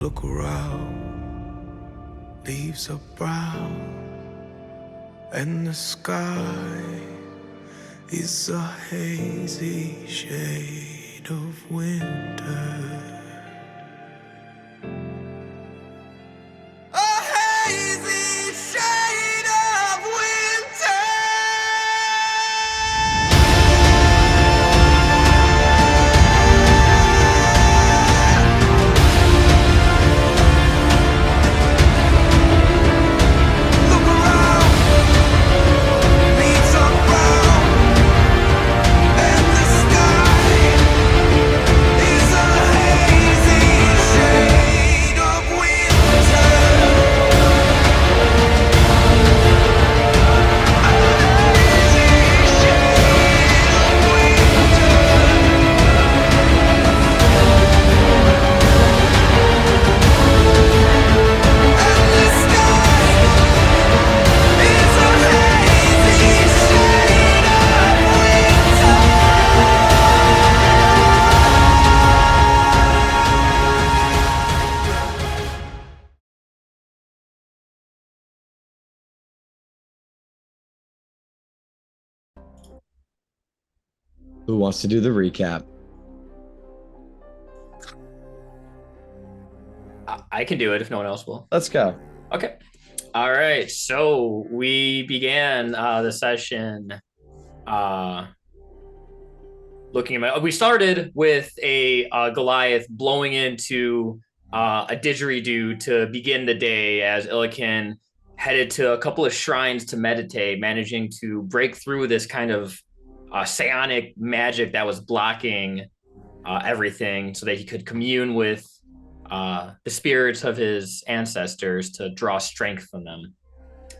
Look around, leaves are brown, and the sky is a hazy shade of winter. A hazy shade of winter. Look around, leaves are brown, and the sky is a hazy shade of winter. Who wants to do the recap? I can do it if no one else will. Let's go. Okay. All right. So we began the session looking at. We started with a Goliath blowing into a didgeridoo to begin the day as Illican headed to a couple of shrines to meditate, managing to break through this kind of psionic magic that was blocking everything so that he could commune with the spirits of his ancestors to draw strength from them.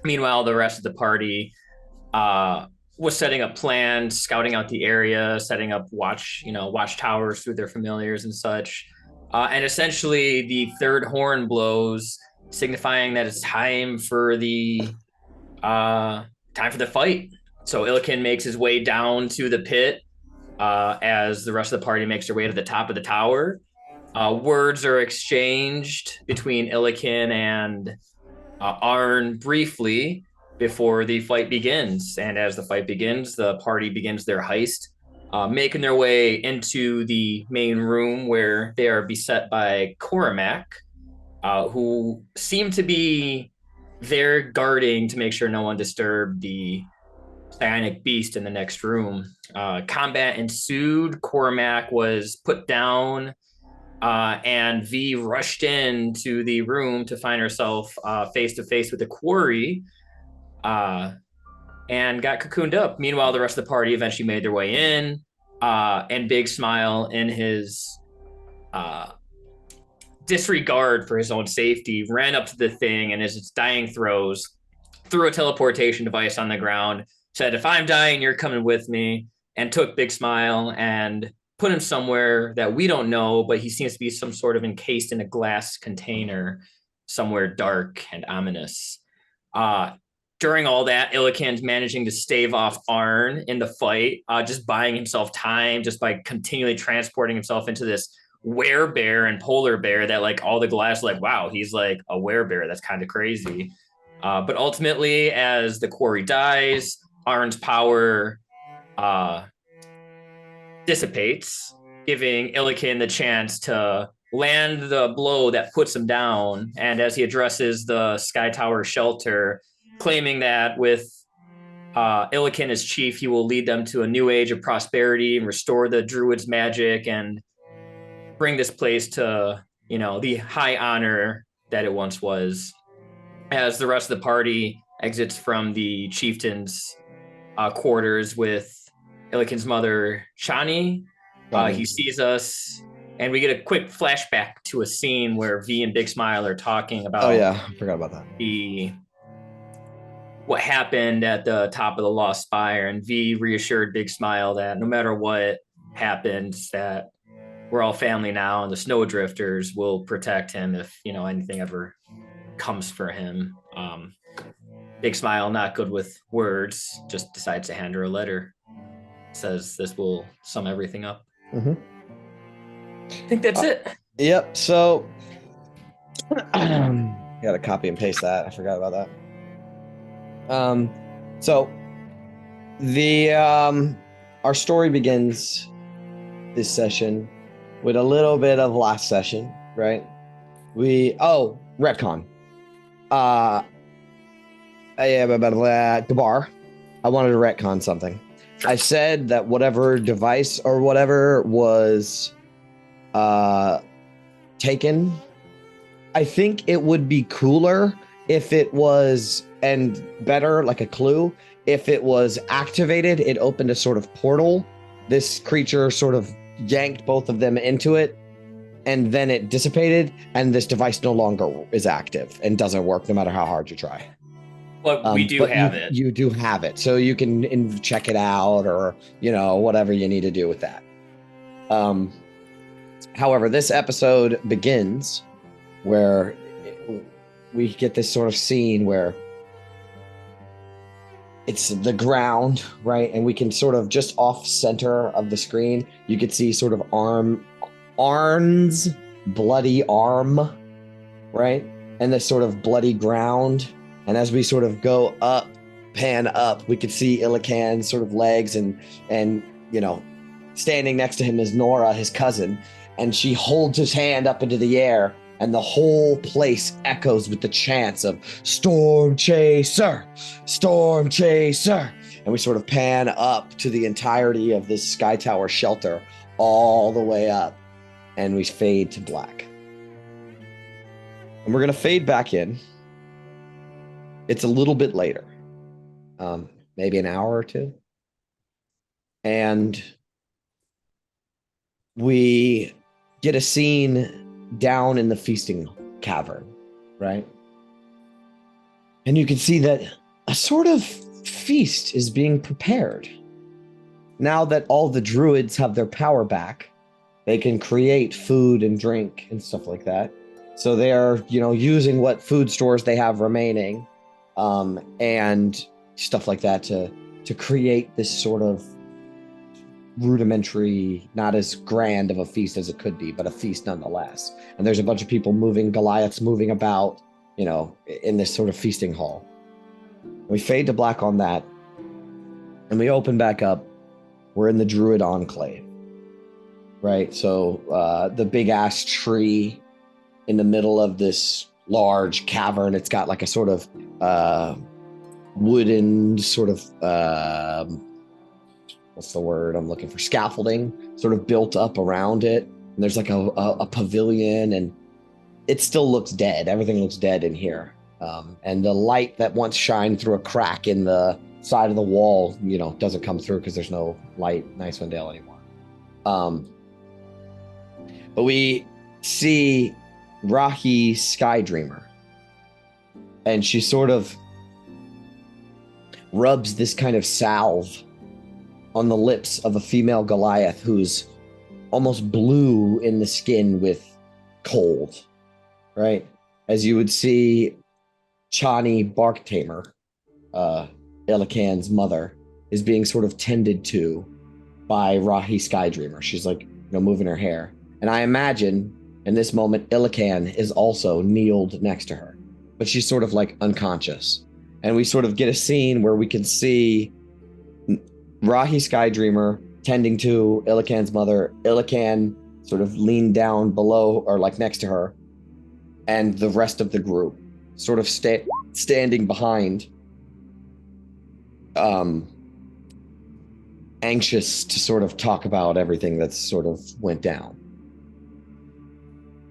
Meanwhile, the rest of the party was setting up plans, scouting out the area, setting up watchtowers through their familiars and such. And essentially, the third horn blows, signifying that it's time for the fight. So Illican makes his way down to the pit as the rest of the party makes their way to the top of the tower. Words are exchanged between Illican and Arn briefly before the fight begins. And as the fight begins, the party begins their heist, making their way into the main room where they are beset by Cormac, who seem to be there guarding to make sure no one disturbed the psionic beast in the next room. Combat ensued. Cormac was put down, and V rushed into the room to find herself face to face with the quarry, and got cocooned up. Meanwhile, the rest of the party eventually made their way in, and Big Smile, in his disregard for his own safety, ran up to the thing and, as its dying throes, threw a teleportation device on the ground, said, "If I'm dying, you're coming with me," and took Big Smile and put him somewhere that we don't know, but he seems to be some sort of encased in a glass container somewhere dark and ominous. During all that, Illican's managing to stave off Arn in the fight, just buying himself time, just by continually transporting himself into this werebear and polar bear that, like, all the glass, like, wow, he's like a werebear. That's kind of crazy. But ultimately, as the quarry dies, Arn's power dissipates, giving Illican the chance to land the blow that puts him down. And as he addresses the Sky Tower shelter, claiming that with Illican as chief, he will lead them to a new age of prosperity and restore the druid's magic and bring this place to, the high honor that it once was. As the rest of the party exits from the chieftain's quarters with Illican's mother, Shani, he sees us, and we get a quick flashback to a scene where V and Big Smile are talking about I forgot about that. What happened at the top of the Lost Spire, and V reassured Big Smile that no matter what happens, that we're all family now, and the Snowdrifters will protect him if anything ever comes for him. Big Smile, not good with words, just decides to hand her a letter. Says this will sum everything up. Mm-hmm. I think that's it. Yep. So Gotta copy and paste that. I forgot about that. So the our story begins this session with a little bit of last session, right? Retcon. Gabar, I wanted to retcon something. I said that whatever device or whatever was taken, I think it would be cooler if it was, and better, like a clue, if it was activated, it opened a sort of portal. This creature sort of yanked both of them into it, and then it dissipated, and this device no longer is active and doesn't work no matter how hard you try. But we do have it. You do have it, so you can check it out, or whatever you need to do with that. However, this episode begins where we get this sort of scene where it's the ground, right? And we can sort of just off center of the screen, you could see sort of Arn's bloody arm, right? And this sort of bloody ground. And as we sort of go up, pan up, we could see Illican's sort of legs, and standing next to him is Nora, his cousin, and she holds his hand up into the air, and the whole place echoes with the chants of Storm Chaser, Storm Chaser. And we sort of pan up to the entirety of this Sky Tower shelter all the way up, and we fade to black. And we're going to fade back in. It's a little bit later, maybe an hour or two. And we get a scene down in the feasting cavern, right? And you can see that a sort of feast is being prepared. Now that all the druids have their power back, they can create food and drink and stuff like that. So they are, using what food stores they have remaining, and stuff like that to create this sort of rudimentary, not as grand of a feast as it could be, but a feast nonetheless. And there's a bunch of people Goliaths moving about, in this sort of feasting hall. We fade to black on that, and we open back up. We're in the Druid Enclave, right? So the big ass tree in the middle of this large cavern, it's got like a sort of wooden sort of what's the word I'm looking for? Scaffolding sort of built up around it. And there's like a pavilion, and it still looks dead. Everything looks dead in here. And the light that once shined through a crack in the side of the wall, doesn't come through because there's no light in Icewind Dale anymore. But we see Rahi Skydreamer, and she sort of rubs this kind of salve on the lips of a female Goliath who's almost blue in the skin with cold, right? As you would see Chani Barktamer, Illican's mother, is being sort of tended to by Rahi Skydreamer. She's like, moving her hair. And I imagine in this moment, Illican is also kneeled next to her, but she's sort of like unconscious. And we sort of get a scene where we can see Rahi Skydreamer tending to Illican's mother, Illican sort of leaned down below or like next to her, and the rest of the group sort of standing behind, anxious to sort of talk about everything that's sort of went down.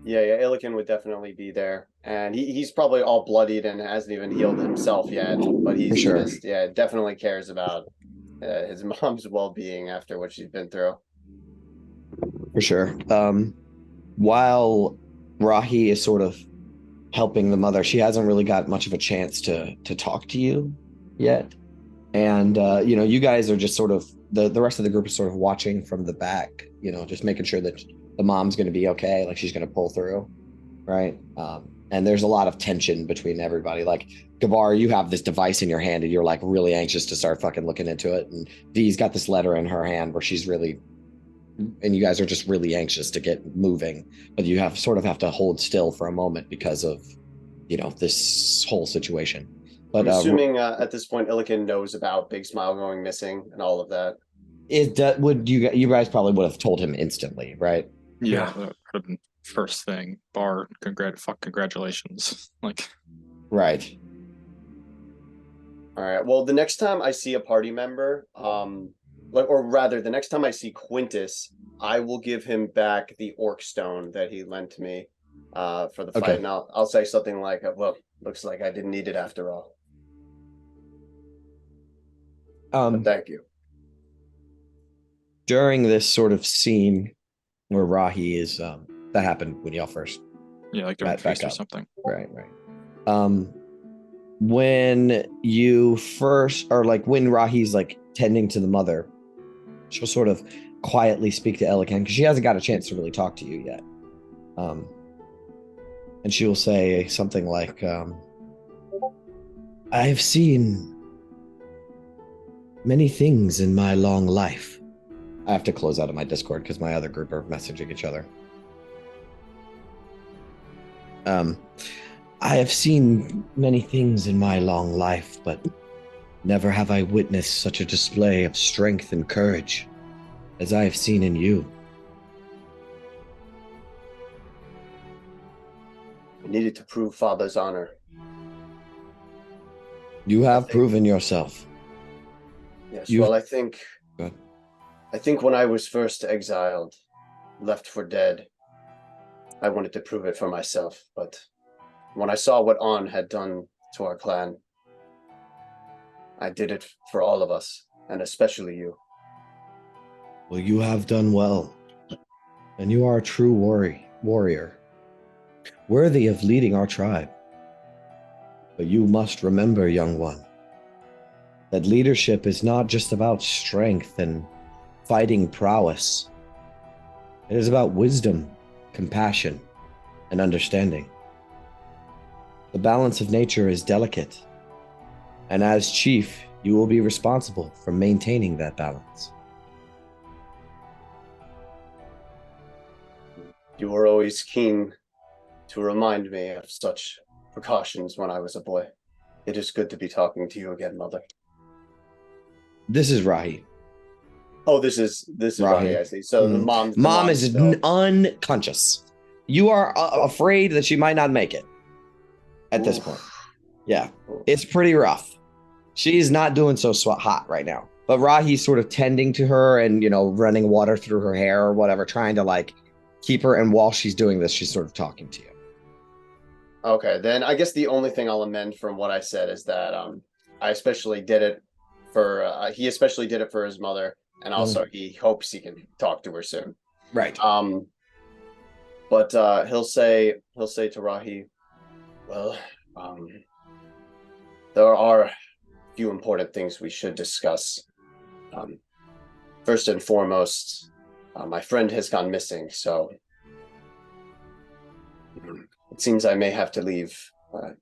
Yeah, Illican would definitely be there. And he's probably all bloodied and hasn't even healed himself yet, but he's sure. just, definitely cares about his mom's well-being after what she's been through. For sure. While Rahi is sort of helping the mother, she hasn't really got much of a chance to talk to you yet. And, you guys are just sort of, the rest of the group is sort of watching from the back, just making sure that the mom's going to be okay, like she's going to pull through, right? And there's a lot of tension between everybody. Like, Gabar, you have this device in your hand and you're like really anxious to start fucking looking into it. And Dee's got this letter in her hand where she's really and you guys are just really anxious to get moving, but you have to hold still for a moment because of, this whole situation. But I'm assuming at this point, Illiken knows about Big Smile going missing and all of that. would you guys probably would have told him instantly, right? Yeah, that would have been first thing. Bar, congratulations. Like, Right. All right. Well, the next time I see a party member, or rather, the next time I see Quintus, I will give him back the orc stone that he lent me for the fight, Okay. and I'll say something like, "Well, looks like I didn't need it after all." But thank you. During this sort of scene where Rahi is, that happened when y'all first. yeah, like Back feast or up. something. Right. When you first, or like when Rahi's like tending to the mother, she'll sort of quietly speak to Elikan because she hasn't got a chance to really talk to you yet. And she'll say something like, I've seen many things in my long life. I have to close out of my Discord because my other group are messaging each other. I have seen many things in my long life, but never have I witnessed such a display of strength and courage as I have seen in you. I needed to prove Father's honor. You have proven yourself. Yes. You- Well, I think. Good. I think when I was first exiled, left for dead, I wanted to prove it for myself. But when I saw what On had done to our clan, I did it for all of us, and especially you. Well, you have done well, and you are a true warrior, worthy of leading our tribe. But you must remember, young one, that leadership is not just about strength and fighting prowess. It is about wisdom, compassion, and understanding. The balance of nature is delicate, and as chief, you will be responsible for maintaining that balance. You were always keen to remind me of such precautions when I was a boy. It is good to be talking to you again, Mother. This is Rahi. Oh, this is Rahi. Rahi, I see. So the Mom mom's is still... unconscious. You are afraid that she might not make it at this point. Yeah, it's pretty rough. She's not doing so hot right now. But Rahi's sort of tending to her and, running water through her hair or whatever, trying to like keep her. And while she's doing this, she's sort of talking to you. Okay, then I guess the only thing I'll amend from what I said is that I especially did it for he especially did it for his mother, and also he hopes he can talk to her soon. Right. But he'll say to Rahi, well, there are a few important things we should discuss. First and foremost, my friend has gone missing, so it seems I may have to leave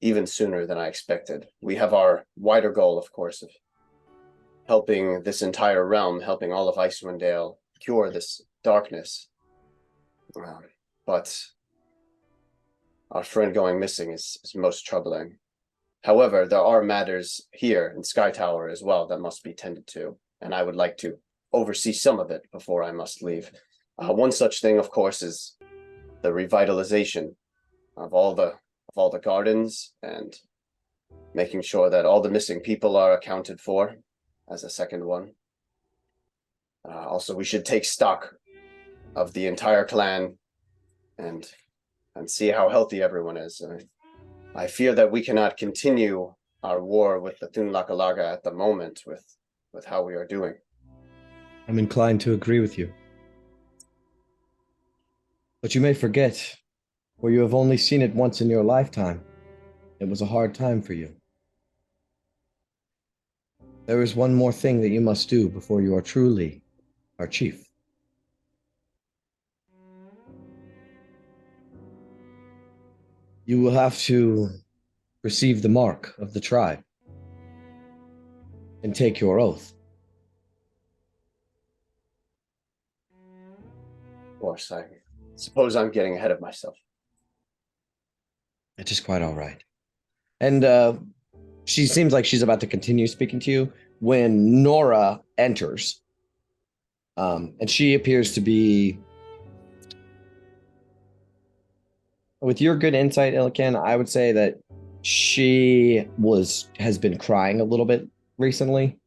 even sooner than I expected. We have our wider goal, of course, of helping this entire realm, helping all of Icewind Dale cure this darkness. But our friend going missing is most troubling. However, there are matters here in Sky Tower as well that must be tended to, and I would like to oversee some of it before I must leave. One such thing, of course, is the revitalization of all the gardens and making sure that all the missing people are accounted for as a second one. Also, we should take stock of the entire clan and see how healthy everyone is. I fear that we cannot continue our war with the Thunlakalaga at the moment with how we are doing. I'm inclined to agree with you. But you may forget, for you have only seen it once in your lifetime. It was a hard time for you. There is one more thing that you must do before you are truly our chief. You will have to receive the mark of the tribe and take your oath. course, I suppose I'm getting ahead of myself. It is quite all right. And she seems like she's about to continue speaking to you when Nora enters. And she appears to be, with your good insight, Illican, I would say that she has been crying a little bit recently.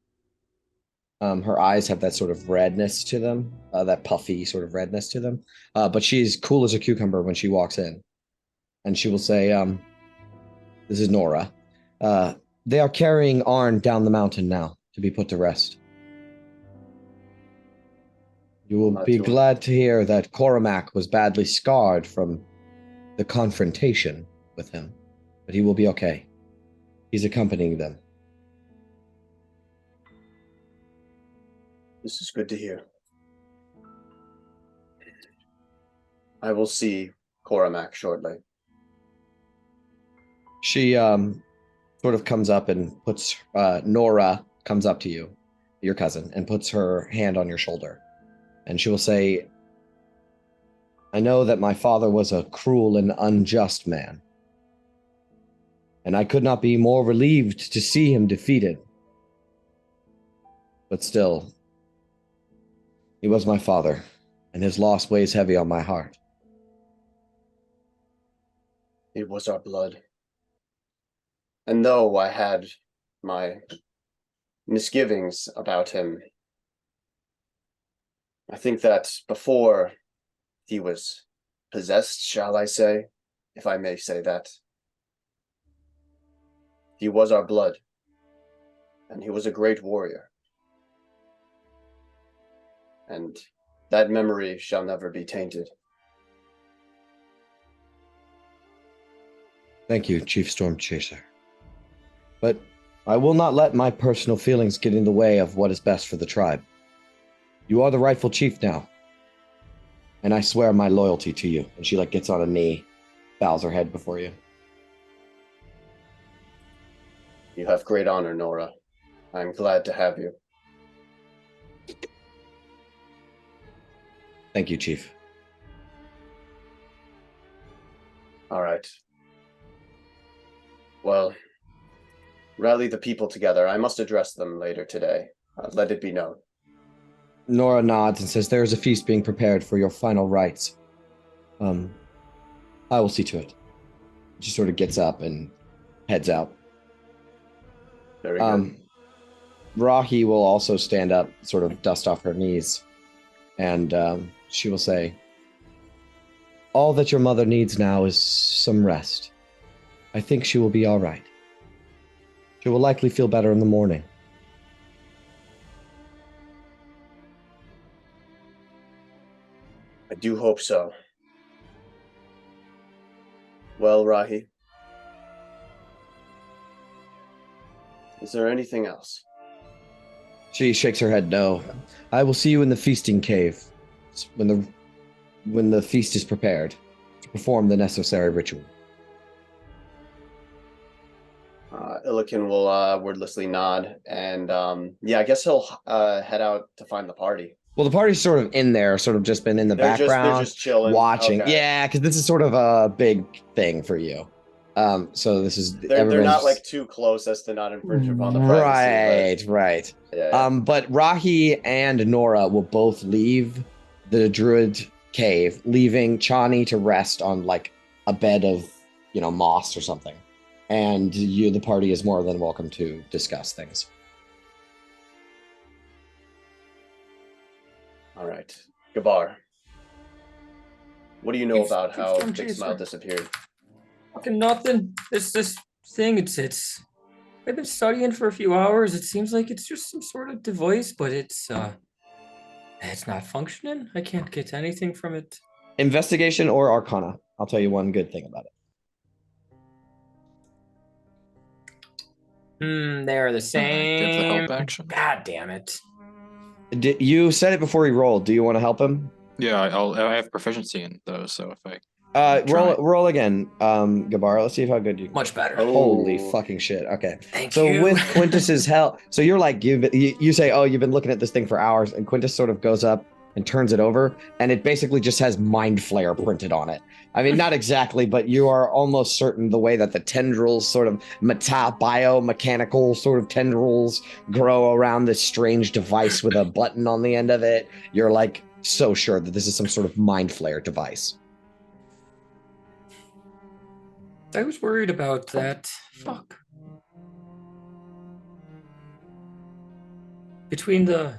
Her eyes have that sort of redness to them, that puffy sort of redness to them. But she's cool as a cucumber when she walks in. And she will say, this is Nora. They are carrying Arn down the mountain now to be put to rest. You will be glad to hear that Cormac was badly scarred from the confrontation with him, but he will be okay. He's accompanying them. This is good to hear. I will see Cormac shortly. She sort of comes up and puts, Nora comes up to you, your cousin, and puts her hand on your shoulder. And she will say, I know that my father was a cruel and unjust man. And I could not be more relieved to see him defeated. But still, he was my father, and his loss weighs heavy on my heart. It was our blood. And though I had my misgivings about him, I think that before he was possessed, shall I say, if I may say that, he was our blood, and he was a great warrior. And that memory shall never be tainted. Thank you, Chief Storm Chaser. But I will not let my personal feelings get in the way of what is best for the tribe. You are the rightful chief now. And I swear my loyalty to you. And she gets on a knee, bows her head before you. You have great honor, Nora. I'm glad to have you. Thank you, Chief. All right. Well, rally the people together. I must address them later today. Let it be known. Nora nods and says, there is a feast being prepared for your final rites. I will see to it. She sort of gets up and heads out. Very good. Rahi will also stand up, sort of dust off her knees, and she will say, all that your mother needs now is some rest. I think she will be all right. She will likely feel better in the morning. I do hope so. Well, Rahi, is there anything else? She shakes her head no. I will see you in the feasting cave when the feast is prepared to perform the necessary ritual. Illican will wordlessly nod, and I guess he'll head out to find the party. Well, the party's sort of in there, sort of just been in the background, they're just chilling, watching. Okay. Yeah, because this is sort of a big thing for you. So this is they're not too close as to not infringe upon the privacy. Right. Yeah. But Rahi and Nora will both leave the druid cave, leaving Chani to rest on a bed of moss or something. And the party is more than welcome to discuss things. All right, Gabar. What do you know about how Storm Big Chaser. Smile disappeared? Fucking nothing. It's this thing. It's. I've been studying for a few hours. It seems like it's just some sort of device, but it's not functioning. I can't get anything from it. Investigation or Arcana. I'll tell you one good thing about it. They're the Give the same. help action. God damn it. You said it before he rolled. Do you want to help him? Yeah, I have proficiency in those, so if I Roll again, Gabar. Let's see how good you can. Much better. Holy Oh. fucking shit. Okay. Thank So you. with Quintus's help, so you're you say, oh, you've been looking at this thing for hours, and Quintus sort of goes up and turns it over, and it basically just has Mind Flare printed on it. I mean, not exactly, but you are almost certain the way that the tendrils, sort of biomechanical sort of tendrils, grow around this strange device with a button on the end of it. You're like so sure that this is some sort of Mind Flare device. I was worried about that. Fuck. Between the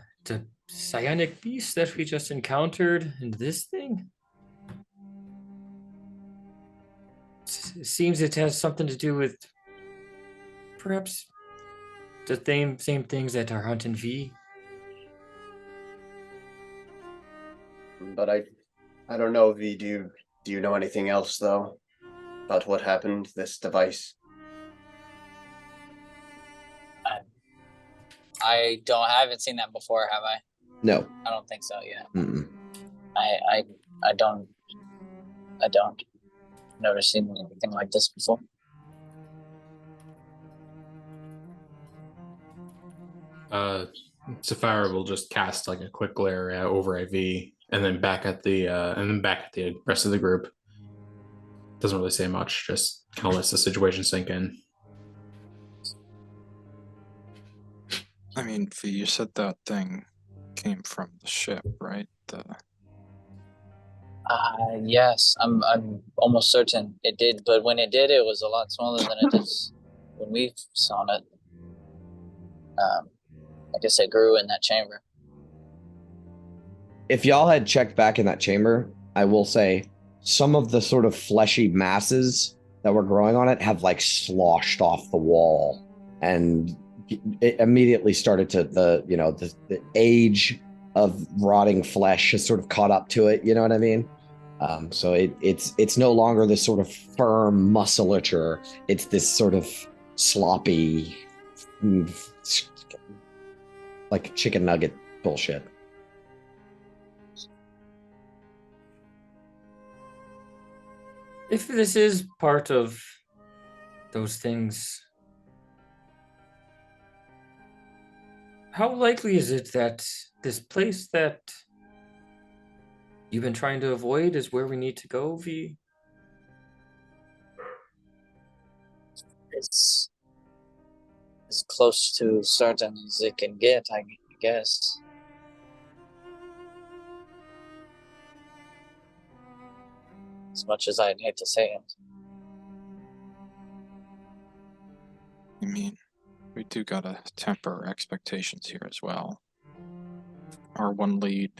psionic beast that we just encountered and this thing, it seems it has something to do with perhaps the same things that are hunting V. But I don't know, V. Do you know anything else though about what happened? This device. I haven't seen that before, have I? No. I don't think so. Yeah. Mm-mm. I don't. Never seen anything like this before. Sapphire will just cast like a quick glare over IV, and then back at the rest of the group. Doesn't really say much, just kind of lets the situation sink in. I mean, V, you said that thing came from the ship, right? Yes, I'm almost certain it did, but when it did, it was a lot smaller than it is when we saw it. I guess it grew in that chamber. If y'all had checked back in that chamber, I will say some of the sort of fleshy masses that were growing on it have like sloshed off the wall, and it immediately started to the age of rotting flesh has sort of caught up to it. You know what I mean? So it's no longer this sort of firm musculature. It's this sort of sloppy, like chicken nugget bullshit. If this is part of those things, how likely is it that this place that you've been trying to avoid is where we need to go, V? It's as close to certain as it can get, I guess. As much as I'd hate to say it. I mean, we do gotta temper our expectations here as well. Our one lead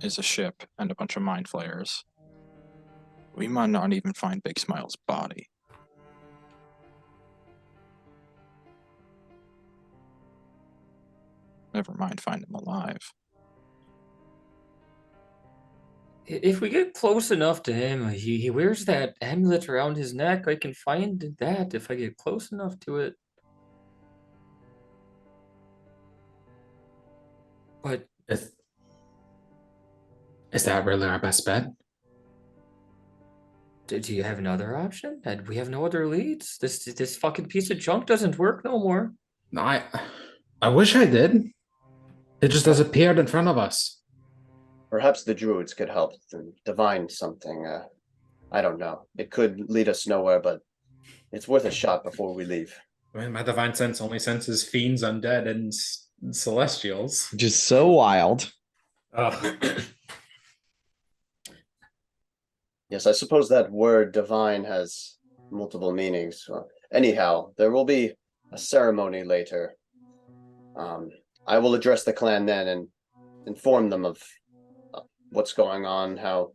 is a ship and a bunch of mind flayers. We might not even find Big Smile's body. Never mind find him alive. If we get close enough to him, he wears that amulet around his neck. I can find that if I get close enough to it. But Is that really our best bet? do you have another option? And we have no other leads. This fucking piece of junk doesn't work no more. No, I wish I did. It just has appeared in front of us. Perhaps the druids could help divine something. I don't know. It could lead us nowhere, but it's worth a shot before we leave. I mean, my divine sense only senses fiends, undead, and celestials. Just so wild. Oh. Yes, I suppose that word divine has multiple meanings. Anyhow, there will be a ceremony later. I will address the clan then and inform them of what's going on, how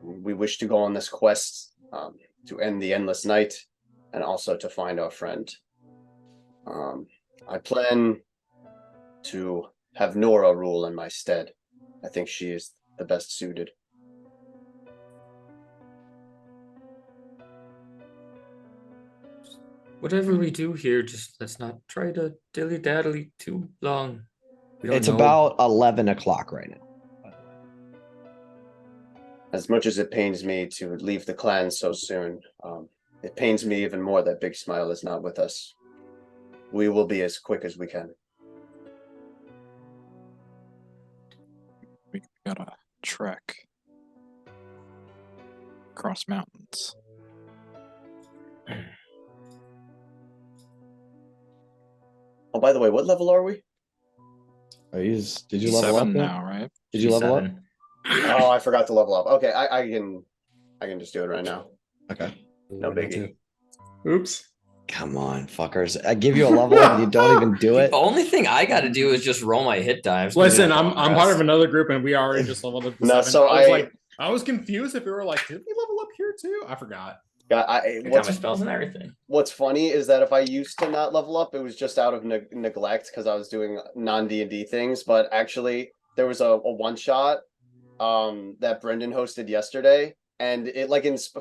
we wish to go on this quest to end the endless night and also to find our friend. I plan to have Nora rule in my stead. I think she is the best suited. Whatever we do here, just let's not try to dilly-daddly too long. We don't It's know. about 11 o'clock right now. As much as it pains me to leave the clan so soon, it pains me even more that Big Smile is not with us. We will be as quick as we can. Gotta trek across mountains. Oh, by the way, what level are we? Did you level 7 up yet? now, right? Did you level up? G7. Oh, I forgot to level up. Okay, I can just do it right now. Okay. No biggie. Oops. Come on, fuckers. I give you a level up and you don't even do The it. only thing I got to do is just roll my hit dives. Listen, I'm part of another group and we already just leveled up to No, 7. so I was confused if we were like, did we level up here too? I forgot. Yeah, I got my spells and everything. What's funny is that if I used to not level up, it was just out of neglect because I was doing non D&D things. But actually, there was a one shot that Brendan hosted yesterday, and it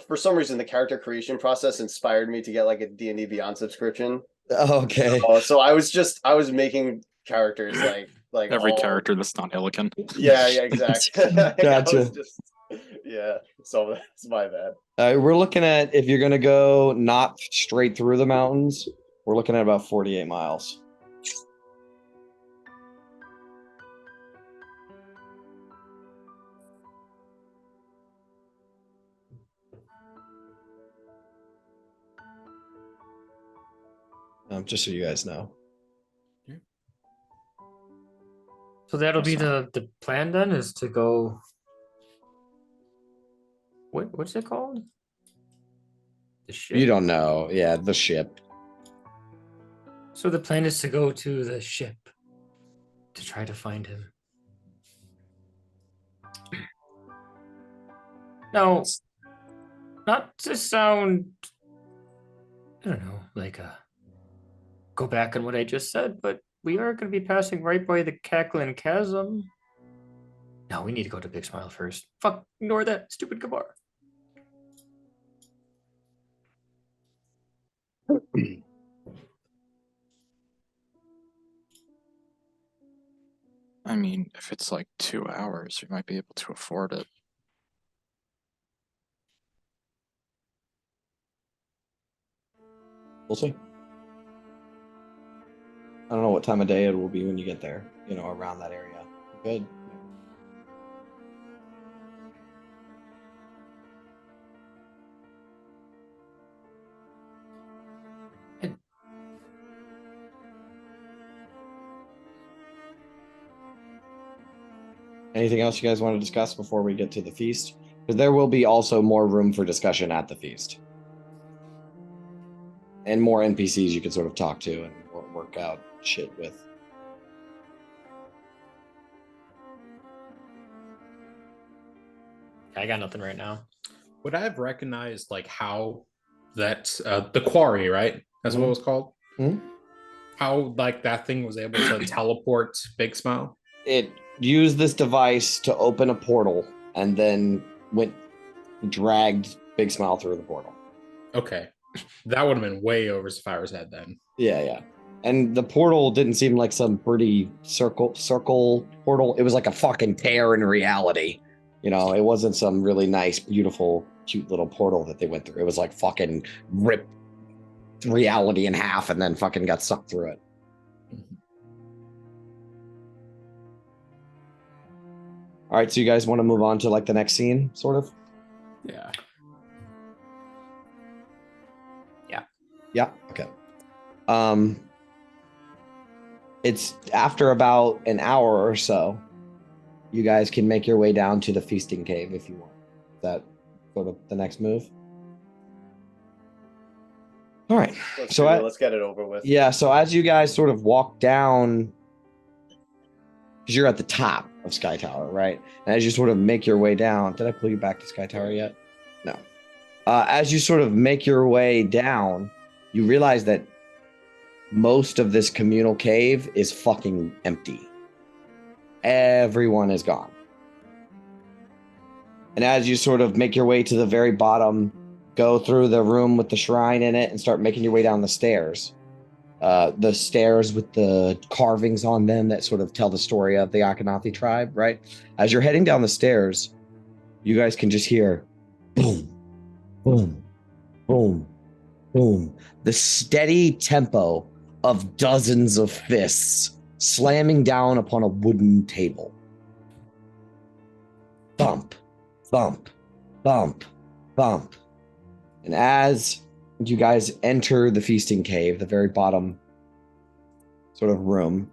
for some reason the character creation process inspired me to get like a D&D Beyond subscription. Okay. So I was making characters like Every all- character that's not Illican. Yeah, exactly. Gotcha. So that's my bad. We're looking at, if you're going to go not straight through the mountains, we're looking at about 48 miles. Just so you guys know. So that'll be Awesome. the plan then, is to go. What's it called? The ship. You don't know. Yeah, the ship. So the plan is to go to the ship to try to find him. Now, not to sound, I don't know, like go back on what I just said, but we are going to be passing right by the Cackling Chasm. No, we need to go to Big Smile first. Fuck, ignore that stupid Gabar. I mean, if it's like 2 hours, we might be able to afford it. We'll see. I don't know what time of day it will be when you get there, around that area. Good. Anything else you guys want to discuss before we get to the feast? Because there will be also more room for discussion at the feast. And more NPCs you can sort of talk to and work out shit with. I got nothing right now. Would I have recognized like how that the quarry, right? That's what it was called. Mhm. How like that thing was able to teleport Big Smile. It used this device to open a portal and then dragged Big Smile through the portal. Okay, that would have been way over Sapphire's head then. Yeah. And the portal didn't seem like some pretty circle portal. It was like a fucking tear in reality. It wasn't some really nice, beautiful, cute little portal that they went through. It was like fucking ripped reality in half and then fucking got sucked through it. All right, so you guys want to move on to like the next scene, sort of? Yeah. Yeah. Okay. It's after about an hour or so. You guys can make your way down to the feasting cave if you want. Is that sort of the next move? All right. Let's get it over with. Yeah. So as you guys sort of walk down, because you're at the top of Sky Tower, right? And as you sort of make your way down, did I pull you back to Sky Tower yet? No. As you sort of make your way down, you realize that most of this communal cave is fucking empty. Everyone is gone. And as you sort of make your way to the very bottom, go through the room with the shrine in it and start making your way down the stairs. The stairs with the carvings on them that sort of tell the story of the Akhenathi tribe, right? As you're heading down the stairs, you guys can just hear boom, boom, boom, boom. The steady tempo of dozens of fists slamming down upon a wooden table. thump, thump, thump, thump. And as you guys enter the feasting cave, the very bottom sort of room,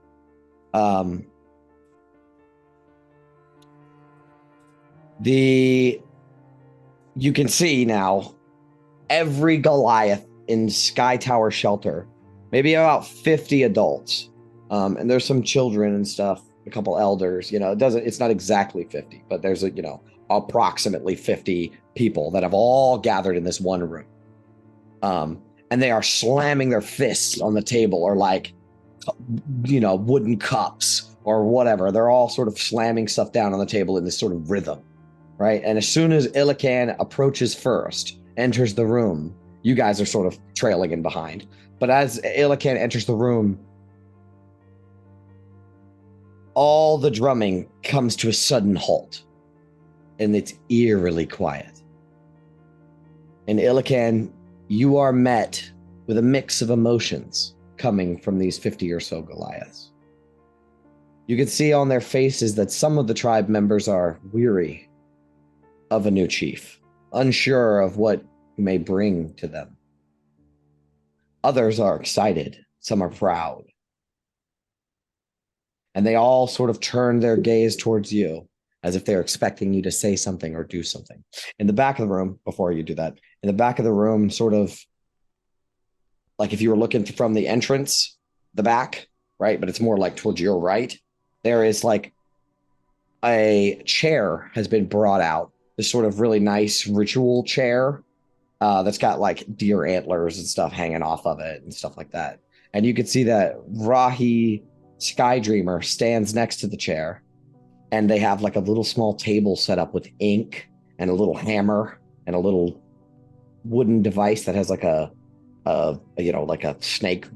you can see now every Goliath in Sky Tower shelter, maybe about 50 adults, and there's some children and stuff, a couple elders. It's not exactly 50, but there's approximately 50 people that have all gathered in this one room, and they are slamming their fists on the table, or like wooden cups or whatever. They're all sort of slamming stuff down on the table in this sort of rhythm, right? And as soon as Illican approaches first, enters the room, you guys are sort of trailing in behind. But as Illican enters the room, all the drumming comes to a sudden halt, and it's eerily quiet. And Illican, you are met with a mix of emotions coming from these 50 or so Goliaths. You can see on their faces that some of the tribe members are weary of a new chief, unsure of what he may bring to them. Others are excited, some are proud. And they all sort of turn their gaze towards you as if they're expecting you to say something or do something. In the back of the room, before you do that, in the back of the room, sort of like if you were looking from the entrance, the back, right? But it's more like towards your right, there is like a chair has been brought out, this sort of really nice ritual chair that's got like deer antlers and stuff hanging off of it and stuff like that. And you can see that Rahi Sky Dreamer stands next to the chair, and they have like a little small table set up with ink and a little hammer and a little wooden device that has like a like a snake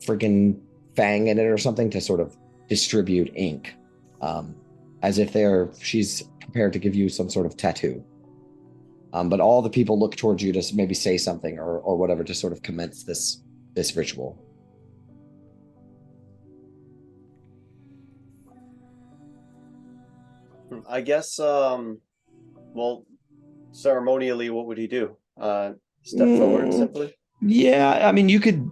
freaking fang in it or something to sort of distribute ink, as if she's prepared to give you some sort of tattoo. But all the people look towards you to maybe say something or whatever to sort of commence this ritual. I guess, well, ceremonially, what would he do? Step forward simply? Yeah, I mean, you could,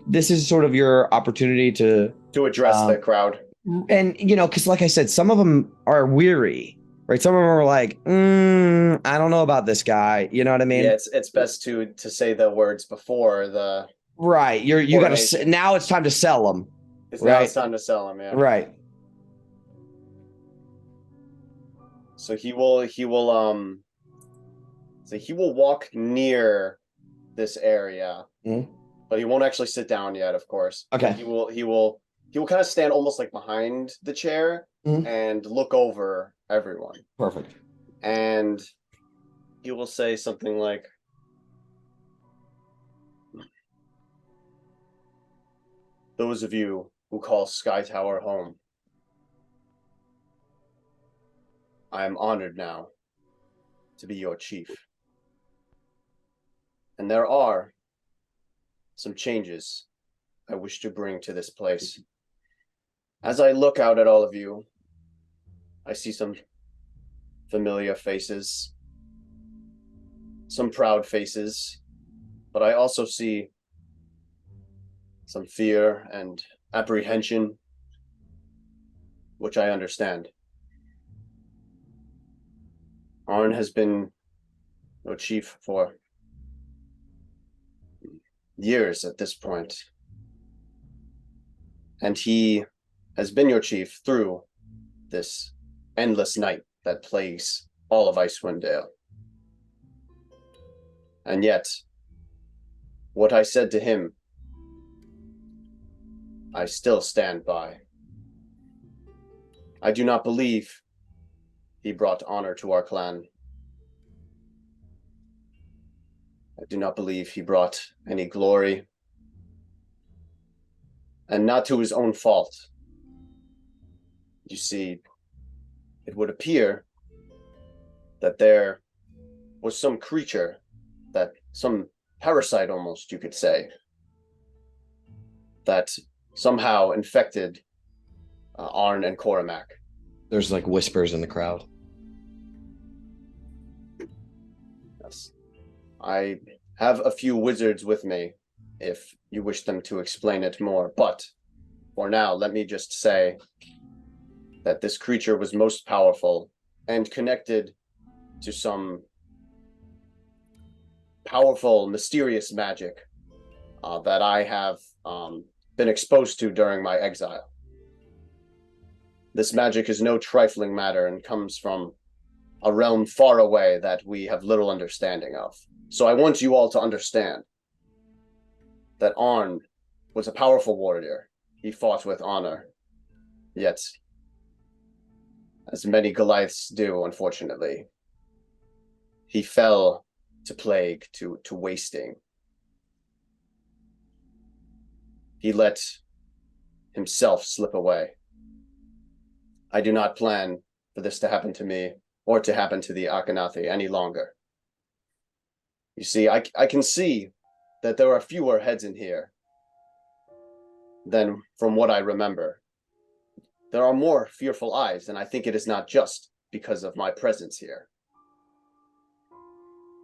this is sort of your opportunity to address the crowd. And, because like I said, some of them are weary, right? Some of them are like, I don't know about this guy. You know what I mean? Yeah, it's best to say the words before the... Right. You got to, now it's time to sell them. Now it's time to sell them, yeah. Right. So he will walk near this area, but he won't actually sit down yet, of course. Okay. He will kind of stand almost like behind the chair and look over everyone. Perfect. And he will say something like, "Those of you who call Sky Tower home, I am honored now to be your chief. And there are some changes I wish to bring to this place. As I look out at all of you, I see some familiar faces, some proud faces, but I also see some fear and apprehension, which I understand. Arn has been your chief for years at this point, and he has been your chief through this endless night that plagues all of Icewind Dale. And yet, what I said to him, I still stand by. I do not believe he brought honor to our clan. I do not believe he brought any glory, and not to his own fault. You see, it would appear that there was some creature, that some parasite almost, you could say, that somehow infected Arn and Cormac. There's like whispers in the crowd. Yes. I have a few wizards with me if you wish them to explain it more, but for now, let me just say that this creature was most powerful and connected to some powerful, mysterious magic that I have been exposed to during my exile. This magic is no trifling matter and comes from a realm far away that we have little understanding of. So I want you all to understand that Arn was a powerful warrior. He fought with honor. Yet, as many Goliaths do, unfortunately, he fell to plague, to wasting. He let himself slip away. I do not plan for this to happen to me or to happen to the Akhenathi any longer. You see, I can see that there are fewer heads in here than from what I remember. There are more fearful eyes, and I think it is not just because of my presence here.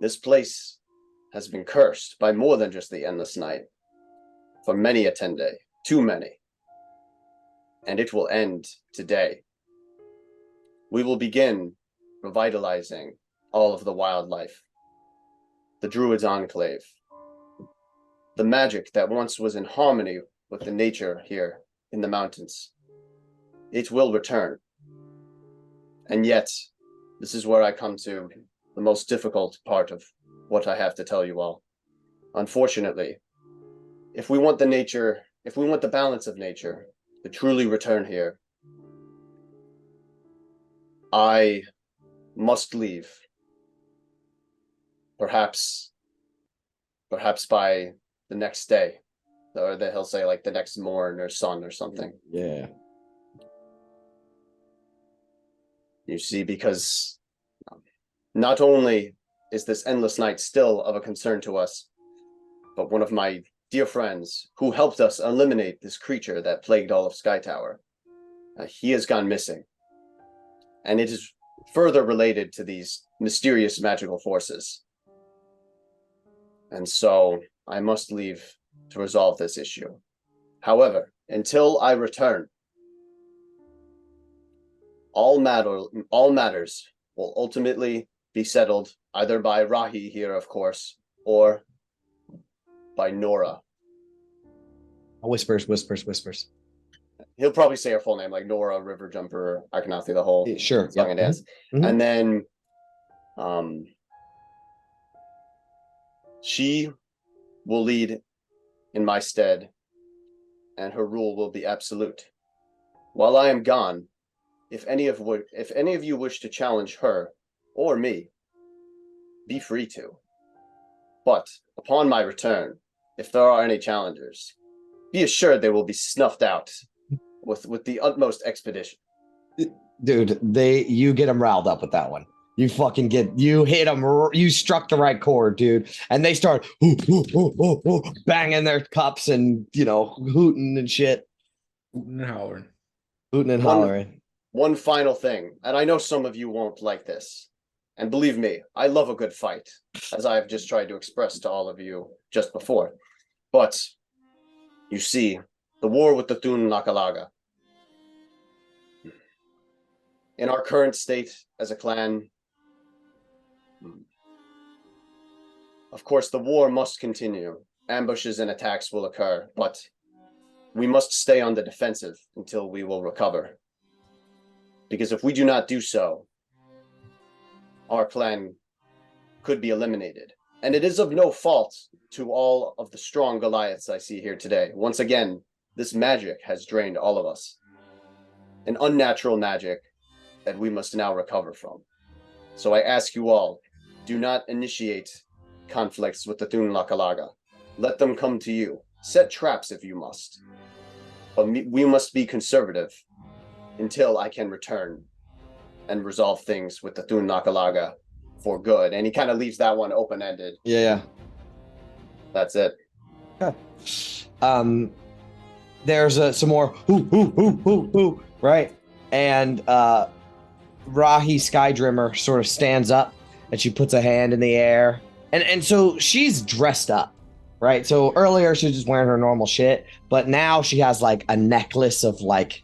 This place has been cursed by more than just the Endless Night. For many a 10-day, too many. And it will end today. We will begin revitalizing all of the wildlife, the Druids' Enclave, the magic that once was in harmony with the nature here in the mountains. It will return. And yet, this is where I come to the most difficult part of what I have to tell you all. Unfortunately, if we want the balance of nature to truly return here, I must leave. Perhaps by the next day, or that he'll say like the next morn or sun or something. Yeah. You see, because not only is this endless night still of a concern to us, but one of my dear friends who helped us eliminate this creature that plagued all of Sky Tower, he has gone missing. And it is further related to these mysterious magical forces. And so I must leave to resolve this issue. However, until I return, all matters will ultimately be settled either by Rahi here, of course, or by Nora. Whispers. He'll probably say her full name, like Nora, River Jumper, Akhenathi, the whole Sure. song and dance. Mhm. And then she will lead in my stead, and her rule will be absolute. While I am gone, if any of you wish to challenge her or me, be free to. But upon my return, if there are any challengers, be assured they will be snuffed out with the utmost expedition. Dude, you get them riled up with that one. You hit them, you struck the right chord, dude. And they start banging their cups and, hooting and shit. Hooting and hollering. Hooting and hollering. One final thing, and I know some of you won't like this, and believe me, I love a good fight, as I have just tried to express to all of you just before. But, you see, the war with the Thun Nakalaga. In our current state as a clan, of course, the war must continue. Ambushes and attacks will occur, but we must stay on the defensive until we will recover. Because if we do not do so, our clan could be eliminated. And it is of no fault to all of the strong Goliaths I see here today. Once again, this magic has drained all of us. An unnatural magic that we must now recover from. So I ask you all, do not initiate conflicts with the Thun Nakalaga. Let them come to you. Set traps if you must. But we must be conservative until I can return and resolve things with the Thun Nakalaga for good. And he kind of leaves that one open-ended. Yeah. That's it. There's some more right? And Rahi Skydrimmer sort of stands up and she puts a hand in the air. And so she's dressed up, right? So earlier she was just wearing her normal shit, but now she has like a necklace of like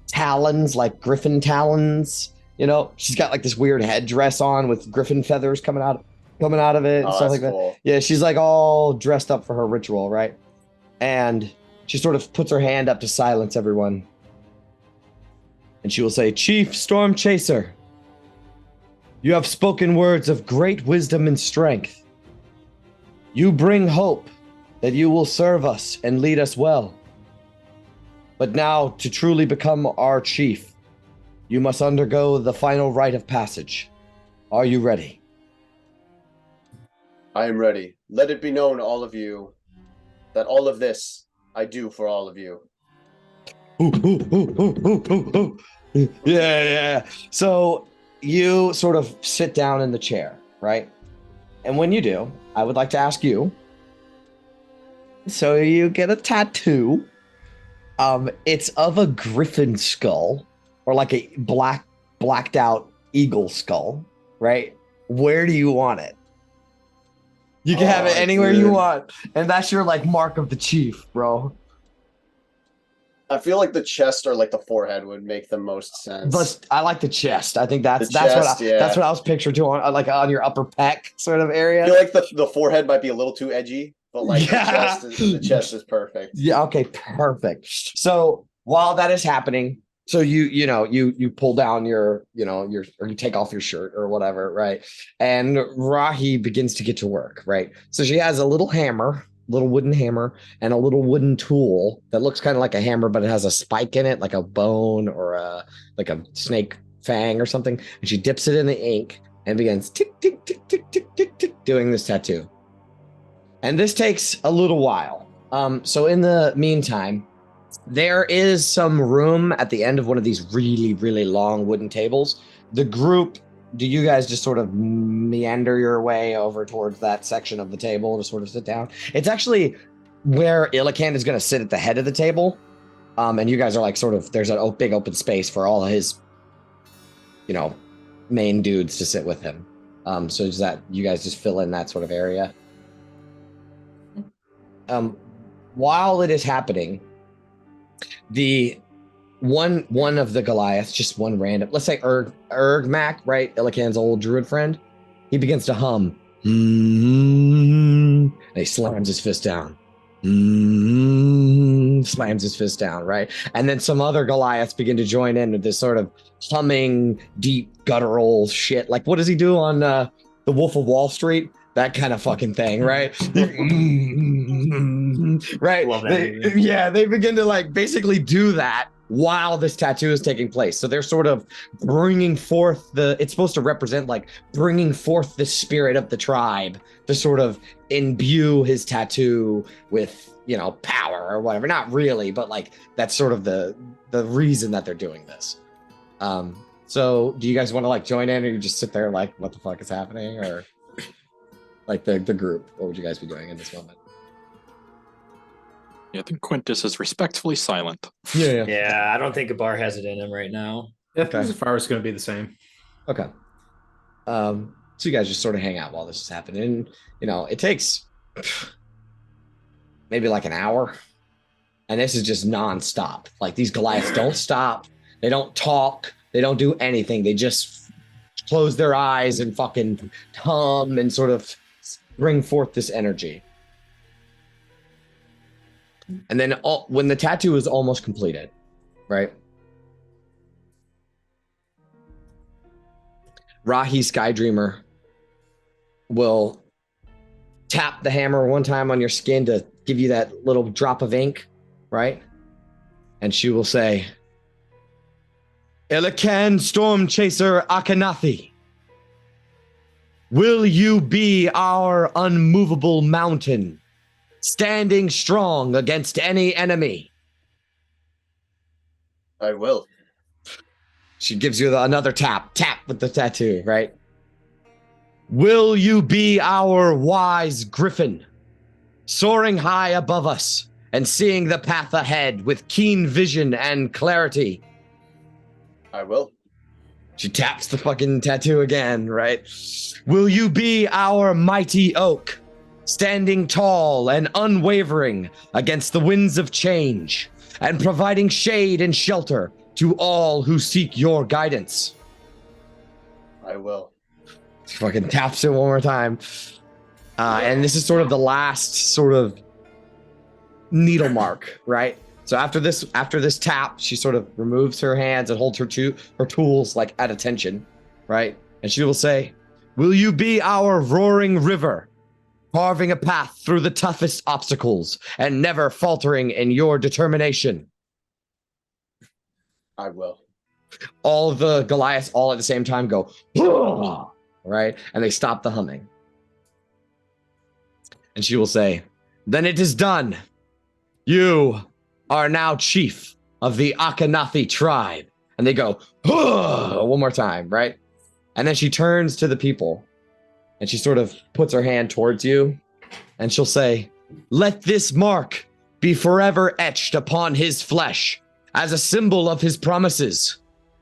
talons, like griffin talons. You know, she's got like this weird headdress on with griffin feathers coming out of it and Oh, stuff that's like cool. that. Yeah, she's like all dressed up for her ritual, right? And she sort of puts her hand up to silence everyone. And she will say, Chief Storm Chaser, you have spoken words of great wisdom and strength. You bring hope that you will serve us and lead us well. But now, to truly become our chief, you must undergo the final rite of passage. Are you ready? I am ready. Let it be known, all of you, that all of this I do for all of you. Yeah. So you sort of sit down in the chair, right? And when you do, I would like to ask you. So you get a tattoo. It's of a griffin skull, or like a blacked out eagle skull, right? Where do you want it? You can have it anywhere you want, and that's your like mark of the chief, bro. I feel like the chest or like the forehead would make the most sense. But I like the chest. I think that's The chest, what yeah. that's what I was picturing too, on like on your upper pec sort of I area. feel like the forehead might be a little too edgy, but like Yeah. the chest is perfect. Yeah. Okay. Perfect. So while that is happening, so you pull down your or you take off your shirt or whatever, right? And Rahi begins to get to work, right? So she has a little hammer, little wooden hammer, and a little wooden tool that looks kind of like a hammer, but it has a spike in it, like a bone or like a snake fang or something. And she dips it in the ink and begins tick tick tick tick tick tick tick doing this tattoo. And this takes a little while. So in the meantime, there is some room at the end of one of these really, really long wooden tables. The group, do you guys just sort of meander your way over towards that section of the table to sort of sit down? It's actually where Illican is going to sit at the head of the table. And you guys are like sort of, there's a big open space for all of his, main dudes to sit with him. So is that, you guys just fill in that sort of area? While it is happening, the one of the Goliaths, just one random, let's say Ergmac, right? Illican's old druid friend. He begins to hum. And he slams his fist down. Slams his fist down, right? And then some other Goliaths begin to join in with this sort of humming, deep, guttural shit. Like, what does he do on The Wolf of Wall Street? That kind of fucking thing, right? Right? Love that movie. Yeah, they begin to like basically do that while this tattoo is taking place. So they're sort of bringing forth it's supposed to represent like bringing forth the spirit of the tribe to sort of imbue his tattoo with, power or whatever. Not really, but like that's sort of the reason that they're doing this. So do you guys want to like join in, or you just sit there like, what the fuck is happening? Or like the group, what would you guys be doing in this moment? Yeah, I think Quintus is respectfully silent. Yeah, I don't think a bar has it in him right now. Yeah, I think the fire's going to be the same. Okay. So you guys just sort of hang out while this is happening. And, it takes maybe like an hour. And this is just nonstop. Like these Goliaths don't stop. They don't talk. They don't do anything. They just close their eyes and fucking hum and sort of bring forth this energy. And then when the tattoo is almost completed, right? Rahi Skydreamer will tap the hammer one time on your skin to give you that little drop of ink, right? And she will say, Illican Storm Chaser Akhenathi, will you be our unmovable mountain, standing strong against any enemy? I will. She gives you another tap with the tattoo, right? Will you be our wise griffin, soaring high above us and seeing the path ahead with keen vision and clarity? I will. She taps the fucking tattoo again, right? Will you be our mighty oak, standing tall and unwavering against the winds of change, and providing shade and shelter to all who seek your guidance? I will. She fucking taps it one more time. And this is sort of the last sort of needle mark, right? So after this tap, she sort of removes her hands and holds her tools like at attention, right? And she will say, "Will you be our roaring river, carving a path through the toughest obstacles and never faltering in your determination?" I will. All of the Goliaths all at the same time go, "Hurrah!" Right? And they stop the humming. And she will say, "Then it is done. You are now chief of the Akhenathi tribe." And they go, "Hurrah!" One more time, right? And then she turns to the people and she sort of puts her hand towards you and she'll say, "Let this mark be forever etched upon his flesh as a symbol of his promises,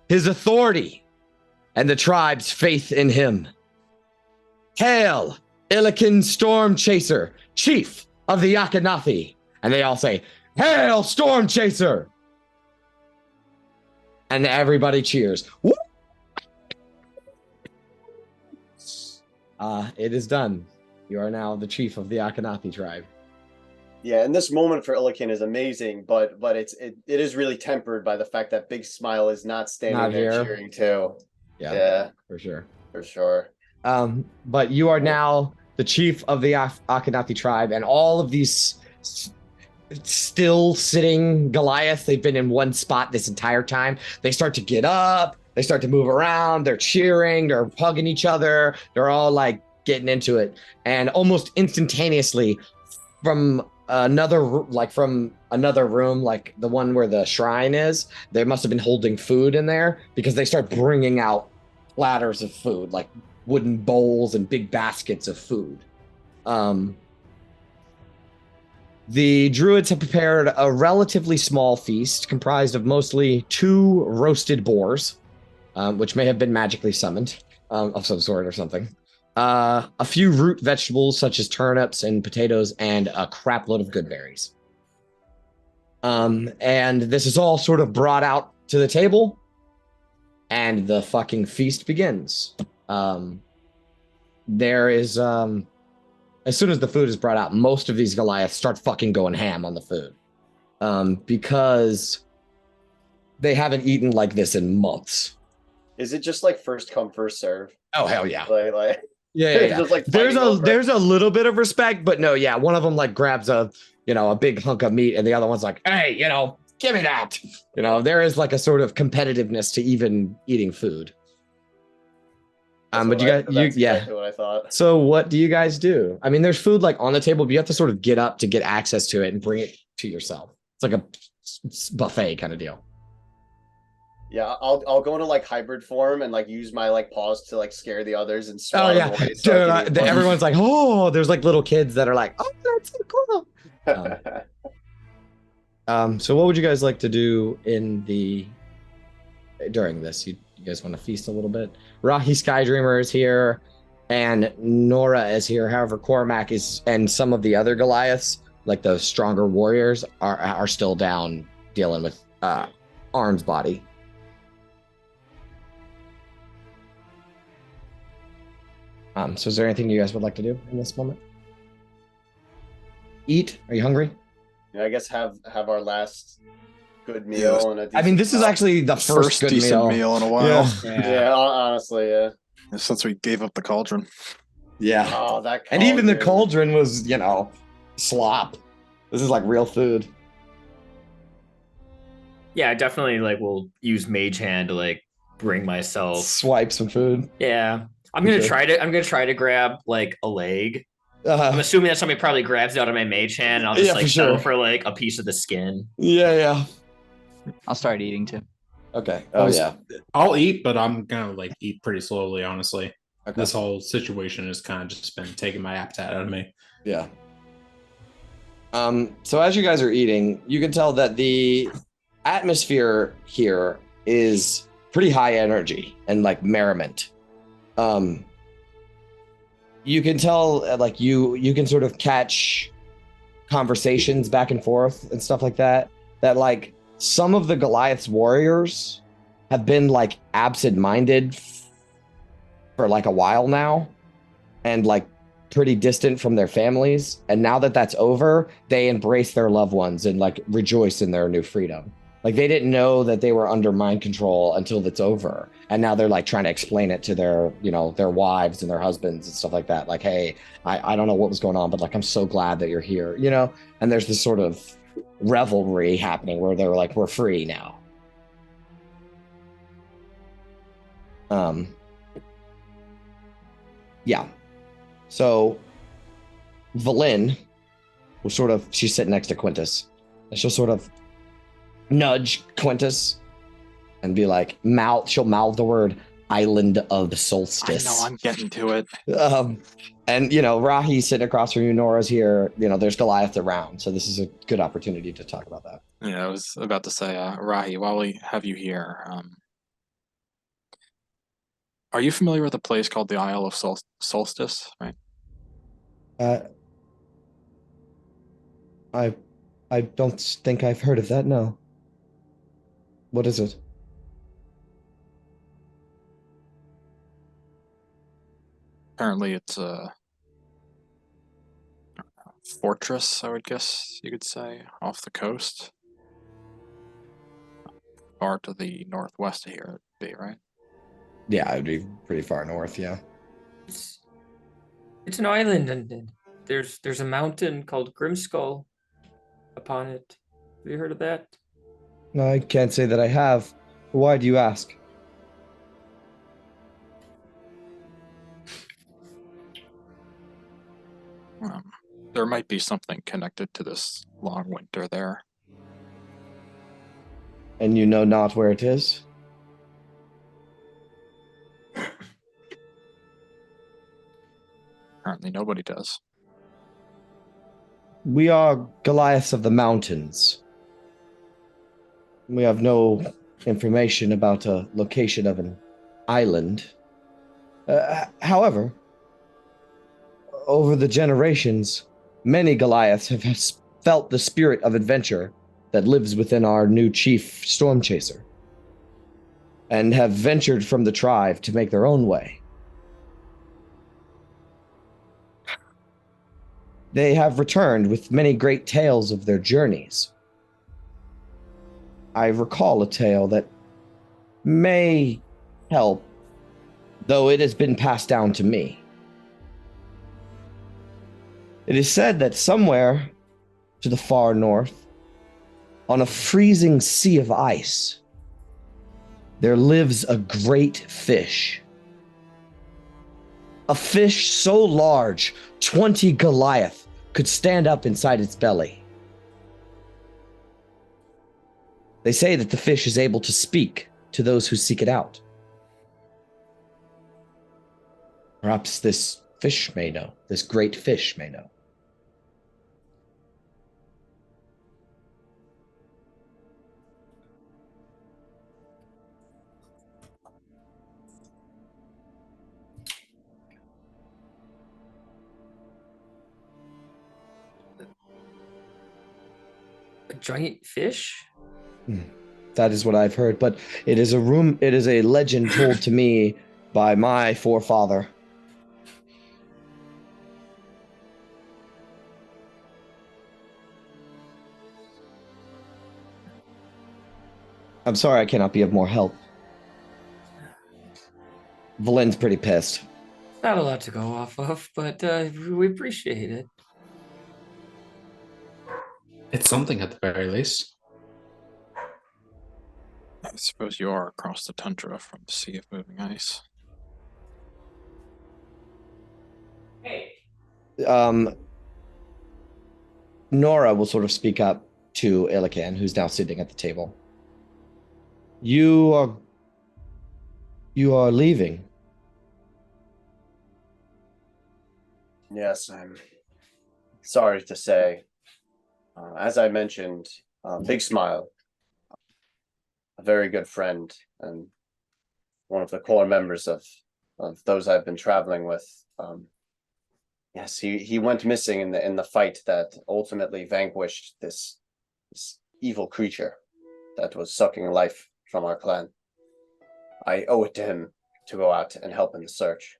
his authority, and the tribe's faith in him. Hail, Illiken Storm Chaser, chief of the Akhenathi." And they all say, "Hail, Storm Chaser!" And everybody cheers. Woo! It is done. You are now the chief of the Akhenathi tribe. Yeah, and this moment for Illiken is amazing, but it is really tempered by the fact that Big Smile is not standing Not there here. cheering too. Yeah, Yeah, for sure. for sure. But you are now the chief of the Akhenathi tribe, and all of these still sitting Goliaths, they've been in one spot this entire time. They start to get up, they start to move around, they're cheering, they're hugging each other, they're all like getting into it. And almost instantaneously from another room, like the one where the shrine is, they must have been holding food in there because they start bringing out platters of food, like wooden bowls and big baskets of food. The druids have prepared a relatively small feast comprised of mostly 2 roasted boars, which may have been magically summoned of some sort or something. A few root vegetables such as turnips and potatoes, and a crap load of good berries. And this is all sort of brought out to the table, and the fucking feast begins. There is as soon as the food is brought out, most of these Goliaths start fucking going ham on the food. Because they haven't eaten like this in months. Is it just like first come, first serve? Oh hell yeah. Like Yeah. just like there's fighting over it. there's a little bit of respect, but no, yeah. One of them like grabs a big hunk of meat, and the other one's like, "Hey, give me that." There is like a sort of competitiveness to even eating food. But that's exactly what I thought. So what do you guys do? I mean, there's food like on the table, but you have to sort of get up to get access to it and bring it to yourself. It's like a buffet kind of deal. Yeah, I'll go into like hybrid form and like use my like paws to like scare the others and swat Oh yeah, them away so I can eat everyone's like, "Oh," there's like little kids that are like, "Oh, that's so cool." one. So what would you guys like to do during this? You guys want to feast a little bit? Rocky Skydreamer is here, and Nora is here. However, Cormac and some of the other Goliaths, like the stronger warriors, are still down dealing with Arm's body. So is there anything you guys would like to do in this moment? Eat? Are you hungry? Yeah, I guess have our last good meal and I mean, this is actually the first good decent meal in a while. Yeah, honestly, yeah. Since we gave up the cauldron. Yeah. Oh, that And even the cauldron was, slop. This is like real food. Yeah, I definitely will use Mage Hand to bring myself. Swipe some food. Yeah. I'm gonna try to grab a leg. I'm assuming that somebody probably grabs it out of my Mage Hand, and I'll just settle for a piece of the skin. Yeah. I'll start eating too. Okay. Oh yeah. I'll eat, but I'm gonna eat pretty slowly, honestly. Okay. This whole situation has kind of just been taking my appetite out of me. Yeah. So as you guys are eating, you can tell that the atmosphere here is pretty high energy and like merriment. You can tell like you can sort of catch conversations back and forth and stuff like that like some of the Goliath's warriors have been like absent-minded for like a while now and like pretty distant from their families, and now that that's over, they embrace their loved ones and like rejoice in their new freedom. Like they didn't know that they were under mind control until it's over, and now they're like trying to explain it to their, you know, their wives and their husbands and stuff like that. Like, hey, I don't know what was going on, but like I'm so glad that you're here, you know. And there's this sort of revelry happening where they're like, we're free now. Yeah. So Valin will sort of, she's sitting next to Quintus, and she'll sort of nudge Quintus and be like, she'll mouth the word Island of the Solstice. I know, I'm getting to it. And, you know, Rahi's sitting across from you, Nora's here, you know, there's Goliath around, so this is a good opportunity to talk about that. Yeah, I was about to say, Rahi, while we have you here, are you familiar with a place called the Isle of Solstice, right? I don't think I've heard of that, no. What is it? Apparently it's a fortress, I would guess you could say, off the coast. Far to the northwest of here, it'd be, right? Yeah, it'd be pretty far north, yeah. It's an island, and there's a mountain called Grimskull upon it. Have you heard of that? No, I can't say that I have. Why do you ask? There might be something connected to this long winter there. And you know not where it is? Apparently nobody does. We are Goliaths of the mountains. We have no information about a location of an island. However, over the generations, many Goliaths have felt the spirit of adventure that lives within our new chief, Stormchaser, and have ventured from the tribe to make their own way. They have returned with many great tales of their journeys. I recall a tale that may help, though it has been passed down to me. It is said that somewhere to the far north, on a freezing sea of ice, there lives a great fish. A fish so large, 20 Goliath could stand up inside its belly. They say that the fish is able to speak to those who seek it out. Perhaps this fish may know, this great fish may know. A giant fish? That is what I've heard, but it is a legend told to me by my forefather. I'm sorry I cannot be of more help. Valin's pretty pissed. Not a lot to go off of, but we appreciate it. It's something at the very least. I suppose you are across the tundra from the Sea of Moving Ice. Hey. Nora will sort of speak up to Ilican, who's now sitting at the table. You are leaving. Yes, I'm sorry to say. As I mentioned, Big Smile, a very good friend and one of the core members of those I've been traveling with. Yes, he went missing in the fight that ultimately vanquished this evil creature that was sucking life from our clan. I owe it to him to go out and help in the search.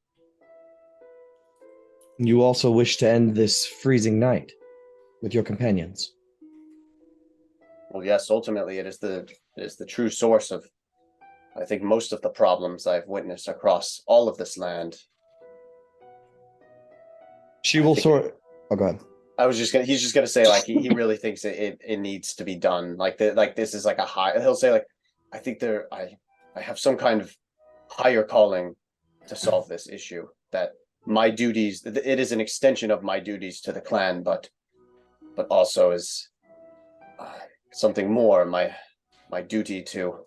You also wish to end this freezing night with your companions. Well, yes, ultimately it is the true source of, I think, most of the problems I've witnessed across all of this land. She will sort. Oh, go ahead. He's just gonna say like he really thinks it needs to be done. Like this is like a high. He'll say like, I think I have some kind of higher calling to solve this issue. That my duties, it is an extension of my duties to the clan, but also is something more. My duty to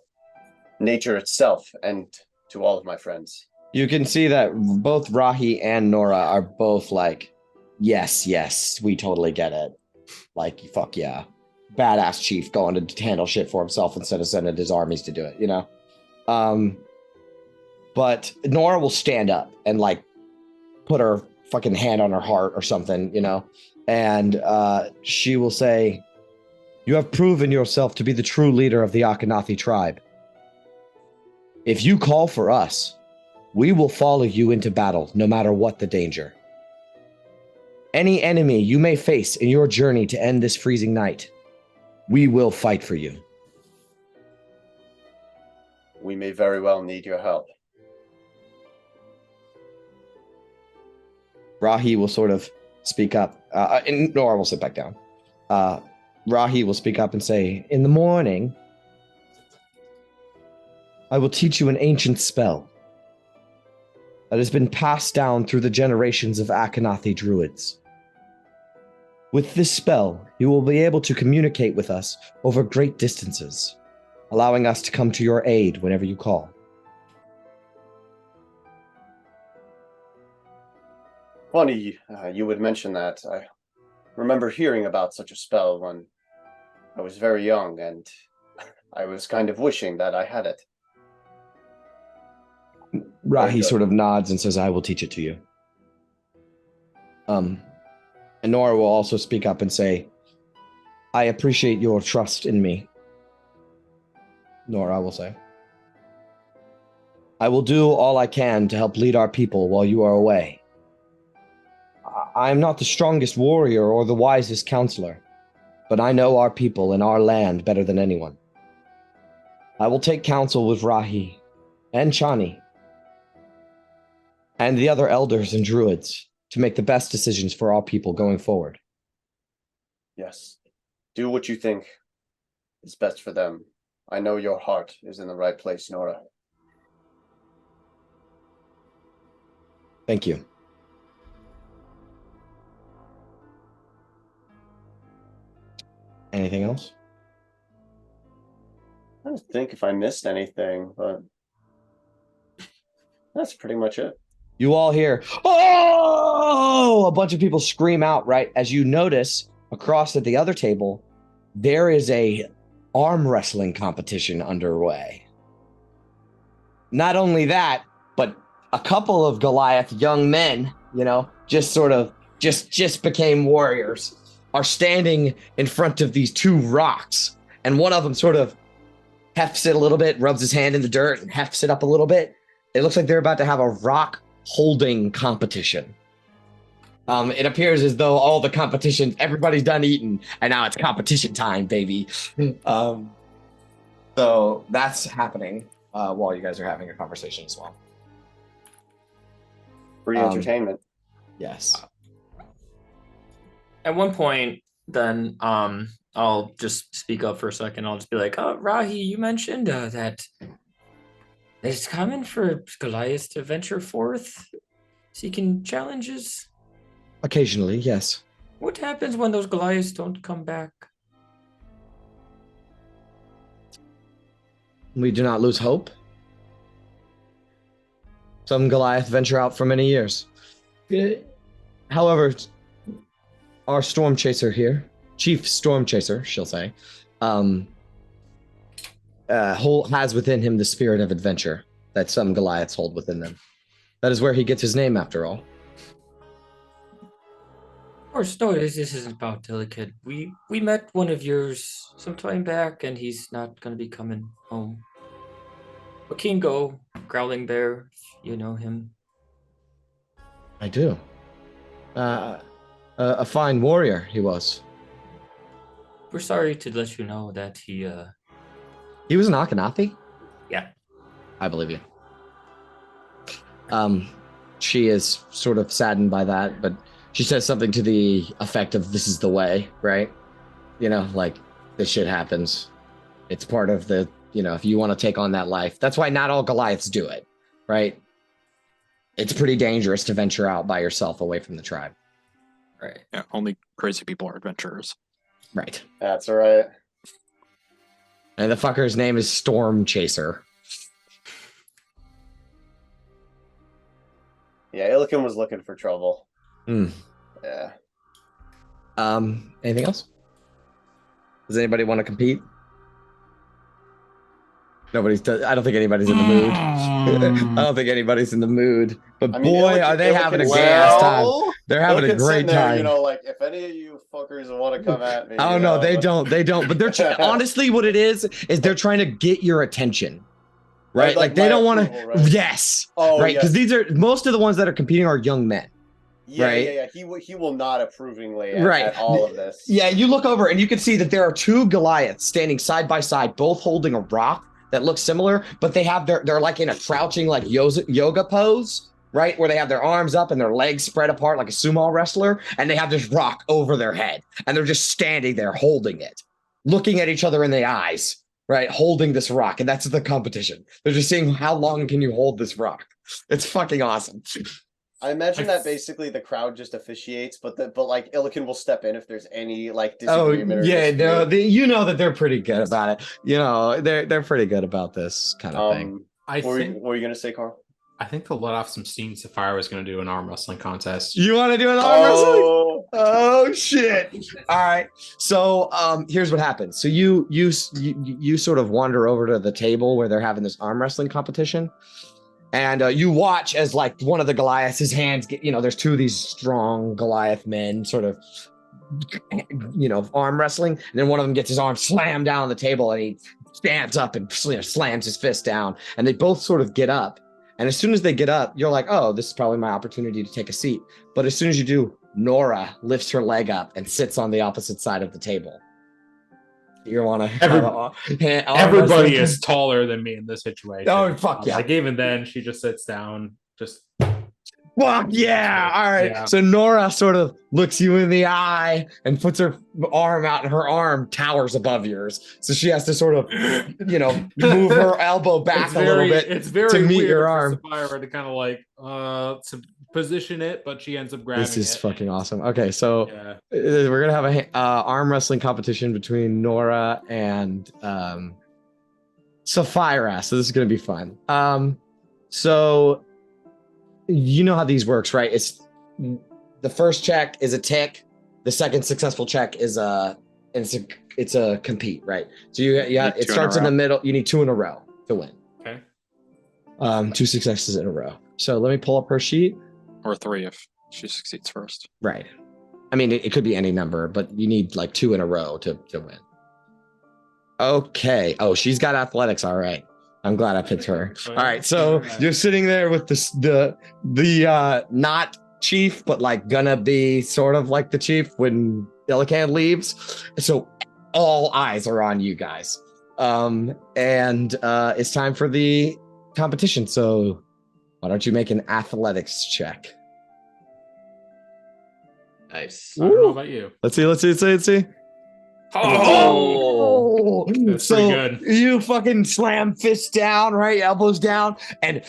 nature itself and to all of my friends. You can see that both Rahi and Nora are both like, yes, we totally get it. Like, fuck yeah. Badass chief going to handle shit for himself instead of sending his armies to do it, you know? But Nora will stand up and like put her fucking hand on her heart or something, you know? And she will say, you have proven yourself to be the true leader of the Akhenathi tribe. If you call for us, we will follow you into battle, no matter what the danger. Any enemy you may face in your journey to end this freezing night, we will fight for you. We may very well need your help. Rahi will sort of speak up, and Nora will sit back down. Rahi will speak up and say, in the morning, I will teach you an ancient spell that has been passed down through the generations of Akhenathi druids. With this spell, you will be able to communicate with us over great distances, allowing us to come to your aid whenever you call. Funny you would mention that. I remember hearing about such a spell when I was very young, and I was kind of wishing that I had it. Rahi sort of nods and says, I will teach it to you. And Nora will also speak up and say, I appreciate your trust in me. Nora will say, I will do all I can to help lead our people while you are away. I am not the strongest warrior or the wisest counselor, but I know our people and our land better than anyone. I will take counsel with Rahi and Chani and the other elders and druids to make the best decisions for our people going forward. Yes. Do what you think is best for them. I know your heart is in the right place, Nora. Thank you. Anything else? I don't think if I missed anything, but that's pretty much it. You all hear, oh! A bunch of people scream out, right? As you notice across at the other table, there is a arm wrestling competition underway. Not only that, but a couple of Goliath young men, you know, just sort of just became warriors, are standing in front of these two rocks. And one of them sort of hefts it a little bit, rubs his hand in the dirt and hefts it up a little bit. It looks like they're about to have a rock holding competition. It appears as though all the competition, everybody's done eating, and now it's competition time, baby. So that's happening while you guys are having a conversation as well. Free entertainment. Yes. At one point, then I'll just speak up for a second. I'll just be like, "Oh, Rahi, you mentioned that it's common for Goliath to venture forth, seeking challenges. Occasionally, yes. What happens when those Goliaths don't come back?" We do not lose hope. Some Goliath venture out for many years. However, our storm chaser here, Chief Storm Chaser, she'll say, has within him the spirit of adventure that some Goliaths hold within them. That is where he gets his name, after all. Of course, no, this isn't about Delicate. We met one of yours some time back, and he's not gonna be coming home. Wakingo, Growling Bear, you know him. I do. A fine warrior he was. We're sorry to let you know that he He was an Akhenathi? yeah. I believe you. She is sort of saddened by that, but she says something to the effect of, "This is the way," right? You know, like, this shit happens. It's part of the, you know, if you want to take on that life. That's why not all Goliaths do it, right? It's pretty dangerous to venture out by yourself away from the tribe. Right. Yeah, only crazy people are adventurers. Right. That's right. And the fucker's name is Storm Chaser. Yeah, Illiken was looking for trouble. Hmm. Yeah. Anything else? Does anybody want to compete? Nobody's. I don't think anybody's in the mood. I don't think anybody's in the mood. But I mean, boy, are they having a gay ass time. They're having a Illiken's great sitting there, time. you know, like, if any of you fuckers want to come at me. Oh you no, know, they but- don't. They don't. But they're honestly, what it is they're trying to get your attention, right? Like they my don't want approval, to. right? Yes. Oh, right. Because yes. these are most of the ones that are competing are young men. Yeah, right? yeah. He will not approvingly Right. at all of this. Yeah, you look over and you can see that there are two Goliaths standing side by side, both holding a rock that looks similar, but they're like in a crouching like yoga pose, right? Where they have their arms up and their legs spread apart like a sumo wrestler, and they have this rock over their head, and they're just standing there holding it, looking at each other in the eyes, right? Holding this rock, and that's the competition. They're just seeing how long can you hold this rock. It's fucking awesome. I imagine that basically the crowd just officiates, but like Illiken will step in if there's any like disagreement. Yeah, no, dispute. you know that they're pretty good about it. You know, they're pretty good about this kind of thing. I what think were you gonna say, Carl? I think to let off some steam, Sapphire was going to do an arm wrestling contest. You want to do an arm wrestling? Oh, Oh shit! All right. So here's what happens. So you sort of wander over to the table where they're having this arm wrestling competition, and you watch as like one of the Goliaths, his hands get, you know, there's two of these strong Goliath men sort of, you know, arm wrestling, and then one of them gets his arm slammed down on the table, and he stands up and slams his fist down, and they both sort of get up. And as soon as they get up, you're like, oh, this is probably my opportunity to take a seat. But as soon as you do, Nora lifts her leg up and sits on the opposite side of the table. You want to Everybody is taller than me in this situation. Oh, fuck yeah. Like even then, she just sits down, just Fuck yeah! All right. Yeah. So Nora sort of looks you in the eye and puts her arm out, and her arm towers above yours. So she has to sort of, you know, move her elbow back a little bit. It's very to meet weird your for arm. Sapphire to kind of like to position it, but she ends up grabbing it. This is fucking awesome. Okay, so Yeah. we're gonna have a arm wrestling competition between Nora and Sapphira. So this is gonna be fun. So you know how these works, right? It's the first check is a tick. The second successful check is it's a compete, right? So it starts in the middle. You need two in a row to win. Okay. Two successes in a row. So let me pull up her sheet. Or 3 if she succeeds first. Right. I mean, it could be any number, but you need like 2 in a row to win. Okay. Oh, she's got athletics. All right. I'm glad I picked her. All right. So you're sitting there with the not chief, but like gonna be sort of like the chief when Illiken leaves. So all eyes are on you guys. And it's time for the competition. So why don't you make an athletics check? Nice. I don't know about you. Let's see. Oh, That's so pretty good. you fucking slam fists down, right? Elbows down, and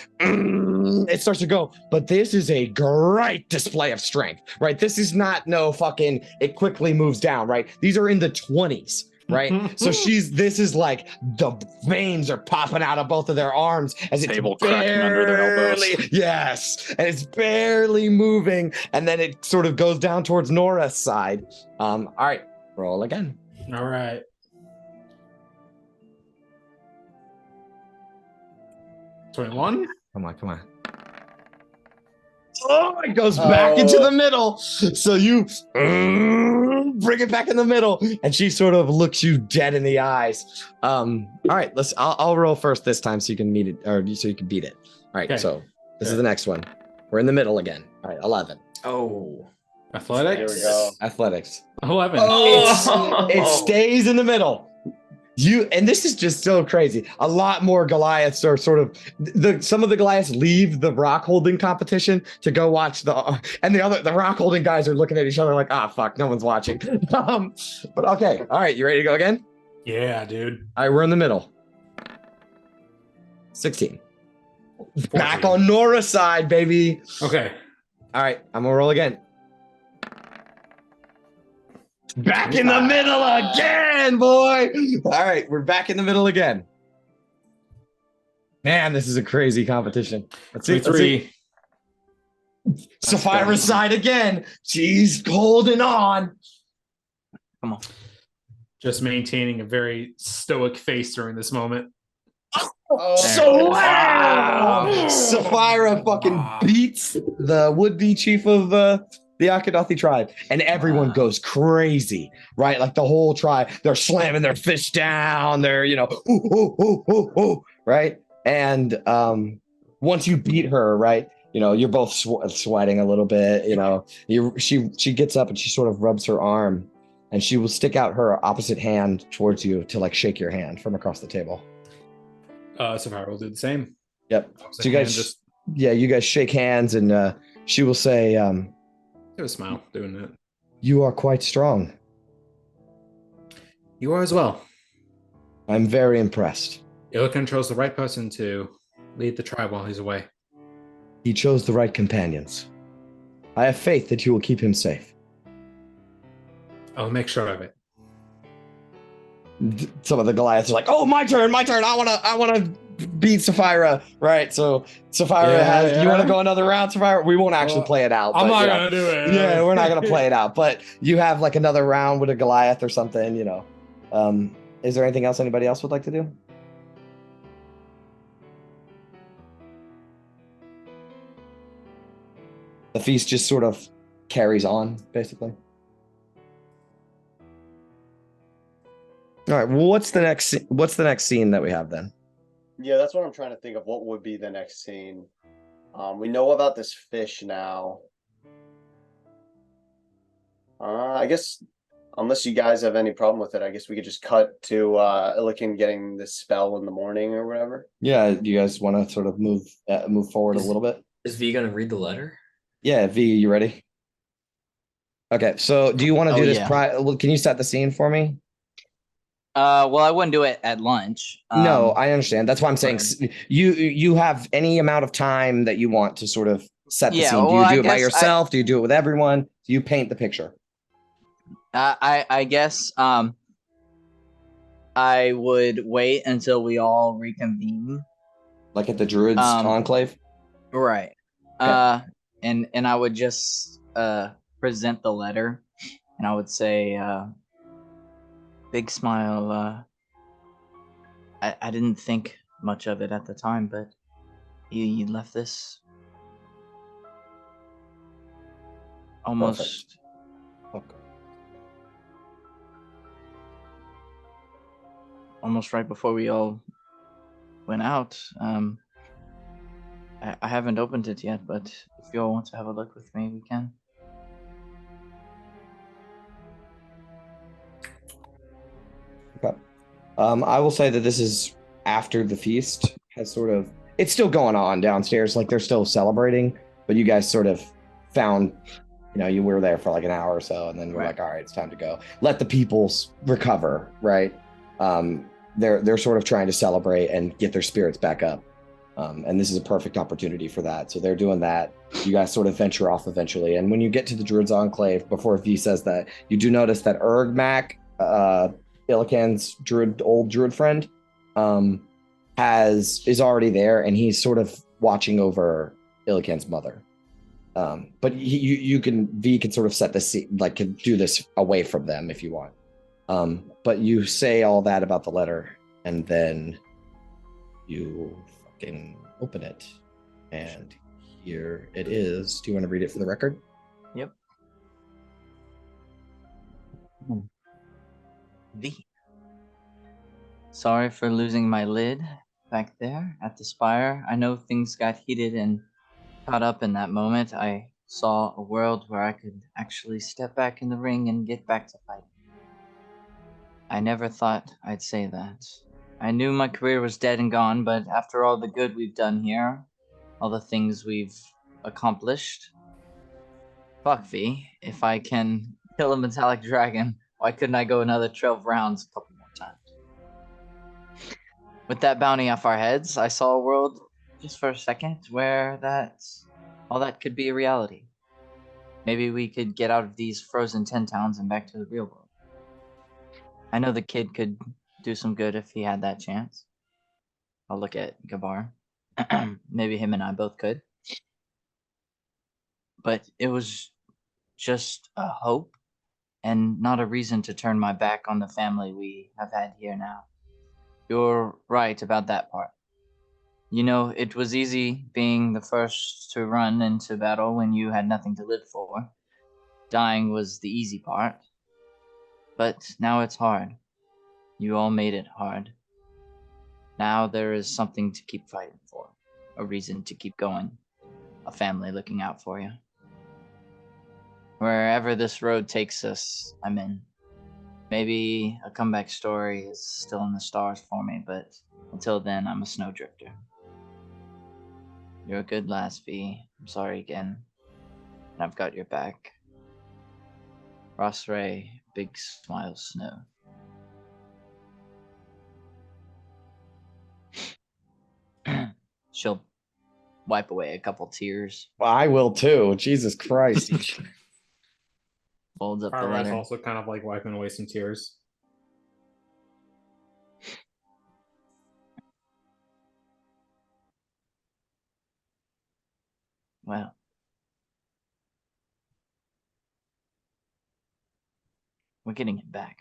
it starts to go. But this is a great display of strength, right? This is not no fucking, it quickly moves down, right? These are in the 20s, right? So this is like the veins are popping out of both of their arms as it's Table cracking under their elbows. Yes, and it's barely moving, and then it sort of goes down towards Nora's side. All right, roll again. All right. 21. Come on. Oh, it goes back into the middle. So you bring it back in the middle, and she sort of looks you dead in the eyes. All right, I'll roll first this time so you can meet it, or so you can beat it. All right, Okay. so this is the next one. We're in the middle again. All right, 11. Oh. Athletics. Here we go. Athletics. 11. It stays in the middle. And this is just so crazy. A lot more Goliaths are sort of some of the Goliaths leave the rock holding competition to go watch the rock holding guys are looking at each other like, fuck, no one's watching. But okay, all right, you ready to go again? Yeah, dude. All right, we're in the middle. 16. 14. Back on Nora's side, baby. Okay. All right, I'm gonna roll again. Back in the middle again, boy. All right, we're back in the middle again. Man, this is a crazy competition. Let's see. 3. Sapphira's side again. She's holding on. Come on. Just maintaining a very stoic face during this moment. So wow! Sapphira fucking beats the would-be chief of the Akadothi tribe, and everyone goes crazy, right? Like the whole tribe, they're slamming their fist down. They're, right? And once you beat her, right? You're both sweating a little bit. She gets up and she sort of rubs her arm, and she will stick out her opposite hand towards you to like shake your hand from across the table. Sapphira will do the same. Yep. So you guys shake hands, and she will say, give a smile doing that. "You are quite strong. You are as well. I'm very impressed. Illican chose the right person to lead the tribe while he's away. He chose the right companions. I have faith that you will keep him safe." I'll make sure of it. Some of the Goliaths are like, "Oh, my turn. I wanna beat Sapphira." Right. So Sapphira you want to go another round, Sapphira? We won't actually play it out. I'm but, not gonna do it. Yeah, we're not gonna play it out. But you have like another round with a Goliath or something, Is there anything else anybody else would like to do? The feast just sort of carries on, basically. All right. Well, what's the next scene that we have then? Yeah, that's what I'm trying to think of. What would be the next scene? We know about this fish now. I guess unless you guys have any problem with it, I guess we could just cut to Illican getting this spell in the morning or whatever. Yeah. Do you guys want to sort of move forward a little bit? Is V gonna read the letter? Yeah, V, you ready? Okay. So, do you want to do this? Yeah. Can you set the scene for me? Well, I wouldn't do it at lunch. No, I understand. That's why I'm saying you have any amount of time that you want to sort of set the scene. Do you do it by yourself? Do you do it with everyone? Do you paint the picture? I guess I would wait until we all reconvene. Like at the Druids Enclave? Right. Okay. And I would just present the letter, and I would say, big smile. I didn't think much of it at the time, but you left this almost. Okay. Almost right before we all went out. I haven't opened it yet, but if you all want to have a look with me, we can. Okay. I will say that this is after the feast has sort of, it's still going on downstairs. Like they're still celebrating, but you guys sort of found, you were there for like an hour or so, and then we're like, all right, it's time to go. Let the peoples recover, right? They're sort of trying to celebrate and get their spirits back up. And this is a perfect opportunity for that. So they're doing that. You guys sort of venture off eventually. And when you get to the Druids Enclave, before V says that, you do notice that Ergmak, Illican's old druid friend, is already there, and he's sort of watching over Illican's mother. But V can sort of set the scene, like can do this away from them if you want. But you say all that about the letter, and then you fucking open it. And here it is. Do you want to read it for the record? Yep. V. Sorry for losing my lid back there at the spire. I know things got heated and caught up in that moment. I saw a world where I could actually step back in the ring and get back to fighting. I never thought I'd say that. I knew my career was dead and gone, but after all the good we've done here, all the things we've accomplished, fuck V, if I can kill a metallic dragon, why couldn't I go another 12 rounds a couple more times? With that bounty off our heads, I saw a world just for a second where all that could be a reality. Maybe we could get out of these frozen 10 towns and back to the real world. I know the kid could do some good if he had that chance. I'll look at Gabar. Maybe him and I both could. But it was just a hope and not a reason to turn my back on the family we have had here now. You're right about that part. You know, it was easy being the first to run into battle when you had nothing to live for. Dying was the easy part. But now it's hard. You all made it hard. Now there is something to keep fighting for. A reason to keep going. A family looking out for you. Wherever this road takes us, I'm in. Maybe a comeback story is still in the stars for me, but until then, I'm a snowdrifter. You're a good lass, V. I'm sorry again. And I've got your back. Ross Ray, big smile, Snow. She'll wipe away a couple tears, Well, I will too. Jesus Christ. folds up the Farway's letter. also kind of like wiping away some tears. Well, we're getting him back.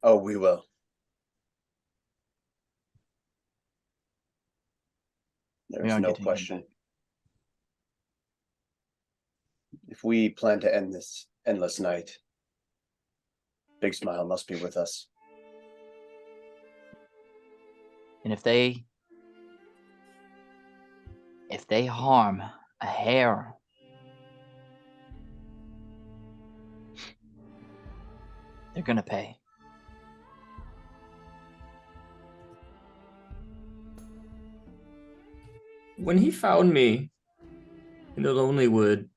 Oh, we will. We There's are no getting him question. back. If we plan to end this endless night, Big Smile must be with us. And if they harm a hair, they're gonna pay. When he found me in the Lonely Wood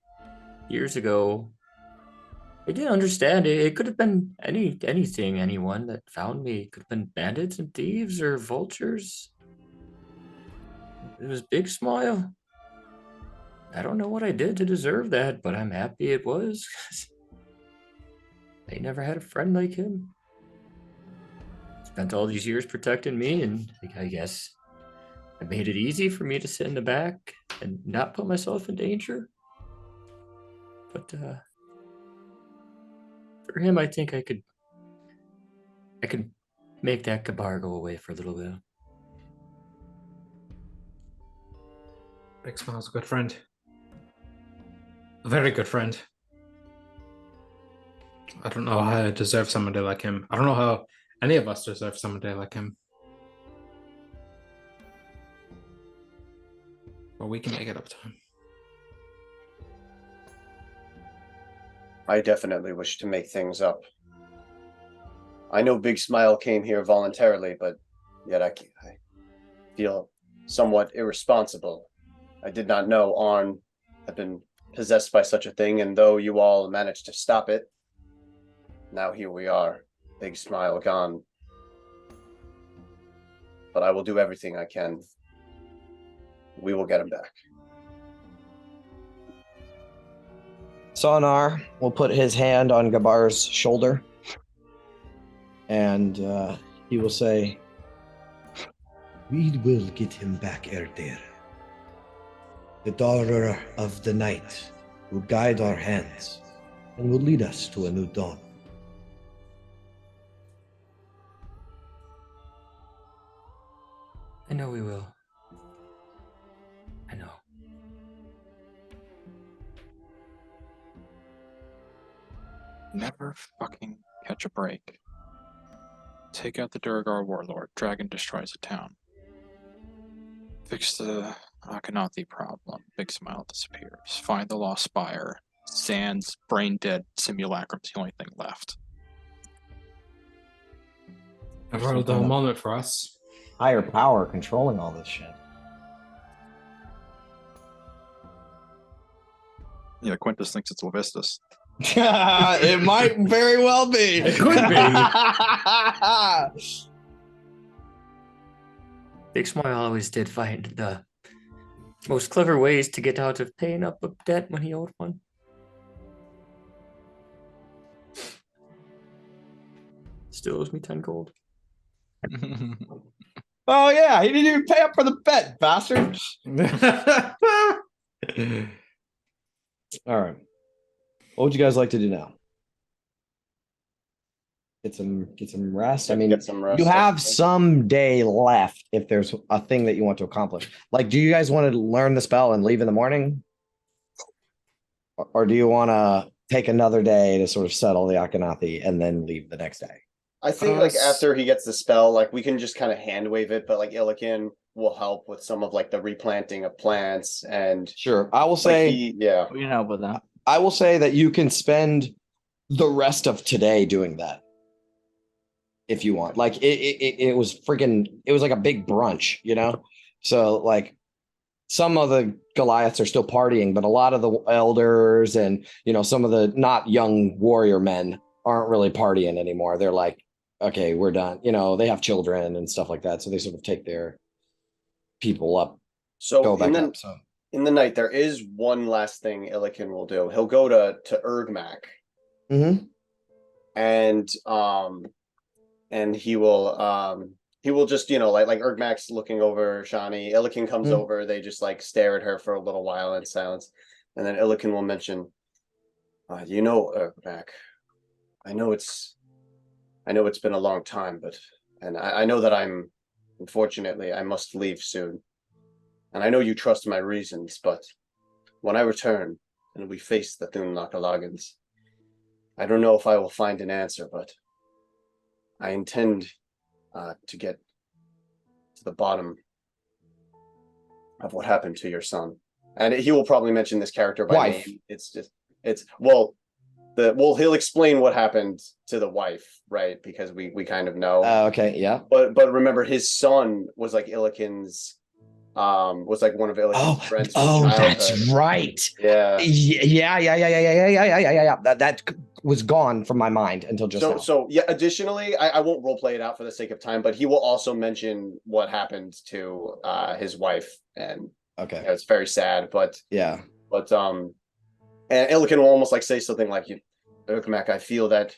years ago, I didn't understand it. It could have been anyone that found me. It could have been bandits and thieves or vultures. It was Big Smile. I don't know what I did to deserve that, but I'm happy it was. I never had a friend like him. Spent all these years protecting me, and I guess it made it easy for me to sit in the back and not put myself in danger. But for him, I think I could make that Gabar go away for a little bit. Big Smile's a good friend. A very good friend. I don't know how I deserve somebody like him. I don't know how any of us deserve somebody like him. But we can make it up to him. I definitely wish to make things up. I know Big Smile came here voluntarily, but yet I feel somewhat irresponsible. I did not know Arn had been possessed by such a thing, and though you all managed to stop it, now here we are, Big Smile gone. But I will do everything I can. We will get him back. Sonar will put his hand on Gabar's shoulder, and he will say, "We will get him back, Erdir. The daughter of the night will guide our hands and will lead us to a new dawn." I know we will. Never fucking catch a break. Take out the Durgar warlord. Dragon destroys a town. Fix the Akhenathi problem. Big smile disappears. Find the lost spire. Sans brain dead simulacrum's the only thing left. I've ruined the whole moment for us. Higher power controlling all this shit. Yeah, Quintus thinks it's Levistus. It might very well be. It could be. Big Smile always did find the most clever ways to get out of paying up a debt when he owed one. Still owes me 10 gold. Oh yeah, he didn't even pay up for the bet, bastard. All right. What would you guys like to do now? Get some rest. I mean, Get some rest, you have definitely. some day left if there's a thing that you want to accomplish. Like, do you guys want to learn the spell and leave in the morning? Or do you want to take another day to sort of settle the Akhenathi and then leave the next day? I think like after he gets the spell, like we can just kind of hand wave it, but like Illikin will help with some of like the replanting of plants and Sure. I will like say yeah. We can help with that. I will say that you can spend the rest of today doing that. If you want. Like it was freaking, it was like a big brunch, you know? So like some of the Goliaths are still partying, but a lot of the elders and, you know, some of the not young warrior men aren't really partying anymore. They're like, okay, we're done. You know, they have children and stuff like that. So they sort of take their people up, So go back up. So in the night, there is one last thing Illikin will do. He'll go to Erdmak Mhm. and he will just, you know, like Erdmak's looking over Shani. Illikin comes Mm. over, they just like stare at her for a little while in silence. And then Illikin will mention, you know, Erdmak, I know it's been a long time, but I know that unfortunately I must leave soon. And I know you trust my reasons, but when I return and we face the Thun Nakalagans, I don't know if I will find an answer, but I intend to get to the bottom of what happened to your son. And he will probably mention this character by Wife. name. He'll explain what happened to the wife, right? Because we kind of know. Okay, yeah. But remember, his son was like Illikin's, was like one of Illikin's friends from childhood. That's right. Yeah. Yeah. That was gone from my mind until just now. So yeah. Additionally, I won't role play it out for the sake of time, but he will also mention what happened to his wife, and Okay. it's very sad. But Yeah. and Illikin will almost like say something like, Urkmak, I feel that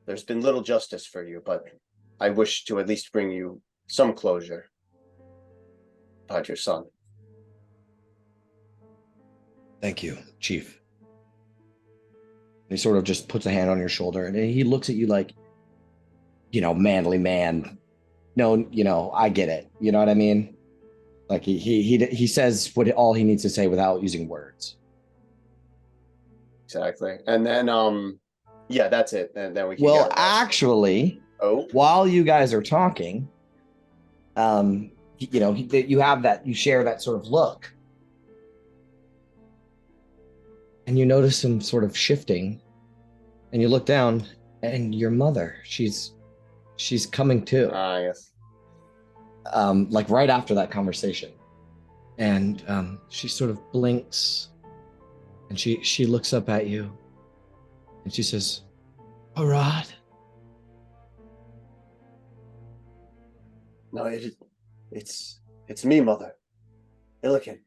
there's been little justice for you, but I wish to at least bring you some closure about your son. Thank you, Chief. He sort of just puts a hand on your shoulder and he looks at you like, you know, manly man. No, you know, I get it. You know what I mean? Like he says all he needs to say without using words. Exactly. And then yeah, that's it. And then we can Well, get actually, while you guys are talking, you know, you have that, you share that sort of look. And you notice him sort of shifting. And you look down and your mother, she's coming too. Yes. Like right after that conversation. And she sort of blinks and she looks up at you and she says, Arad. No, it's me, mother. Illikin.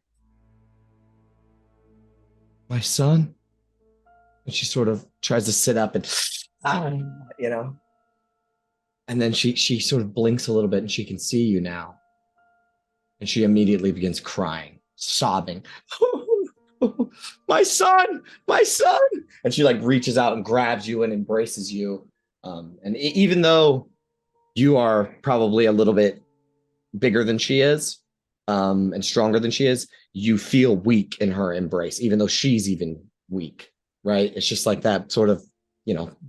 My son? And she sort of tries to sit up and, you know. And then she sort of blinks a little bit and she can see you now. And she immediately begins crying, sobbing. My son, my son. And she like reaches out and grabs you and embraces you. And even though you are probably a little bit bigger than she is, and stronger than she is, you feel weak in her embrace, even though she's even weak, right? It's just like that sort of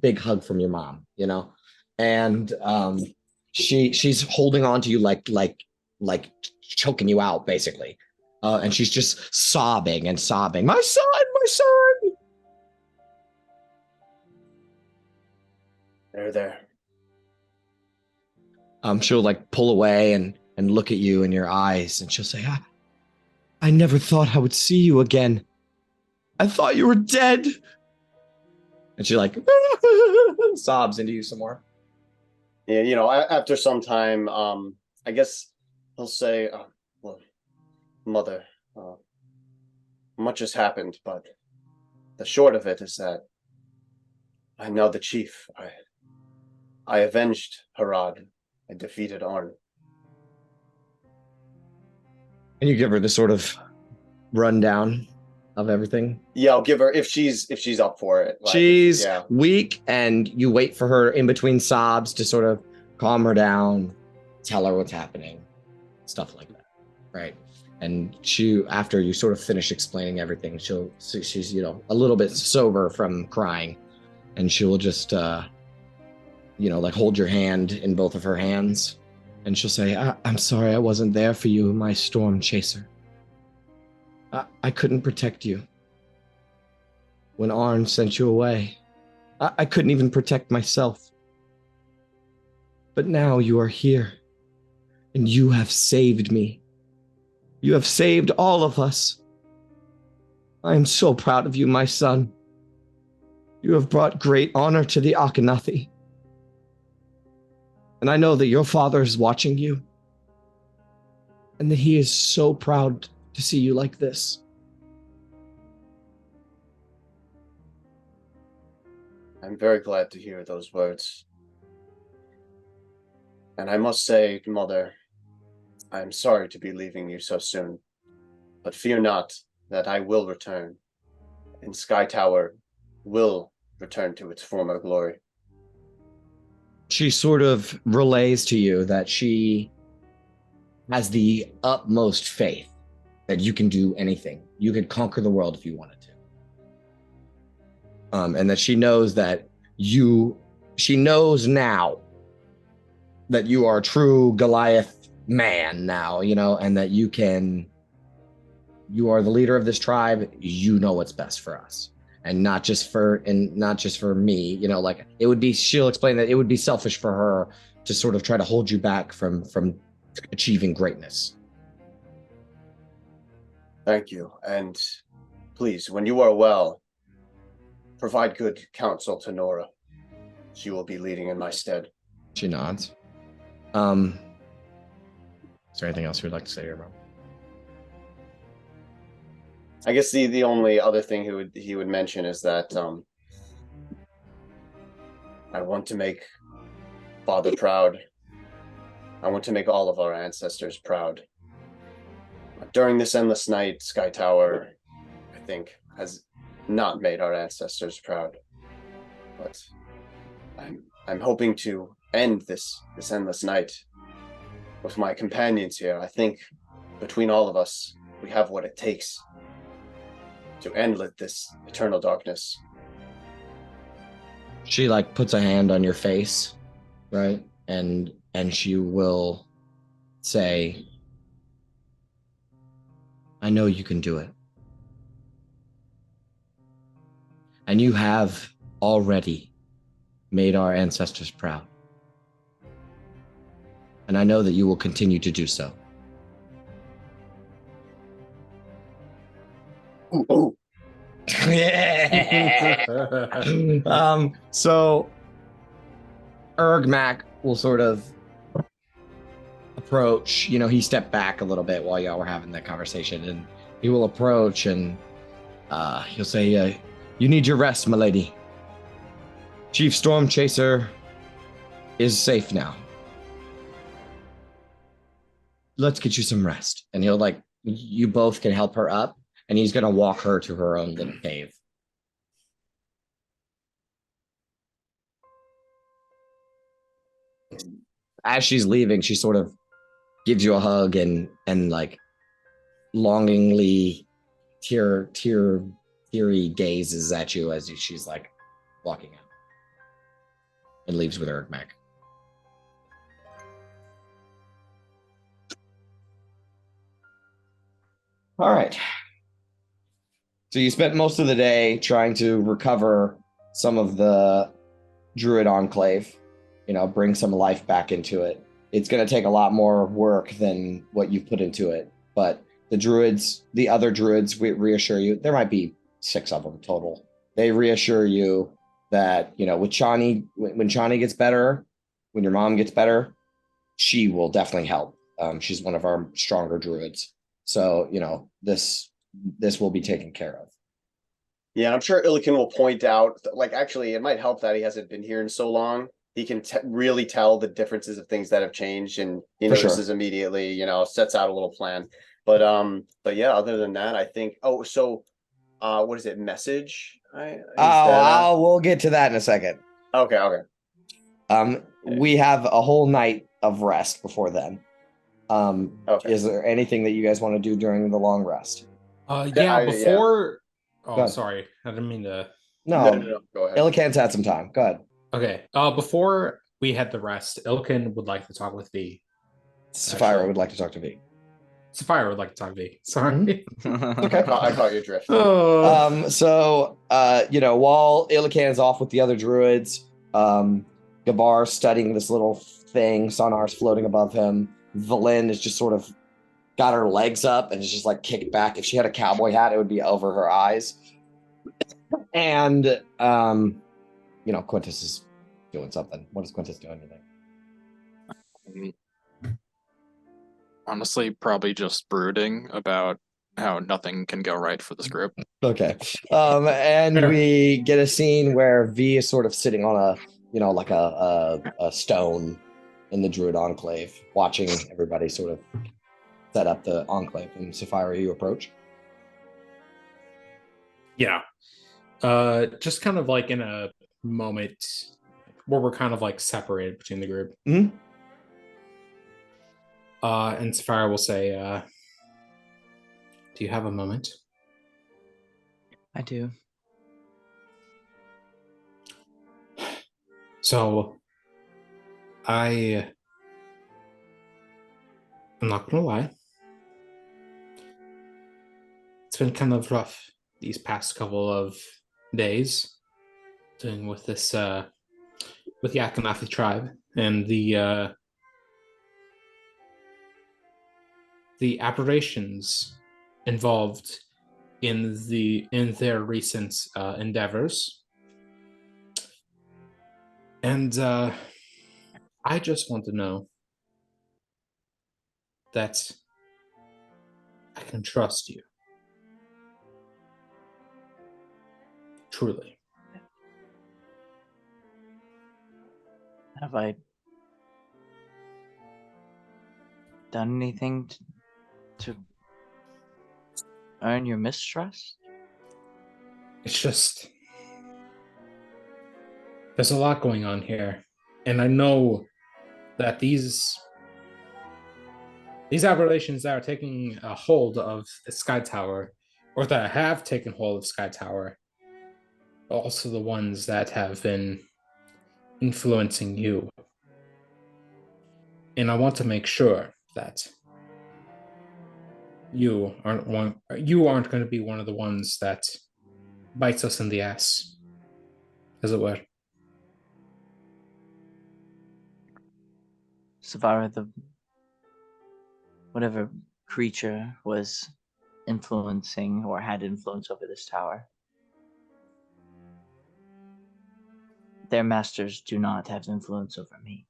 big hug from your mom, and she's holding on to you like choking you out basically, and she's just sobbing and sobbing. My son, my son. There. She'll like pull away and look at you in your eyes, and she'll say, I never thought I would see you again. I thought you were dead. And she like sobs into you some more. Yeah, after some time, I guess he'll say, well, mother, much has happened, but the short of it is that I'm now the chief. I avenged Harad. I defeated Arn. And you give her the sort of rundown of everything. Yeah, I'll give her if she's up for it. She's weak, and you wait for her in between sobs to sort of calm her down, tell her what's happening, stuff like that, right? And after you sort of finish explaining everything, she's a little bit sober from crying, and she will just like hold your hand in both of her hands, and she'll say, I'm sorry I wasn't there for you, my storm chaser. I couldn't protect you. When Arn sent you away, I couldn't even protect myself. But now you are here, and you have saved me. You have saved all of us. I am so proud of you, my son. You have brought great honor to the Akhenathi. And I know that your father is watching you, and that he is so proud to see you like this. I'm very glad to hear those words. And I must say, mother, I am sorry to be leaving you so soon, but fear not that I will return, and Sky Tower will return to its former glory. She sort of relays to you that she has the utmost faith that you can do anything. You could conquer the world if you wanted to. And that she knows now that you are a true Goliath man now, and that you are the leader of this tribe. You know what's best for us. And not just for me, she'll explain that it would be selfish for her to sort of try to hold you back from achieving greatness. Thank you. And please, when you are well, provide good counsel to Nora. She will be leading in my stead. She nods. Is there anything else you would like to say, Irma? I guess the only other thing he would mention is that I want to make Father proud. I want to make all of our ancestors proud. During this endless night, Sky Tower, I think, has not made our ancestors proud. But I'm hoping to end this endless night with my companions here. I think between all of us, we have what it takes to end this eternal darkness. She puts a hand on your face, right? And she will say, I know you can do it. And you have already made our ancestors proud. And I know that you will continue to do so. Ooh. So Ergmac will sort of approach, he stepped back a little bit while y'all were having that conversation, and he will approach and he'll say, you need your rest, my lady. Chief Storm Chaser is safe now. Let's get you some rest. And he'll you both can help her up, and he's going to walk her to her own little cave. As she's leaving, she sort of gives you a hug and longingly teary gazes at you as she's walking out. and leaves with Ergmac. All right. So you spent most of the day trying to recover some of the Druid Enclave, bring some life back into it. It's going to take a lot more work than what you've put into it. But the other druids reassure you, there might be 6 of them total. They reassure you that, with Chani, when Chani gets better, when your mom gets better, she will definitely help. She's one of our stronger druids. So, this will be taken care of. Yeah, I'm sure Illiken will point out, actually, it might help that he hasn't been here in so long. He can really tell the differences of things that have changed, and he notices immediately, sets out a little plan. But yeah, other than that, I think, what is it, message? We'll get to that in a second. Okay. We have a whole night of rest before then. Okay. Is there anything that you guys want to do during the long rest? Before. Go Oh, ahead. sorry. I didn't mean to. No, go ahead. Illiken's had some time. Go ahead. Okay. Before we head to rest, Illiken would like to talk with V. Sapphira would like to talk to V. Sapphira would like to talk to V. Sorry. Okay. I caught your drift. So while Illiken's off with the other druids, Gabar's studying this little thing, Sonar's floating above him. Valen is just sort of got her legs up and is just like kicked back. If she had a cowboy hat, it would be over her eyes. And Quintus is doing something. What is Quintus doing today? Honestly, probably just brooding about how nothing can go right for this group. Okay. And we get a scene where V is sort of sitting on a stone in the Druid Enclave, watching everybody sort of set up the Enclave. And Sapphira, you approach? Yeah. Just kind of like in a moment where we're kind of like separated between the group. Mm-hmm. And Sapphira will say, do you have a moment? I do. So, I'm not gonna lie. It's been kind of rough these past couple of days dealing with this, with the Akhenathi tribe and the aberrations involved in their recent endeavors. And I just want to know that I can trust you. Truly. Have I done anything to earn your mistrust? It's just there's a lot going on here, and I know that these aberrations that are taking a hold of the Sky Tower, or that have taken hold of Sky Tower, are also the ones that have been influencing you. And I want to make sure that you aren't going to be one of the ones that bites us in the ass, as it were. Sapphira, whatever creature was influencing or had influence over this tower, their masters do not have influence over me.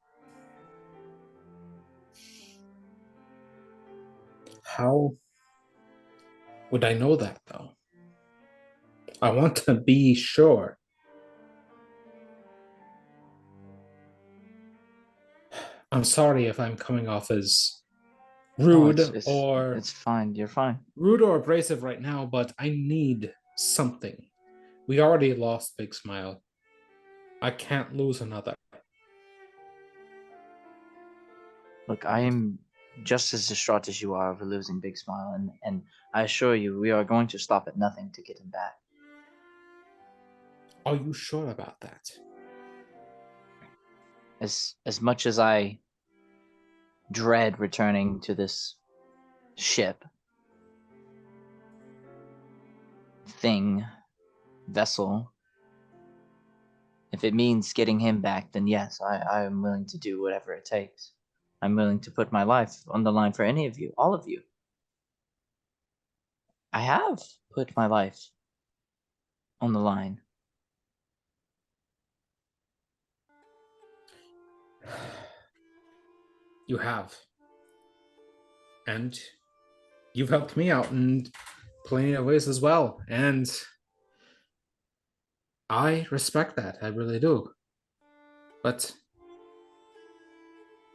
How would I know that, though? I want to be sure. I'm sorry if I'm coming off as rude it's fine. You're fine. Rude or abrasive right now, but I need something. We already lost Big Smile. I can't lose another. Look, I am just as distraught as you are over losing Big Smile, and I assure you, we are going to stop at nothing to get him back. Are you sure about that? as much as I dread returning to this ship, thing, vessel, if it means getting him back, then yes, I am willing to do whatever it takes. I'm willing to put my life on the line for any of you, all of you. I have put my life on the line. You have. And you've helped me out in plenty of ways as well. And I respect that. I really do. But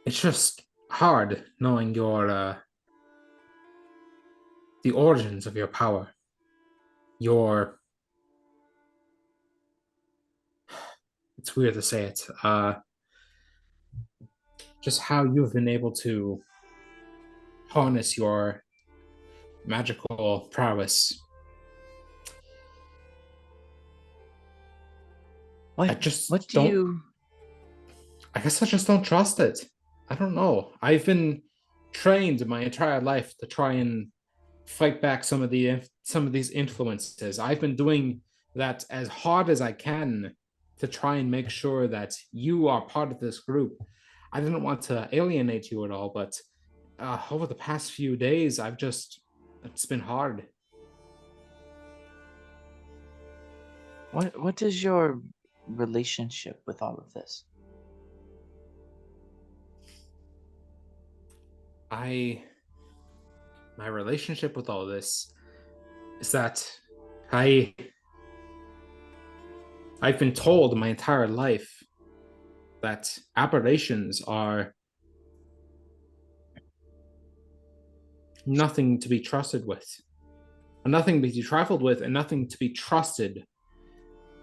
it's just hard knowing your the origins of your power. Your it's weird to say it. Just how you've been able to harness your magical prowess. What? I just what do don't. you? I guess I just don't trust it. I don't know. I've been trained my entire life to try and fight back some of these influences. I've been doing that as hard as I can to try and make sure that you are part of this group. I didn't want to alienate you at all, but over the past few days, it's been hard. What is your relationship with all of this? My relationship with all this is that I've been told my entire life that aberrations are nothing to be trusted with, nothing to be trifled with, and nothing to be trusted.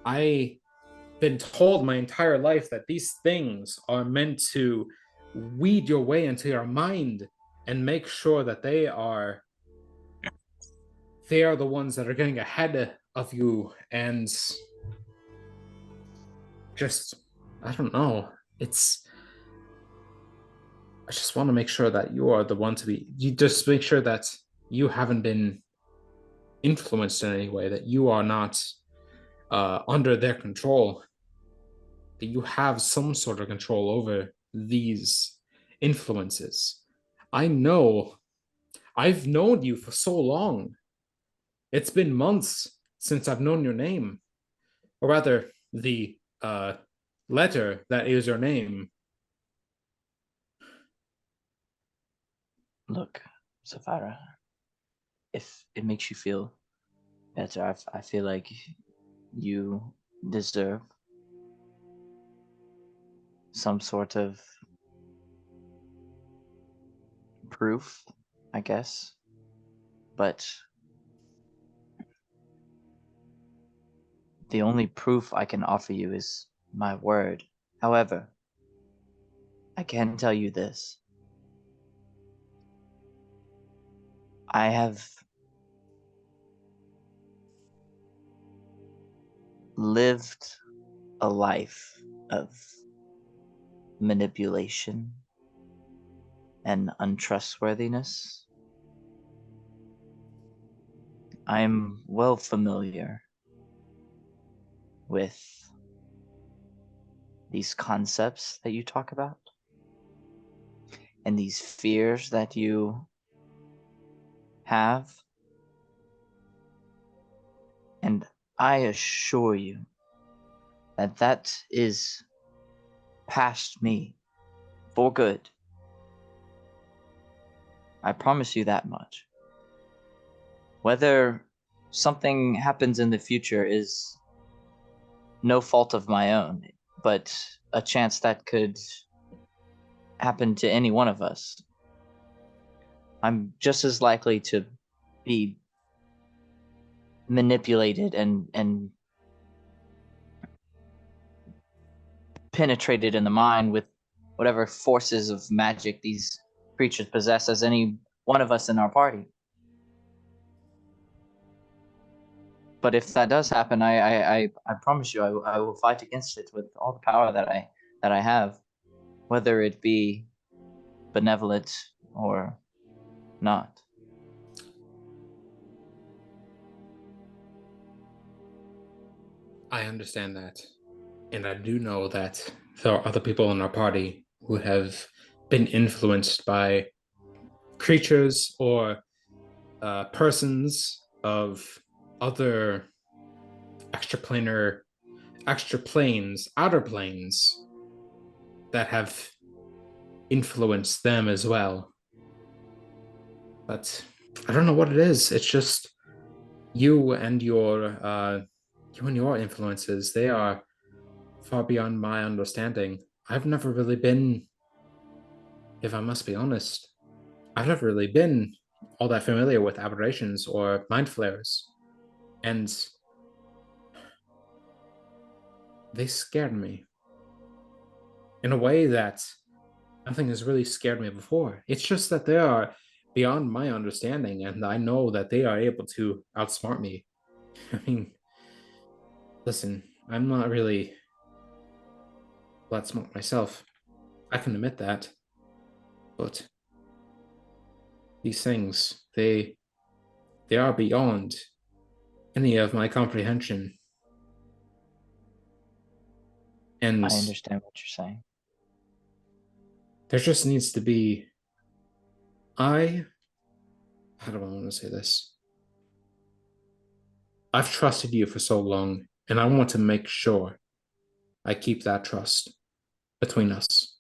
I've been told my entire life that these things are meant to weed your way into your mind and make sure that they are the ones that are getting ahead of you, and just I don't know. I just want to make sure that you are the one to be. You just make sure that you haven't been influenced in any way, that you are not under their control, that you have some sort of control over these influences. I've known you for so long. It's been months since I've known your name, or rather, the letter that is your name. Look, Sapphira, if it makes you feel better, I feel like you deserve some sort of proof, I guess. But the only proof I can offer you is my word. However, I can tell you this. I have lived a life of manipulation and untrustworthiness. I'm well familiar with these concepts that you talk about and these fears that you have. And I assure you that that is past me for good. I promise you that much. Whether something happens in the future is no fault of my own, but a chance that could happen to any one of us. I'm just as likely to be manipulated and penetrated in the mind with whatever forces of magic these creatures possess as any one of us in our party. But if that does happen, I promise you, I will fight against it with all the power that I have. whether it be benevolent or not. I understand that. And I do know that there are other people in our party who have been influenced by creatures or persons of other extraplanar, extra planes, outer planes that have influenced them as well. But I don't know what it is. It's just you and your influences. They are far beyond my understanding. I've never really been, if I must be honest, I've never really been all that familiar with aberrations or mind flares. And they scared me in a way that nothing has really scared me before. It's just that they are beyond my understanding, and I know that they are able to outsmart me. I mean, listen, I'm not really that smart myself. I can admit that. But these things, they are beyond any of my comprehension. And I understand what you're saying. there just needs to be how do I want to say this? I've trusted you for so long, and I want to make sure I keep that trust between us.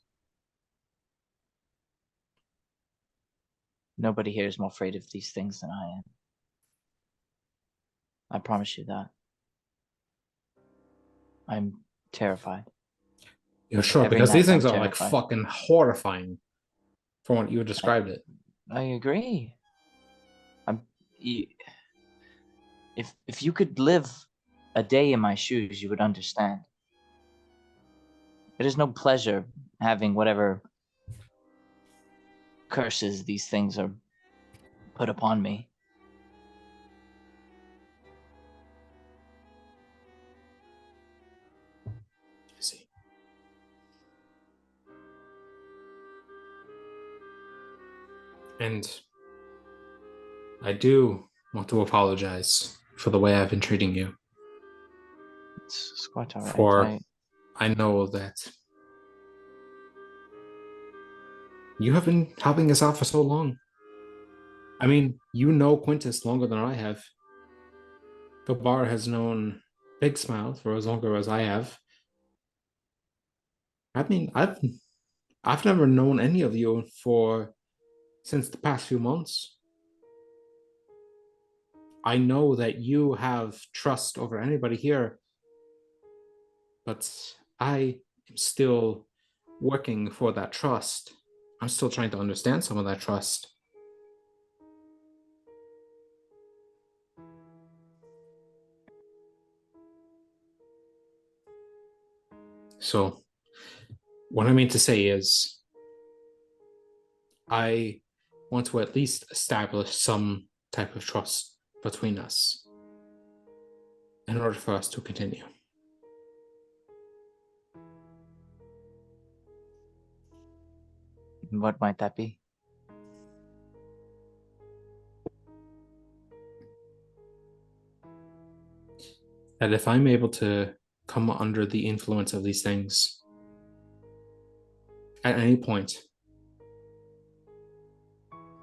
Nobody here is more afraid of these things than I am. I promise you that. I'm terrified. You're sure? Every Because these night things I'm are like terrified. fucking horrifying from what you described it. I agree. If you could live a day in my shoes, you would understand. It is no pleasure having whatever curses these things are put upon me. I see. And I do want to apologize for the way I've been treating you. It's quite alright. For I know that you have been helping us out for so long. I mean, you know Quintus longer than I have. Gabar has known Big Smile for as longer as I have. I mean, I've never known any of you since the past few months. I know that you have trust over anybody here, but I am still working for that trust. I'm still trying to understand some of that trust. So, what I mean to say is, I want to at least establish some type of trust between us in order for us to continue. What might that be? That if I'm able to come under the influence of these things at any point,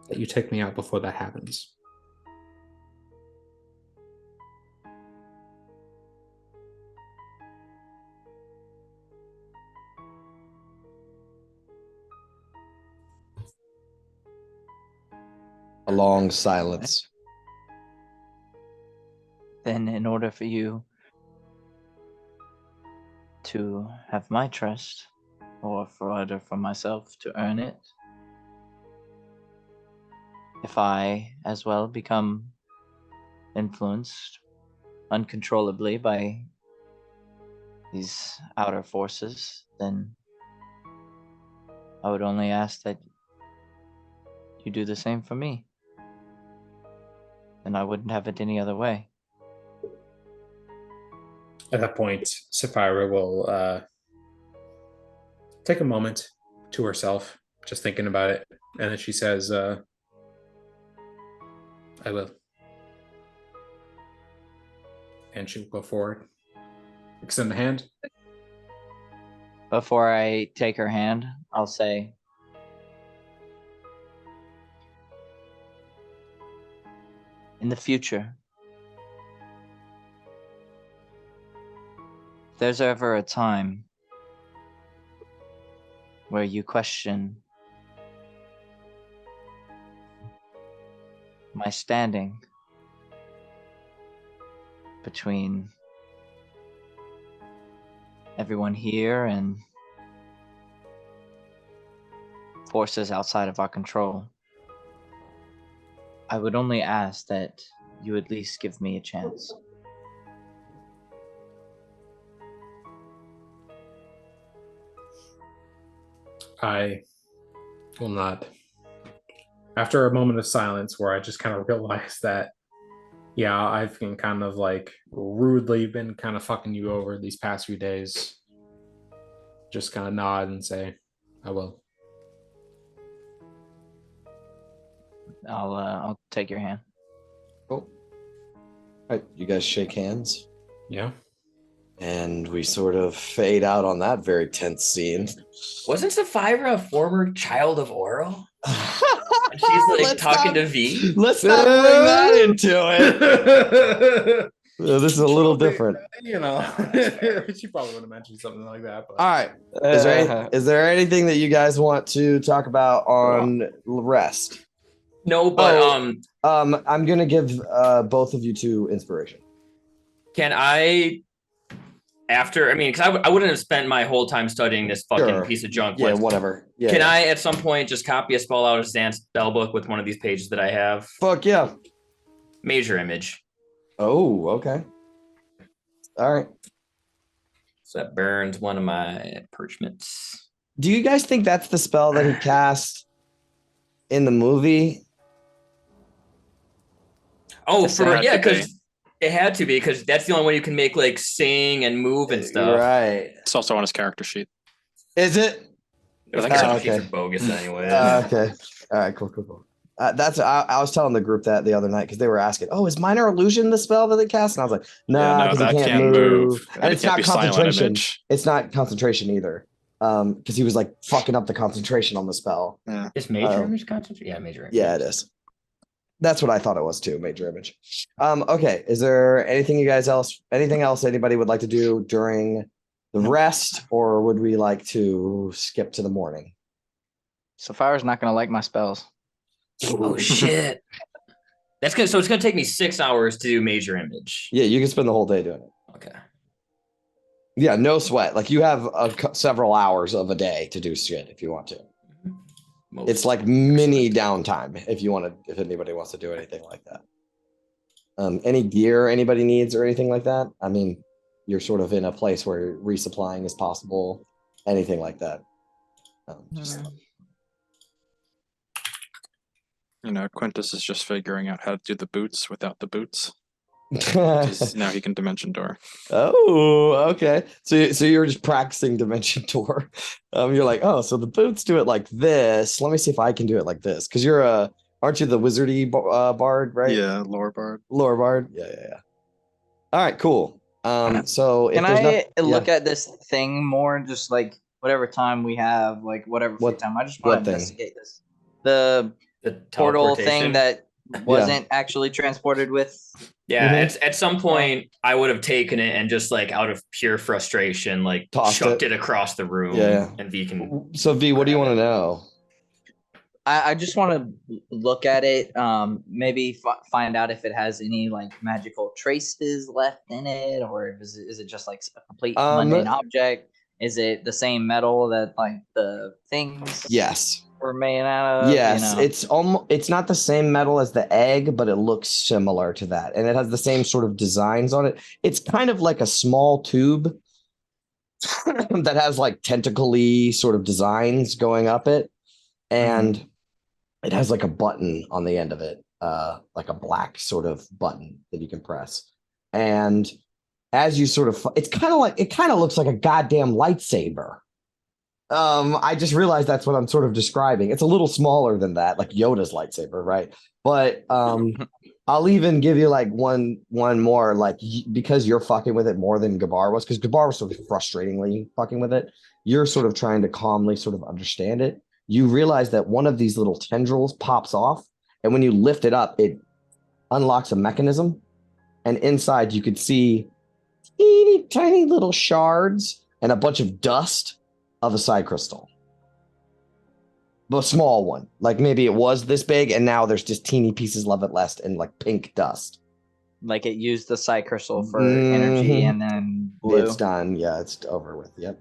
that you take me out before that happens. A long silence. Then in order for you to have my trust, or for myself to earn it, if I as well become influenced uncontrollably by these outer forces, then I would only ask that you do the same for me. And I wouldn't have it any other way. At that point, Sapphira will take a moment to herself, just thinking about it. And then she says, I will. And she'll go forward. Extend the hand. Before I take her hand, I'll say, in the future, if there's ever a time where you question my standing between everyone here and forces outside of our control, I would only ask that you at least give me a chance. I will not. After a moment of silence where I just kind of realized that, yeah, I've been kind of like rudely been kind of fucking you over these past few days, just kind of nod and say, I will. I'll take your hand. Cool. All right, you guys shake hands, Yeah. and we sort of fade out on that very tense scene. Wasn't Sapphira a former child of Oral? And she's like Let's talking not- to V. Let's not bring that into it. This is a little different. You know, she probably would have mentioned something like that. But... All right. Is there anything that you guys want to talk about on rest? No, but I'm gonna give both of you two inspiration. can I? After, I mean, because I wouldn't have spent my whole time studying this fucking Sure. piece of junk. Yeah, with- whatever. Yeah. Can yeah. I, at some point, just copy a spell out of Zan's spell book with one of these pages that I have? Fuck yeah. Major image. Oh, okay. All right. So that burns one of my parchments. Do you guys think that's the spell that he cast in the movie? Oh, Yes, it for had yeah, to be. because it had to be, because that's the only way you can make like sing and move and stuff. Right. It's also on his character sheet. Is it? Those Oh, character okay. sheets are bogus anyway. Okay. All right. Cool. I was telling the group that the other night because they were asking, "Oh, is minor illusion the spell that they cast?" And I was like, "Nah, because that he can't move, and and it it's can't not be silent concentration. image. It's not concentration either, because he was like fucking up the concentration on the spell. Is major Oh. image concentrate? Yeah, major image. Yeah, it is. That's what I thought it was too. Major image. Okay. Is there anything anything else anybody would like to do during the rest, or would we like to skip to the morning? Sapphira's not gonna like my spells. Oh shit. That's good. So it's gonna take me 6 hours to do major image. Yeah, you can spend the whole day doing it. Okay. Yeah, no sweat. Like you have several hours of a day to do shit if you want to. It's like mini downtime if anybody wants to do anything like that. Any gear anybody needs or anything like that? I mean, you're sort of in a place where resupplying is possible. Anything like that. You know, Quintus is just figuring out how to do the boots without the boots. 'Cause now he can dimension door. Oh, okay. So you're just practicing Dimension Door. You're like, oh, so the boots do it like this. Let me see if I can do it like this. Because aren't you the wizardy bard, right? Yeah, lower bard. Lower bard. Yeah. All right, cool. So if Can there's I look at this thing more? Just like whatever time we have, like whatever free What- time. I just what want to thing? investigate this. The The portal teleportation. thing that wasn't actually transported with. Yeah, Mhm. at some point I would have taken it and just like out of pure frustration, like Tossed chucked it. it across the room. Yeah. And V can. So V, what do you want to know? I just want to look at it. Maybe find out if it has any like magical traces left in it, or is it just like a complete mundane object? Is it the same metal that like the things Yes. were made out of? Yes, you know? it's not the same metal as the egg, but it looks similar to that, and it has the same sort of designs on it. It's kind of like a small tube that has like tentacle-y sort of designs going up it, and it has like a button on the end of it, like a black sort of button that you can press. And as you sort of, it kind of looks like a goddamn lightsaber. I just realized that's what I'm sort of describing. It's a little smaller than that, like Yoda's lightsaber, right? But I'll even give you like one more, like because you're fucking with it more than Gabar was, because Gabar was sort of frustratingly fucking with it. You're sort of trying to calmly sort of understand it. You realize that one of these little tendrils pops off, and when you lift it up, it unlocks a mechanism, and inside you could see teeny tiny little shards and a bunch of dust of a psi crystal. But a small one. Like maybe it was this big and now there's just teeny pieces of it left and like pink dust. Like it used the psi crystal for energy Mhm. and then blue. It's done. Yeah, it's over with. Yep.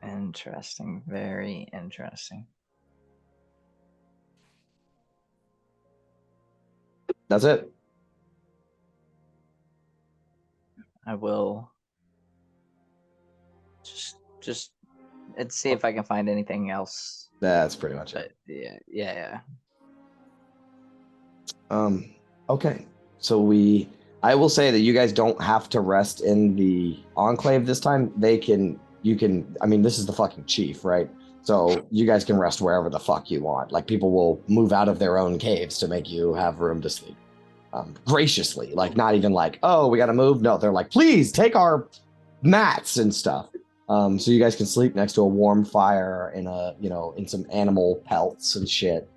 Interesting. Very interesting. That's it. I will just let's see if I can find anything else. That's pretty much it. But yeah. Okay. So I will say that you guys don't have to rest in the enclave this time. I mean, this is the fucking chief, right? So you guys can rest wherever the fuck you want. Like people will move out of their own caves to make you have room to sleep. Graciously, like not even like, oh, we gotta move. No, they're like, please take our mats and stuff. So you guys can sleep next to a warm fire in some animal pelts and shit.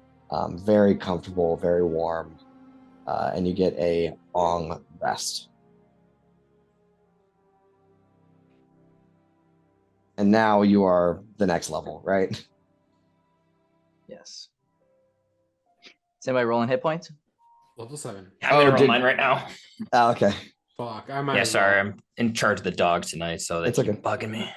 Very comfortable, very warm. And you get a long rest. And now you are the next level, right? Yes. Is anybody rolling hit points? Level 7. I'm gonna roll did- mine right now. Okay. Fuck, I might. Yeah, as sorry, well. I'm in charge of the dogs tonight, so they It's keep okay. bugging me.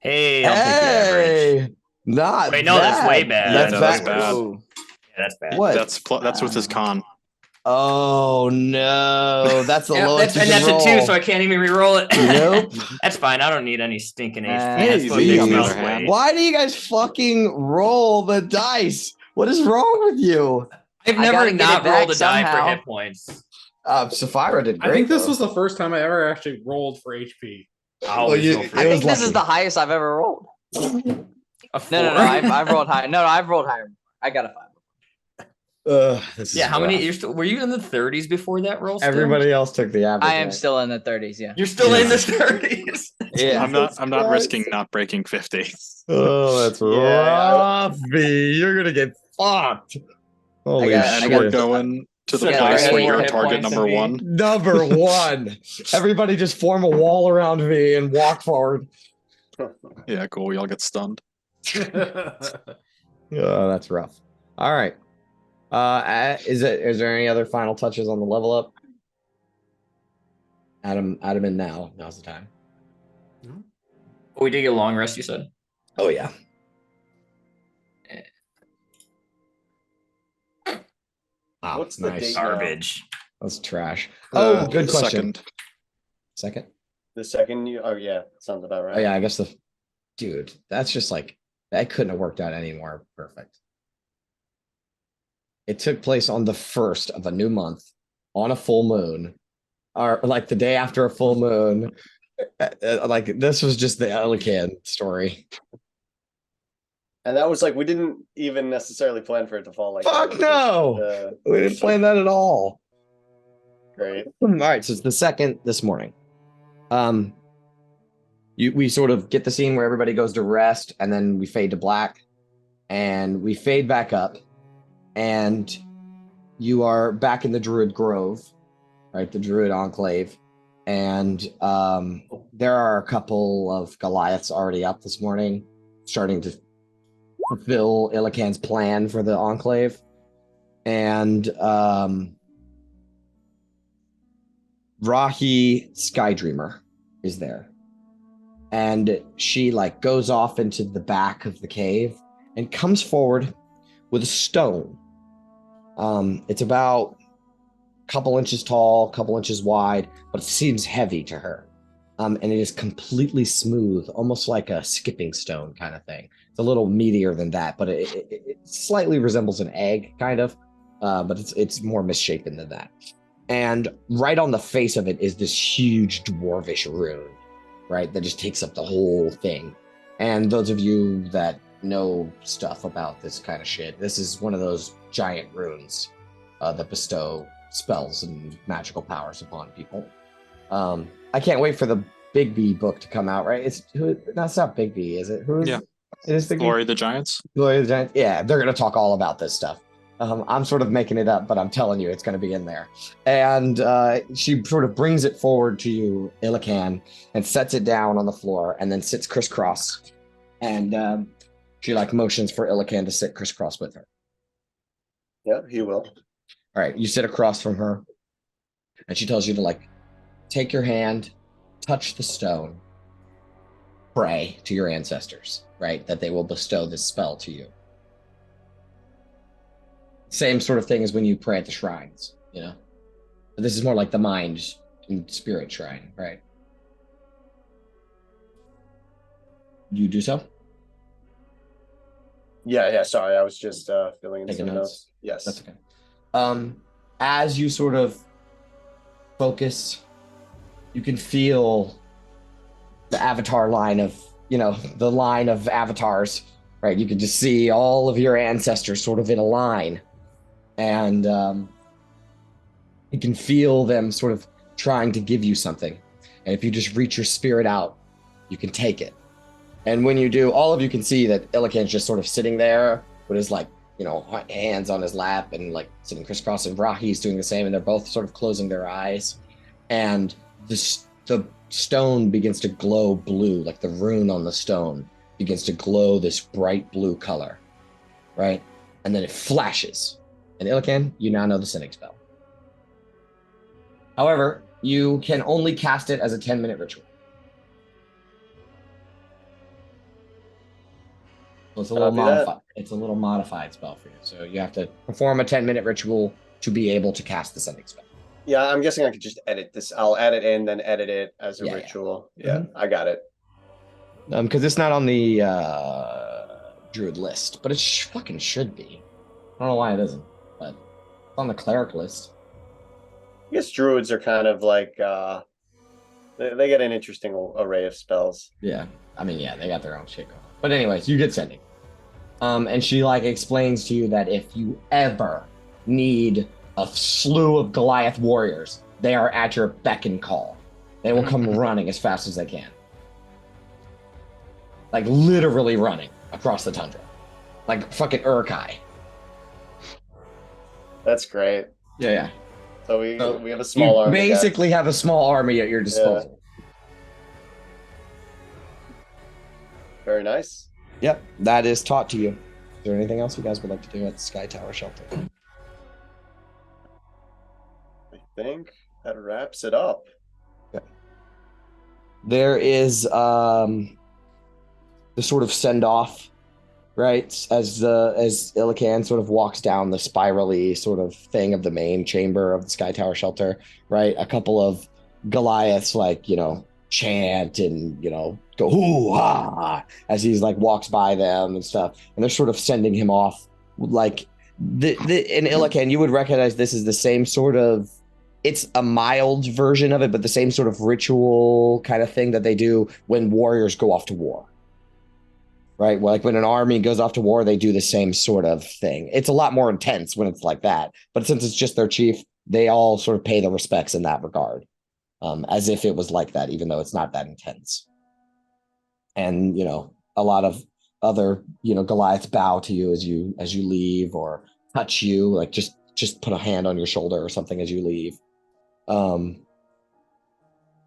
Hey, I'll take the average. Hey, not Wait, no, that's bad. way bad. That's Yeah, no, that's backwards. bad. Ooh. Yeah, that's bad. What? That's with his con. Oh no, that's the Yeah, lowest and you that's can a roll. 2, so I can't even re-roll it. Nope. That's fine. I don't need any stinking HP. Hey, That's what me, makes on the me other sweet. hand. Why do you guys fucking roll the dice? What is wrong with you? I've I never gotta get not it back rolled a die for somehow. hit points. Sapphira did great. I think this though. was the first time I ever actually rolled for HP. I always you- go for it I was think this is lucky. the highest I've ever rolled. a 4. No, I've rolled higher. No, I've rolled higher. I got a 5. This Yeah, is how many? rough. Were you in the 30s before that roll? Still? Everybody else took the average. I am right? still in the 30s. Yeah. You're still in the Yeah. 30s. Yeah. I'm not Christ. risking not breaking 50. Oh, that's Yeah, rough, V. You're gonna get fucked. Holy got- And I we're shit. going to the So now place I where need more you're hit target points number than me. 1. Number one. Everybody just form a wall around V and walk forward. Yeah, cool. We all get stunned. Oh, that's rough. All right. Is there any other final touches on the level up? Adam in now. Now's the time. Oh, we did get a long rest, you said? Oh yeah. Wow, What's the nice. date? Garbage. That's trash. Oh, good the question. Second. Second? The second you, oh yeah, sounds about right. Oh yeah, I guess dude, that's just like that couldn't have worked out any more perfect. It took place on the 1st of a new month on a full moon, or like the day after a full moon. Like this was just the Elican story. And that was like we didn't even necessarily plan for it to fall like that. Fuck It was no! just, We didn't plan that at all. great. All right, so it's the second this morning. We sort of get the scene where everybody goes to rest, and then we fade to black, and we fade back up, and you are back in the Druid Grove, right? The Druid Enclave, and there are a couple of Goliaths already up this morning, starting to fulfill Illican's plan for the Enclave, and Rahi Skydreamer is there. And she like goes off into the back of the cave and comes forward with a stone. It's about a couple inches tall, couple inches wide, but it seems heavy to her. And it is completely smooth, almost like a skipping stone kind of thing. It's a little meatier than that, but it slightly resembles an egg, kind of. But it's more misshapen than that. And right on the face of it is this huge dwarvish rune, right? That just takes up the whole thing. And those of you that know stuff about this kind of shit, this is one of those giant runes that bestow spells and magical powers upon people. I can't wait for the Big B book to come out, right? That's not Big B, is it? Who is Yeah. it? Is Big Glory of the Giants. Glory of the Giant? Yeah, they're going to talk all about this stuff. I'm sort of making it up, but I'm telling you, it's going to be in there. And she sort of brings it forward to you, Illican, and sets it down on the floor, and then sits crisscross. And she like motions for Illican to sit crisscross with her. Yeah, he will. All right, you sit across from her, and she tells you to like take your hand, touch the stone, pray to your ancestors, right? That they will bestow this spell to you. Same sort of thing as when you pray at the shrines, you know? But this is more like the mind and spirit shrine, right? You do so? Yeah, sorry, I was just filling in Taking some notes. notes. Yes. That's okay. As you sort of focus, you can feel the avatar line of, the line of avatars, right? You can just see all of your ancestors sort of in a line. And you can feel them sort of trying to give you something. And if you just reach your spirit out, you can take it. And when you do, all of you can see that Illican's just sort of sitting there with his hands on his lap and like sitting crisscross, and Rahi's doing the same, and they're both sort of closing their eyes. And the stone begins to glow blue, like the rune on the stone begins to glow this bright blue color, right? And then it flashes. And Illican, you now know the sending spell. However, you can only cast it as a 10-minute ritual. So it's a little modified. It's a little modified spell for you. So you have to perform a 10-minute ritual to be able to cast the sending spell. Yeah, I'm guessing I could just edit this. I'll add it in, then edit it as a Yeah. ritual. Yeah, Mhm. I got it. Because it's not on the druid list, but it fucking should be. I don't know why it isn't, but it's on the cleric list. I guess druids are kind of like they get an interesting array of spells. Yeah, I mean, yeah, they got their own shit going on. But anyways, you get sending. And she explains to you that if you ever need a slew of Goliath warriors, they are at your beck and call. They will come running as fast as they can. Like literally running across the tundra. Like fucking Urkai. That's great. Yeah. So we have a small you army. basically have a small army at your disposal. Very nice. Yep, that is taught to you. Is there anything else you guys would like to do at the Sky Tower Shelter? I think that wraps it up. Okay. There is the sort of send off, right? As Illican sort of walks down the spirally sort of thing of the main chamber of the Sky Tower Shelter, right? A couple of Goliaths chant and go hoo ha as he's walks by them and stuff, and they're sort of sending him off. In Illican, you would recognize this is the same sort of, it's a mild version of it, but the same sort of ritual kind of thing that they do when warriors go off to war, right? Well, when an army goes off to war, they do the same sort of thing. It's a lot more intense when it's like that, but since it's just their chief, they all sort of pay the respects in that regard. As if it was like that, even though it's not that intense. And, a lot of other, Goliaths bow to you as you leave, or touch you, just put a hand on your shoulder or something as you leave.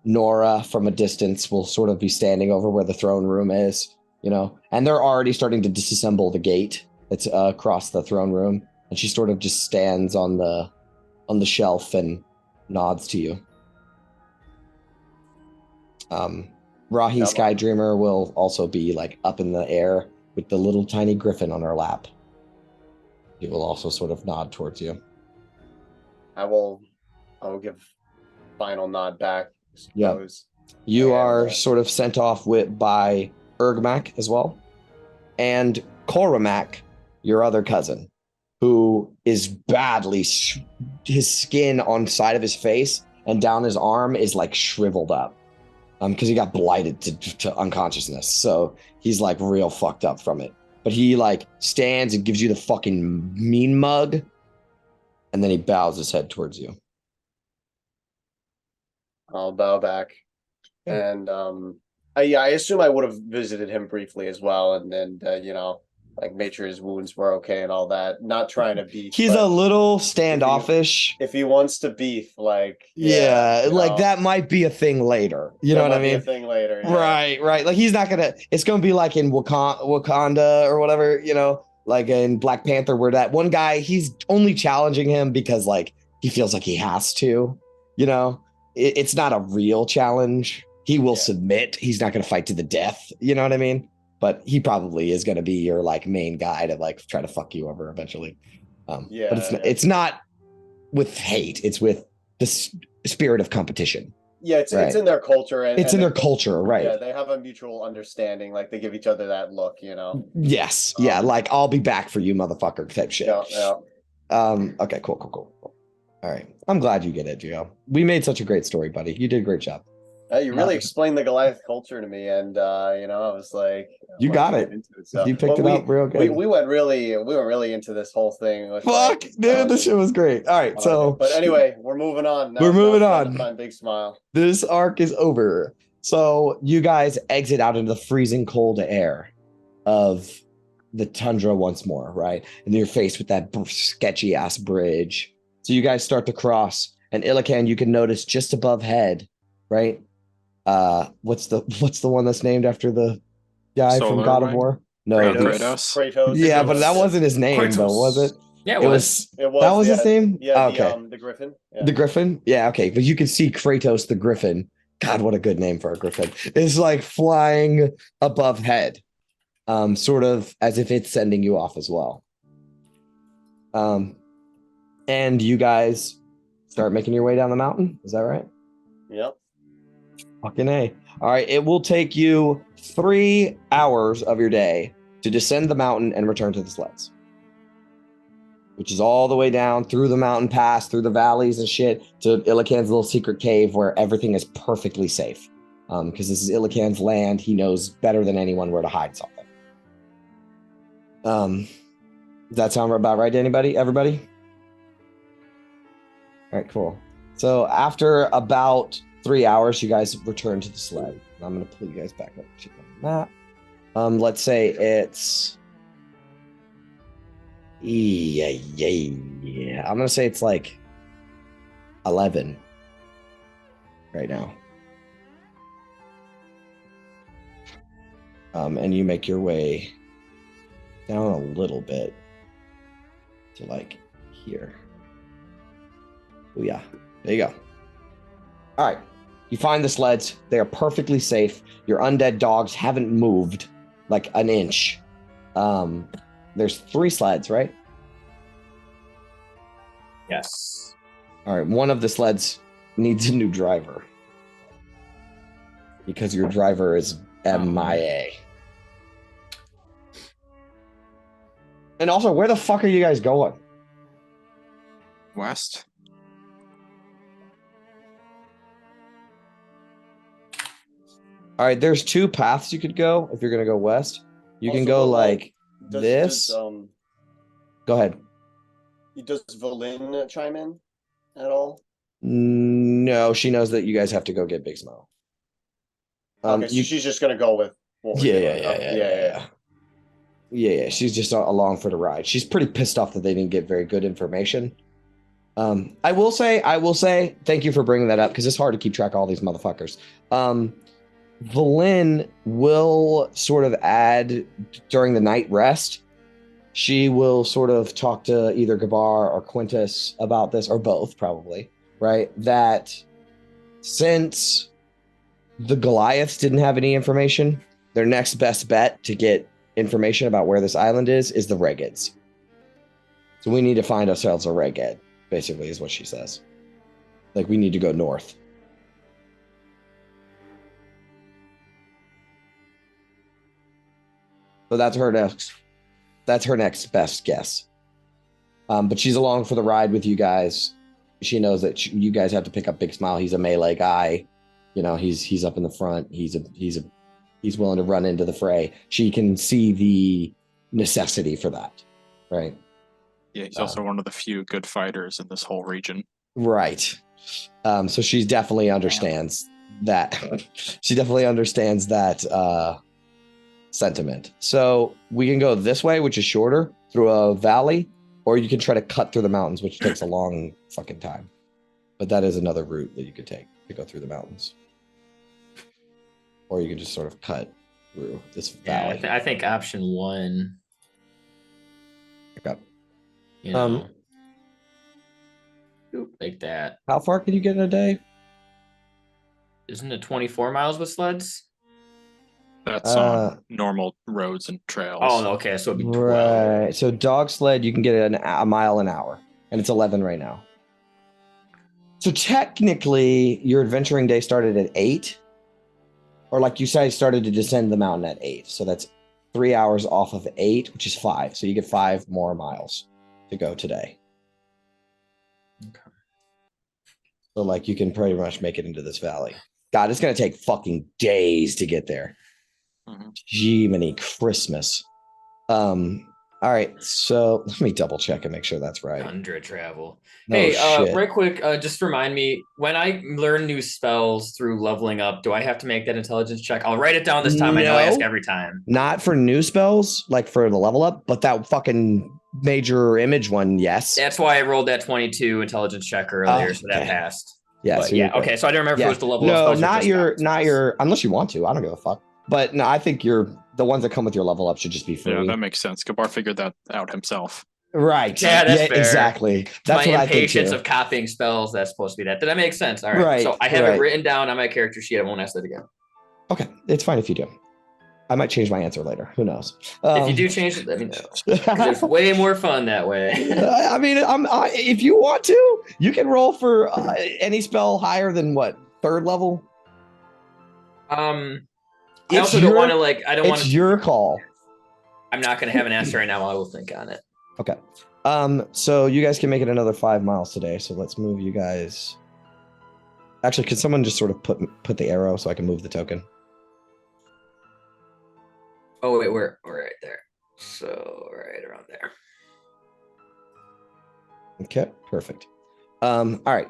Nora from a distance will sort of be standing over where the throne room is, and they're already starting to disassemble the gate that's across the throne room. And she sort of just stands on the shelf and nods to you. Rahi Sky Dreamer will also be up in the air with the little tiny griffin on her lap. He will also sort of nod towards you. I will give final nod back. Yeah. You are sort of sent off by Ergmak as well. And Koramak, your other cousin, who is badly, his skin on side of his face and down his arm is like shriveled up. Because he got blighted to unconsciousness. So he's like real fucked up from it. But he like stands and gives you the fucking mean mug. And then he bows his head towards you. I'll bow back. And I assume I would have visited him briefly as well, and then like made sure his wounds were okay and all that. Not trying to beef. He's a little standoffish. If he wants to beef, like like that might be a thing later. You know what I mean? Be a thing later. Yeah. Right. Like he's not gonna. It's gonna be like in Wakanda or whatever. Like in Black Panther, where that one guy, he's only challenging him because like he feels like he has to. It's not a real challenge. He will submit. He's not gonna fight to the death. You know what I mean? But he probably is going to be your like main guy to like try to fuck you over eventually. But it's not with hate. It's with the spirit of competition. Yeah, it's in their culture. It's in their culture, right? Yeah, they have a mutual understanding. Like they give each other that look, Yes. Like I'll be back for you, motherfucker type shit. Yeah. Okay, cool. All right. I'm glad you get it, Gio. We made such a great story, buddy. You did a great job. You really explained the Goliath culture to me, and I was like, "You got it. So. You picked it up real good." We went really into this whole thing. Fuck, dude, this shit was great. All right, so but anyway, we're moving on. We're moving on. Big smile. This arc is over. So you guys exit out into the freezing cold air of the tundra once more, right? And you're faced with that sketchy ass bridge. So you guys start to cross, and Illican, you can notice just above head, right? What's the one that's named after the guy from God of War? No, Kratos. Yeah, but that wasn't his name, though, was it? Yeah, it was. That was his name. Yeah, okay. The Griffin. Yeah. The Griffin. Yeah, okay. But you can see Kratos the Griffin. God, what a good name for a Griffin! Is like flying above head, sort of as if it's sending you off as well. And you guys start making your way down the mountain. Is that right? Yep. Fucking A. All right. It will take you 3 hours of your day to descend the mountain and return to the sleds, which is all the way down through the mountain pass, through the valleys and shit, to Illican's little secret cave where everything is perfectly safe. Because this is Illican's land. He knows better than anyone where to hide something. Does that sound about right to anybody? Everybody? All right, cool. So after about 3 hours, you guys return to the sled. I'm going to pull you guys back up to the map. Let's say it's... Yeah. I'm going to say it's like 11 right now. And you make your way down a little bit to like here. Oh yeah, there you go. All right, you find the sleds. They are perfectly safe. Your undead dogs haven't moved like an inch. There's 3 sleds, right? Yes. All right, one of the sleds needs a new driver because your driver is MIA. And also, where the fuck are you guys going? West. All right, there's 2 paths you could go if you're gonna go west. You can go like this. Go ahead. Does Valin chime in at all? No, she knows that you guys have to go get Big Smo. Okay, so she's just gonna go with. Yeah. She's just along for the ride. She's pretty pissed off that they didn't get very good information. I will say, thank you for bringing that up because it's hard to keep track of all these motherfuckers. Valin will sort of add during the night rest. She will sort of talk to either Gabar or Quintus about this, or both probably, right? That since the Goliaths didn't have any information, their next best bet to get information about where this island is the Regids. So we need to find ourselves a Regid, basically, is what she says. Like, we need to go north. So that's her next best guess. But she's along for the ride with you guys. She knows that you guys have to pick up Big Smile. He's a melee guy. You know, he's up in the front. He's willing to run into the fray. She can see the necessity for that, right? Yeah, he's also one of the few good fighters in this whole region. Right. So she definitely understands that. She definitely understands that sentiment. So we can go this way, which is shorter, through a valley, or you can try to cut through the mountains, which takes a long fucking time. But that is another route that you could take to go through the mountains. Or you can just sort of cut through this valley. Yeah, I think option 1. Okay. You know, like that. How far can you get in a day? Isn't it 24 miles with sleds? That's on normal roads and trails. Oh, okay. So it'd be 12. Right. So dog sled, you can get a mile an hour, and it's 11 right now. So technically, your adventuring day started at 8, or like you said, started to descend the mountain at 8. So that's 3 hours off of 8, which is 5. So you get 5 more miles to go today. Okay. So like you can pretty much make it into this valley. God, it's gonna take fucking days to get there. Jiminy Christmas. All right, so let me double check and make sure that's right. Tundra travel. No Hey, shit. right quick, just remind me, when I learn new spells through leveling up, do I have to make that intelligence check? I'll write it down this time. I know I ask No. every time. Not for new spells, like for the level up, but that fucking major image one, yes. That's why I rolled that 22 intelligence check earlier, so that Okay. passed. Yeah, But so yeah, you're good. okay, so I didn't remember if it was the level up No, spells or not just your, that. not your. Unless you want to, I don't give a fuck. But no, I think the ones that come with your level up should just be free. Yeah, that makes sense. Gabar figured that out himself. Right. Yeah, that's fair. Exactly. That's my what I think impatience too. of copying spells, that's supposed to be that. Did that make sense? All right. Right, So I have right. it written down on my character sheet. I won't ask that again. Okay, it's fine if you do. I might change my answer later. Who knows? If you do change it, let me know. 'Cause it's way more fun that way. I mean, if you want to, you can roll for any spell higher than what, 3rd level. I also don't want to I don't want It's to. your call. I'm not going to have an answer right now. I will think on it. Okay. So you guys can make it another 5 miles today. So let's move you guys. Actually, can someone just sort of put the arrow so I can move the token? Oh wait, we're right there. So right around there. Okay, perfect. All right.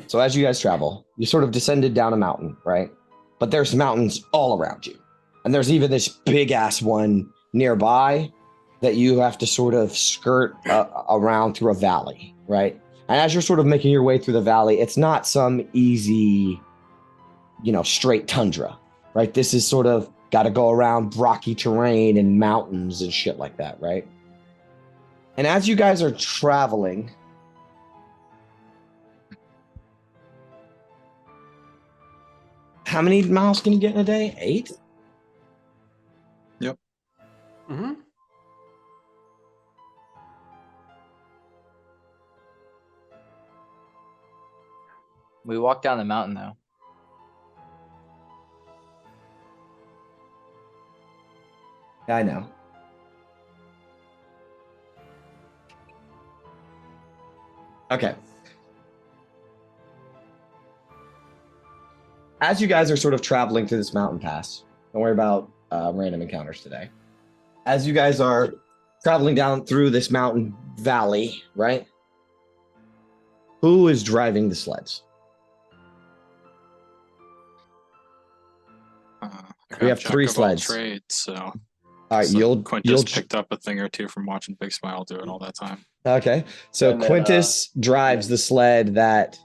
So as you guys travel, you sort of descended down a mountain, right? But there's mountains all around you. And there's even this big ass one nearby that you have to sort of skirt around through a valley, right? And as you're sort of making your way through the valley, it's not some easy, straight tundra, right? This is sort of got to go around rocky terrain and mountains and shit like that, right? And as you guys are traveling, how many miles can you get in a day? 8? Yep. Mm-hmm. We walked down the mountain though. I know. Okay. As you guys are sort of traveling through this mountain pass, don't worry about random encounters today. As you guys are traveling down through this mountain valley, right? Who is driving the sleds? We have 3 sleds. Trades, so All right, Quintus picked up a thing or two from watching Big Smile do it all that time. Okay, so And then, Quintus drives the sled that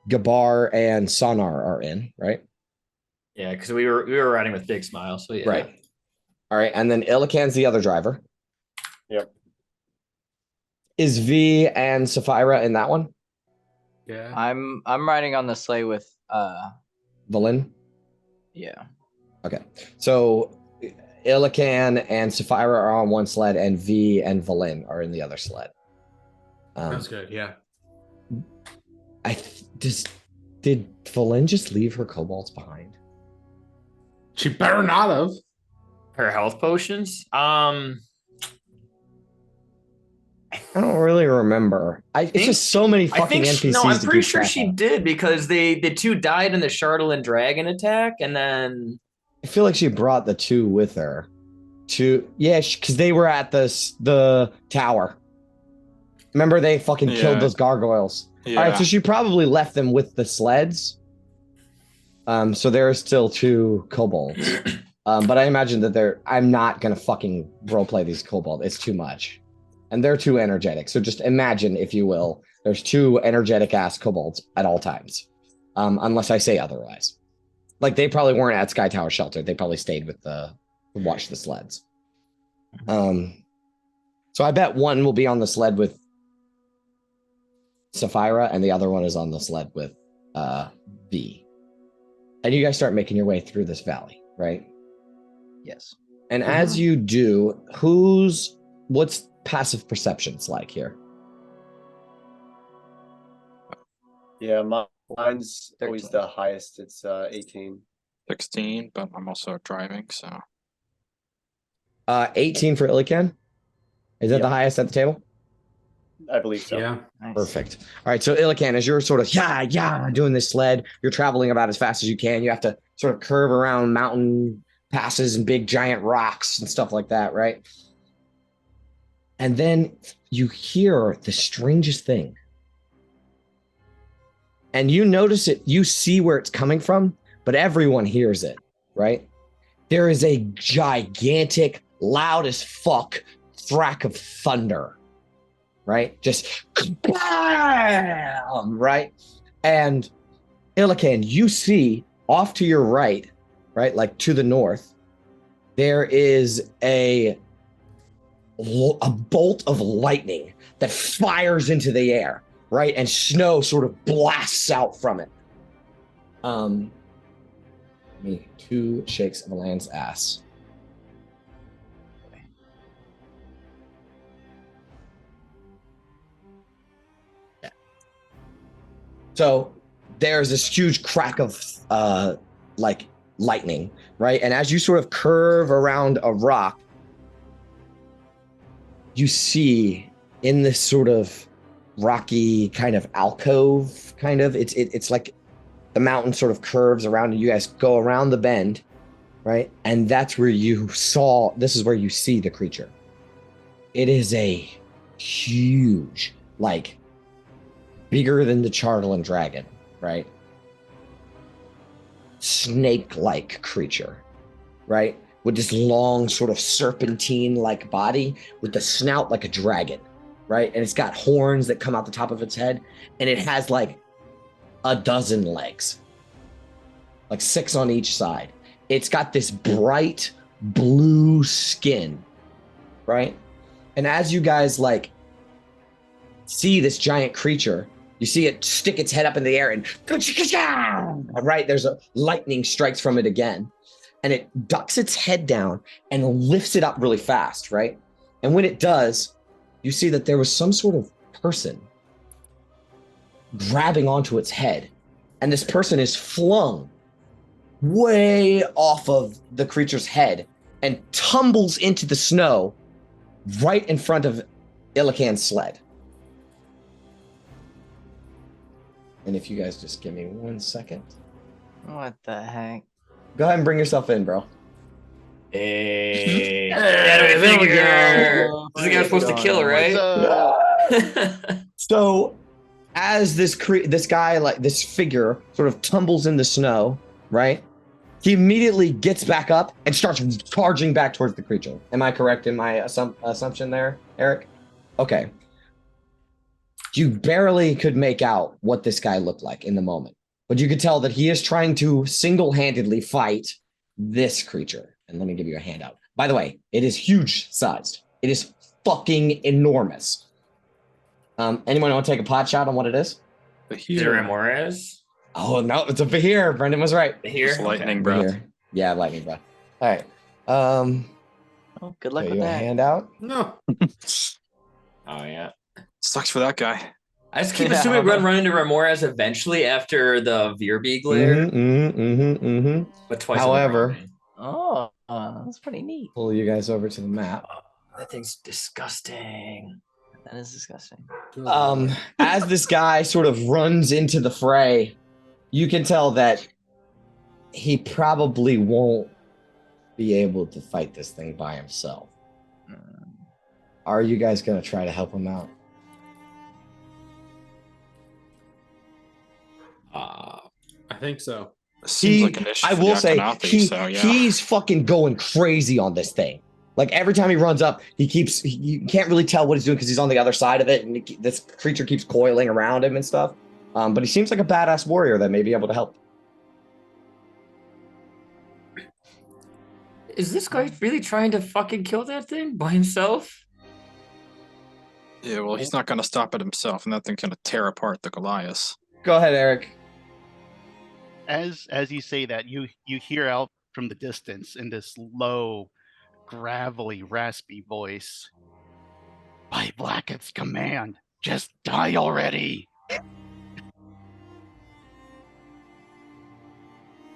Gabar and Sonar are in, right? Yeah, because we were riding with Big Smile. So yeah. Right. All right, and then Illican's the other driver. Yep. Is V and Sapphira in that one? Yeah. I'm riding on the sleigh with Valin? yeah. Okay, so Illican and Sapphira are on one sled, and V and Valin are in the other sled. Sounds good. Yeah. Did Valin just leave her kobolds behind? She better not have. Her health potions. I don't really remember. It's just so many fucking NPCs. No, I'm to pretty keep sure track she of. did because the two died in the Charlatan dragon attack, and then I feel like she brought the two with her. Because they were at the tower. Remember, they fucking killed those gargoyles. Yeah. All right, so she probably left them with the sleds. So there are still 2 kobolds. But I imagine that I'm not gonna fucking roleplay these kobolds. It's too much. And they're too energetic. So just imagine, if you will, there's 2 energetic ass kobolds at all times. Unless I say otherwise. Like, they probably weren't at Sky Tower Shelter. They probably stayed with watch the sleds. So I bet one will be on the sled with Sapphira, and the other one is on the sled with V. And you guys start making your way through this valley, right? Yes. And as you do, what's passive perceptions like here? Yeah, mine's always 13. the highest. It's 18. 16, but I'm also driving, so 18 for Ilican. Is that Yeah. the highest at the table? I believe so. Yeah. Nice. Perfect. All right, so Ilican, as you're sort of doing this sled, you're traveling about as fast as you can. You have to sort of curve around mountain passes and big giant rocks and stuff like that, right? And then you hear the strangest thing. And you notice it, you see where it's coming from, but everyone hears it, right? There is a gigantic, loud as fuck thrack of thunder, right? Just bam, right? And Ilican, you see off to your right, like to the north, there is a bolt of lightning that fires into the air, right? And snow sort of blasts out from it. Me 2 shakes of a lion's ass. Yeah. So there's this huge crack of like lightning, right? And as you sort of curve around a rock, you see in this sort of rocky kind of alcove, it's like the mountain sort of curves around and you guys go around the bend, right? And that's where this is where you see the creature. It is a huge, like bigger than the Charlatan dragon, right? Snake-like creature, right? With this long sort of serpentine-like body with the snout like a dragon, right? And it's got horns that come out the top of its head, and it has like a dozen legs, like 6 on each side. It's got this bright blue skin, right? And as you guys like see this giant creature, you see it stick its head up in the air and right, there's a lightning strikes from it again. And it ducks its head down and lifts it up really fast, right? And when it does, you see that there was some sort of person grabbing onto its head. And this person is flung way off of the creature's head and tumbles into the snow right in front of Ilican's sled. And if you guys just give me 1 second. What the heck? Go ahead and bring yourself in, bro. Hey, Hey, there we go. This is the guy supposed to kill, right? So, as this guy, like this figure, sort of tumbles in the snow, right? He immediately gets back up and starts charging back towards the creature. Am I correct in my assumption there, Eric? Okay. You barely could make out what this guy looked like in the moment, but you could tell that he is trying to single-handedly fight this creature. And let me give you a handout. By the way, it is huge sized. It is fucking enormous. Anyone want to take a pot shot on what it is? Is it Ramores? Oh, no, it's a Bahir. Brendan was right. Here? It's lightning Okay. breath. Bahir. Yeah, lightning breath. All right. Oh, good luck Give with you a that. handout. No. Oh, yeah. Sucks for that guy. I just keep Yeah. assuming we're going to run into Ramores eventually after the Veerbeeg lair. Mm-hmm. But twice. However- in the wrong. Oh, That's pretty neat. Pull you guys over to the map. That thing's disgusting. That is disgusting. As this guy sort of runs into the fray, you can tell that he probably won't be able to fight this thing by himself. Are you guys going to try to help him out? I think so. Seems like an issue. I for the will say, Akhenaten, so, yeah. he's fucking going crazy on this thing. Like every time he runs up, you can't really tell what he's doing because he's on the other side of it, and this creature keeps coiling around him and stuff. But he seems like a badass warrior that may be able to help. Is this guy really trying to fucking kill that thing by himself? Yeah, well, he's not going to stop it himself, and that thing's going to tear apart the Goliath. Go ahead, Eric. As you say that, you hear out from the distance in this low, gravelly, raspy voice, "By Blackett's command, just die already!"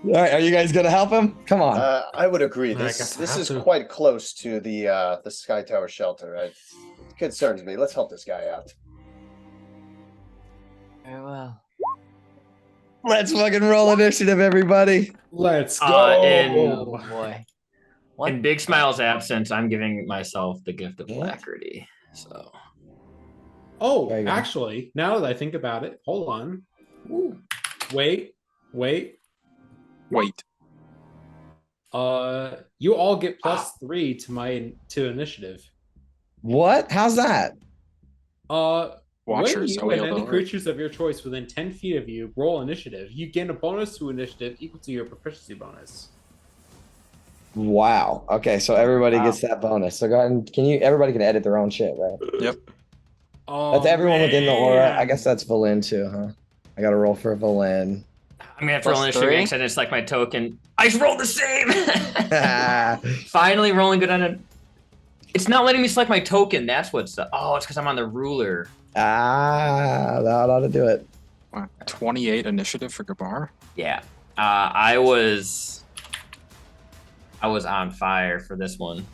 All right, are you guys gonna help him? Come on. I would agree. I guess This I this have is to. quite close to the Sky Tower shelter. It concerns me. Let's help this guy out. Very well. Let's fucking roll initiative, everybody. Let's go. Oh boy. What? In Big Smile's absence, I'm giving myself the gift of What? alacrity. So Oh, There you go. actually, now that I think about it, hold on. Wait. Wait. You all get +3 to initiative. What? How's that? When Watchers, you and any Oil, creatures of your choice within 10 feet of you roll initiative, you gain a bonus to initiative equal to your proficiency bonus. Wow. Okay, so everybody Wow. gets that bonus. So go ahead and everybody can edit their own shit, right? Yep. Oh, That's everyone within the aura. I man. guess that's Valen too, huh? I gotta roll for Valen. I'm gonna have to roll Plus initiative three? because it's like my token. I just rolled the same. Finally rolling good on it. It's not letting me select my token. That's what's oh, it's because I'm on the ruler. That ought to do it. 28 initiative for Gabar. Yeah. I was on fire for this one.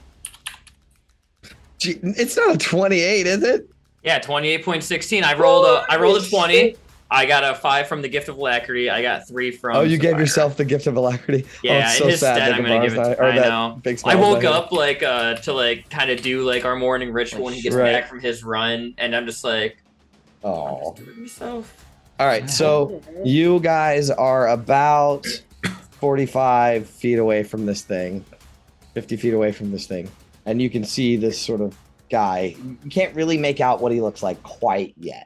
Gee, it's not a 28, is it? Yeah, 28.16. I rolled a 20. I got a 5 from the gift of alacrity. I got 3 from. Oh, you gave Sapphire. yourself the gift of alacrity. Yeah, it's in his stead, that I'm gonna give it. Gabar's To, not- or I that know. Big I Smile's woke not up like to like kind of do like our morning ritual when he gets Right. back from his run, and I'm just like, here. I'm Oh. just doing myself. All right, so you guys are about 45 feet away from this thing, 50 feet away from this thing, and you can see this sort of guy. You can't really make out what he looks like quite yet.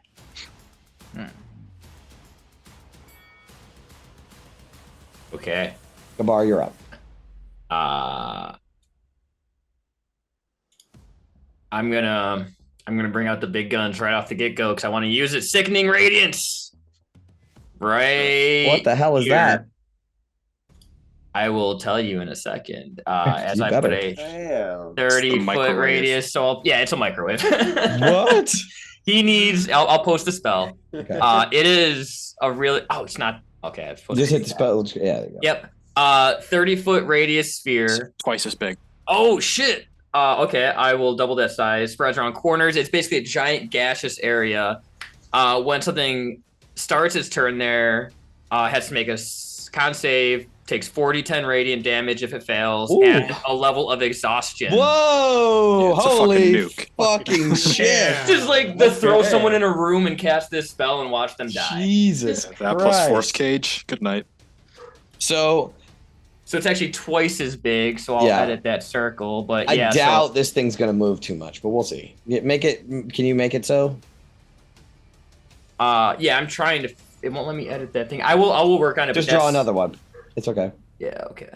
Okay. Gabar, you're up. I'm gonna bring out the big guns right off the get go because I want to use it. Sickening radiance. Right. What the hell is here. that? I will tell you in a second. As You I put better. a Damn. 30-foot microwave. radius. So yeah, it's a microwave. What? He needs. I'll post a spell. Okay. It is a really. Oh, it's not. Okay, I'm supposed Just to hit the spell. Yeah, there you go. Yep. 30-foot radius sphere. Twice as big. Oh shit. Okay, I will double that size. Spreads around corners. It's basically a giant gaseous area. When something starts its turn there, has to make a con save. Takes 40-10 radiant damage if it fails, Ooh. and a level of exhaustion. Whoa! Yeah, it's a fucking Holy nuke. fucking shit! Just like to throw Okay. someone in a room and cast this spell and watch them die. Jesus That plus Christ. force cage. Good night. So So it's actually twice as big. So I'll Yeah. edit that circle. But I yeah, doubt this thing's gonna move too much, but we'll see. Make it. Can you make it so? yeah, I'm trying to. It won't let me edit that thing. I will work on it. Just but draw that's- another one. It's okay. Yeah. Okay.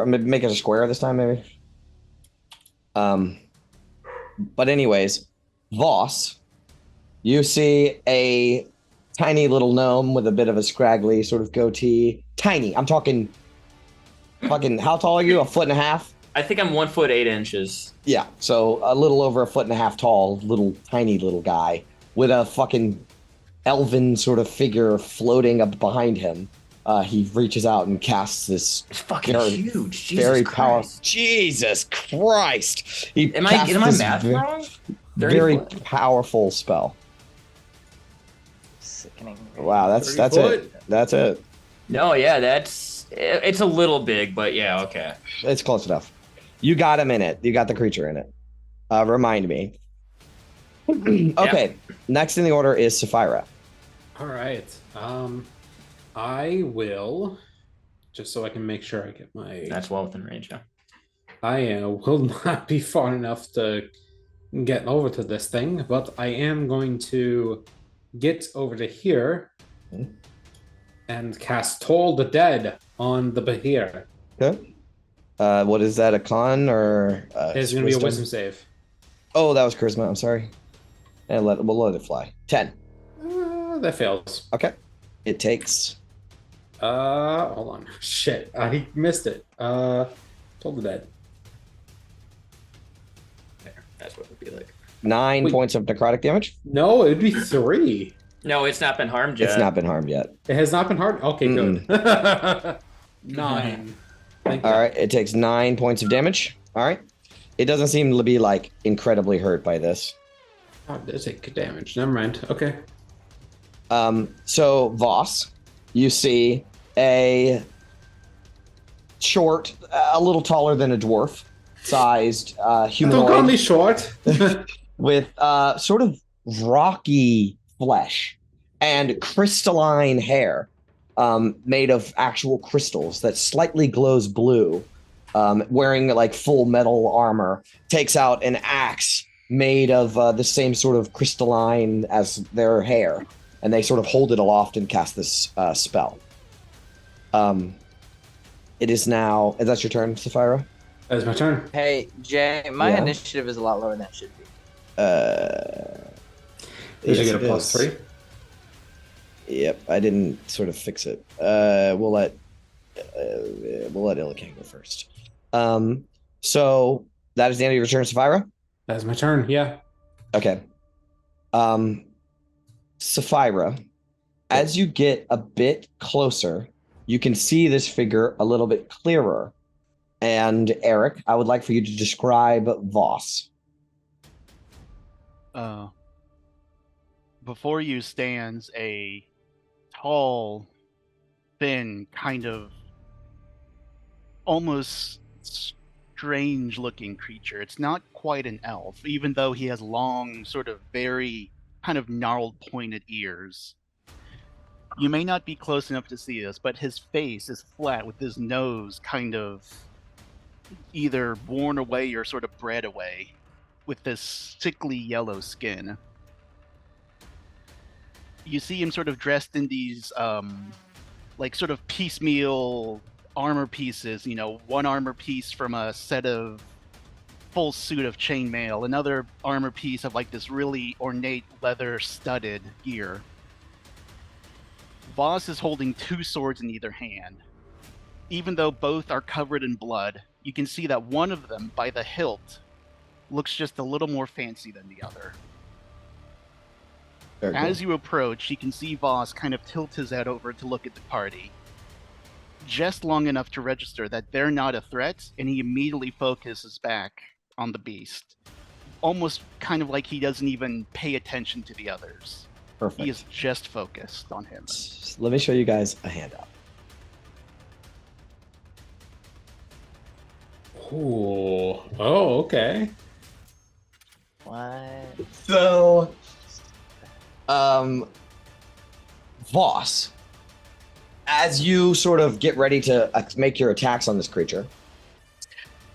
Make it a square this time, maybe. But anyways, Voss, you see a tiny little gnome with a bit of a scraggly sort of goatee. Tiny. I'm talking. Fucking. How tall are you? 1.5 feet? I think I'm 1 foot 8 inches. Yeah. So a little over 1.5 feet tall, little tiny little guy with a fucking elven sort of figure floating up behind him. He reaches out and casts this It's fucking very, huge. Jesus very Christ. powerful. Jesus Christ! He Am I casts is my this math wrong? 30 very foot? powerful spell. Sickening. Wow, that's 30 it. That's it. No, yeah, it's a little big, but yeah, okay. It's close enough. You got him in it. You got the creature in it. Remind me. Okay. Next in the order is Sapphira. All right. I will, just so I can make sure I get my. That's well within range, yeah. I will not be far enough to get over to this thing, but I am going to get over to here and cast Toll the Dead on the Bahir. Okay. What is that? A con or? It's going to be a wisdom save. Oh, that was charisma. I'm sorry. And we'll let it fly. 10. That fails. Okay. It takes. Hold on. Shit, I missed it. Toll the Dead. There, that's what it would be like. 9 Wait. points of necrotic damage. No, it'd be 3. No, it's not been harmed yet. It's not been harmed yet. It has not been hard. Okay, good. 9. Thank you. All right. It takes 9 points of damage. All right. It doesn't seem to be like incredibly hurt by this. Oh, it does take damage. Never mind. Okay. So Voss, you see a short, a little taller than a dwarf sized Don't humanoid call me short. with sort of rocky flesh and crystalline hair made of actual crystals that slightly glows blue, wearing like full metal armor, takes out an axe made of the same sort of crystalline as their hair, and they sort of hold it aloft and cast this spell. It is now. Is that your turn, Sapphira? That's my turn. Hey, Jay, my Yeah? initiative is a lot lower than it should be. Did I get a it plus is. 3? Yep, I didn't sort of fix it. We'll let Illican go first. So that is the end of your turn, Sapphira. That's my turn. Yeah. Okay. Sapphira, as you get a bit closer, you can see this figure a little bit clearer. And Eric, I would like for you to describe Voss. Before you stands a tall, thin, kind of almost strange-looking creature. It's not quite an elf, even though he has long, sort of very kind of gnarled, pointed ears. You may not be close enough to see this, but his face is flat with his nose kind of either worn away or sort of bred away with this sickly yellow skin. You see him sort of dressed in these like sort of piecemeal armor pieces, you know, one armor piece from a set of full suit of chainmail, another armor piece of like this really ornate leather studded gear. Voss is holding 2 swords in either hand. Even though both are covered in blood, you can see that one of them, by the hilt, looks just a little more fancy than the other. Very cool. As you approach, you can see Voss kind of tilt his head over to look at the party. Just long enough to register that they're not a threat, and he immediately focuses back on the beast. Almost kind of like he doesn't even pay attention to the others. Perfect. He is just focused on him. Let me show you guys a handout. Ooh. Oh, okay. What? So, Voss, as you sort of get ready to make your attacks on this creature,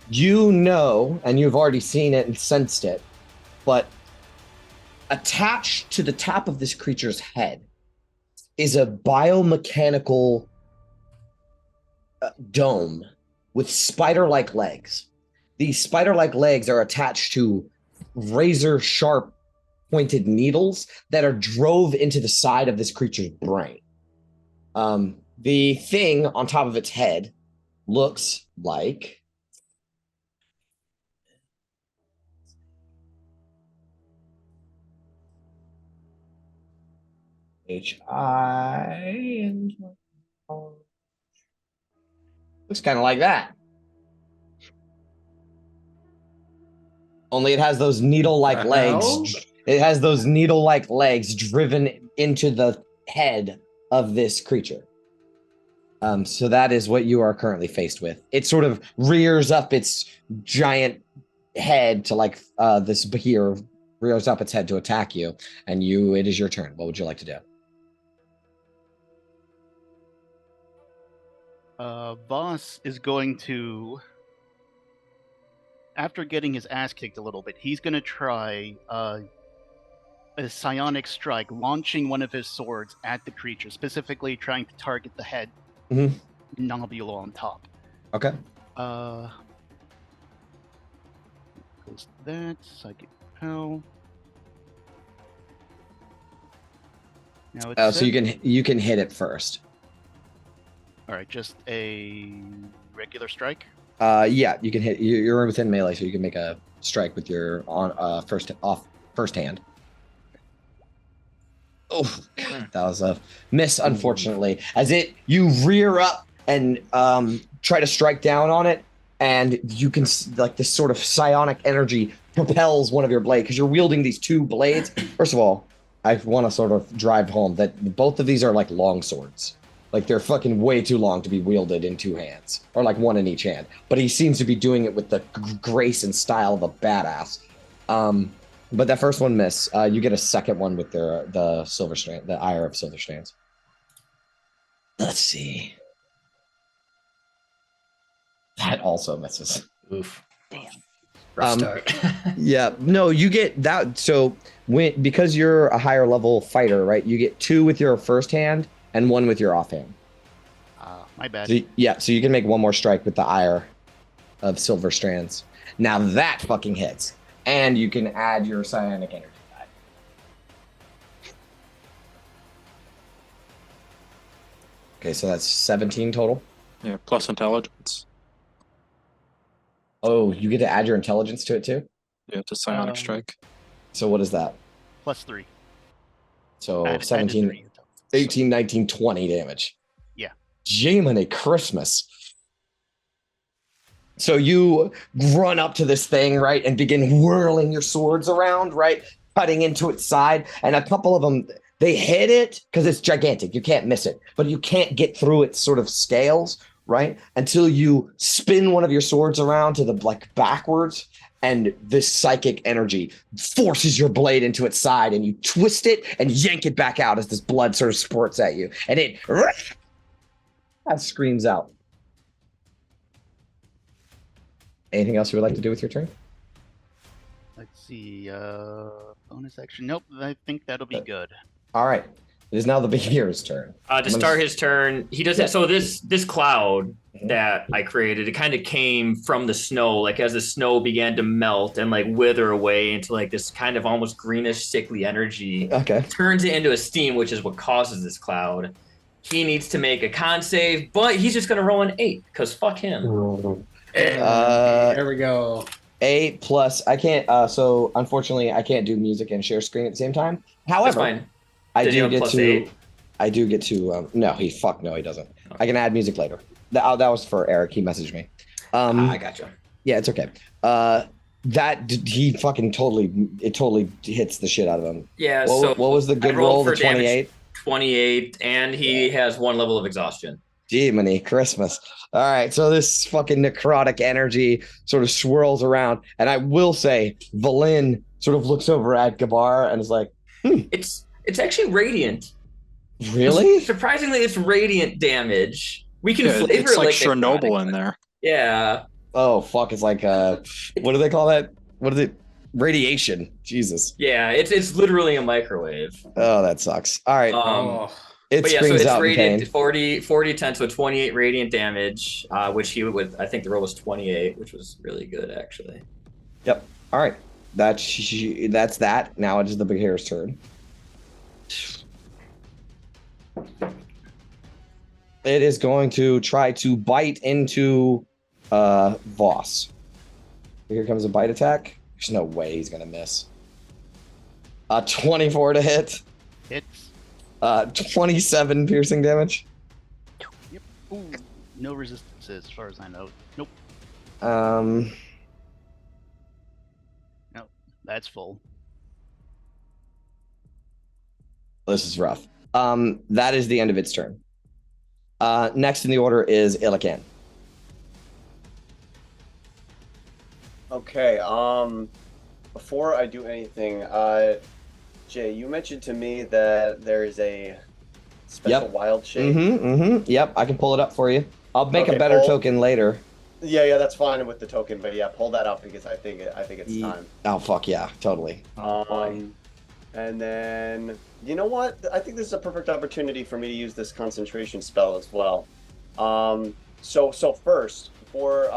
you know, and you've already seen it and sensed it, but attached to the top of this creature's head is a biomechanical dome with spider-like legs. These spider-like legs are attached to razor-sharp pointed needles that are drove into the side of this creature's brain. The thing on top of its head looks like Looks kind of like that. Only it has those needle-like The legs. hell? It has those needle-like legs driven into the head of this creature. So that is what you are currently faced with. It sort of rears up its giant head to like this here rears up its head to attack you, and it is your turn. What would you like to do? Boss is going to, after getting his ass kicked a little bit, he's going to try a psionic strike, launching one of his swords at the creature, specifically trying to target the head nobule on top. Okay. Goes that, psychic pow. Now it's So you can hit it first. all right, just a regular strike. Yeah, you can hit. You're within melee, so you can make a strike with your first hand. Oh, God, that was a miss, unfortunately. As you rear up and try to strike down on it, and you can like this sort of psionic energy propels one of your blades because you're wielding these two blades. First of all, I want to sort of drive home that both of these are like long swords. Like they're fucking way too long to be wielded in two hands, or like one in each hand. But he seems to be doing it with the grace and style of a badass. But that first one miss. You get a second one with the silver strand, the ire of silver strands. Let's see. That also misses. Oof. Damn. Rough start. Yeah, no, you get that. So because you're a higher level fighter, right? You get 2 with your first hand and 1 with your offhand. My bad. So you can make one more strike with the ire of silver strands. Now that fucking hits, and you can add your psionic energy die. Okay, so that's 17 total. Yeah, plus intelligence. Oh, you get to add your intelligence to it too? Yeah, it's a psionic strike. So what is that? +3. So Add 17, 3. 18, 19, 20 damage. Yeah. Jiminy Christmas. So you run up to this thing, right, and begin whirling your swords around, right, cutting into its side. And a couple of them, they hit it because it's gigantic. You can't miss it, but you can't get through its sort of scales, right, until you spin one of your swords around to the like backwards, and this psychic energy forces your blade into its side, and you twist it and yank it back out as this blood sort of spurts at you, and it screams out. Anything else you would like to do with your turn? Let's see. Bonus action. Nope. I think that'll be good. All right. It is now the Behir's turn. To start his turn, he does it. So this cloud that I created, it kind of came from the snow. Like as the snow began to melt and like wither away into like this kind of almost greenish, sickly energy. Okay. Turns it into a steam, which is what causes this cloud. He needs to make a con save, but he's just gonna roll an 8 because fuck him. There we go. 8 plus. I can't. So unfortunately, I can't do music and share screen at the same time. That's However, fine. I Did you do have get plus to. 8? I do get to. No, he doesn't. I can add music later. That was for Eric. He messaged me. I gotcha. Yeah, it's okay. He fucking totally hits the shit out of him. Yeah. What was the good I rolled roll? The for damage. 28. 28, and he has 1 level of exhaustion. Jiminy Christmas. All right, so this fucking necrotic energy sort of swirls around, and I will say, Valin sort of looks over at Gabar and is like, It's actually radiant. really? Surprisingly, it's radiant damage. We can flavor it's it like like Chernobyl necrotic, in there. Yeah. Oh, fuck, it's like, what do they call that? What is it? Radiation. Jesus. Yeah, it's literally a microwave. Oh, that sucks. All right. It But yeah, so screams it's out in radiant pain. 40, 10, so 28 radiant damage, which he would, I think the roll was 28, which was really good, actually. Yep. All right. That's that. Now it is the Behir's turn. It is going to try to bite into Voss. Here comes a bite attack. There's no way he's gonna miss. 24 to hit. Hits. 27 piercing damage. Yep. Ooh. no resistances as far as I know. Nope. Nope. That's full. This is rough. That is the end of its turn. Next in the order is Illican. Okay, before I do anything, Jay, you mentioned to me that there is a special wild shape. Yep, I can pull it up for you. I'll make a better token later. Yeah, that's fine with the token, but yeah, pull that up because I think it's time. Oh fuck yeah, totally. And then you know what? I think this is a perfect opportunity for me to use this concentration spell as well. So first, before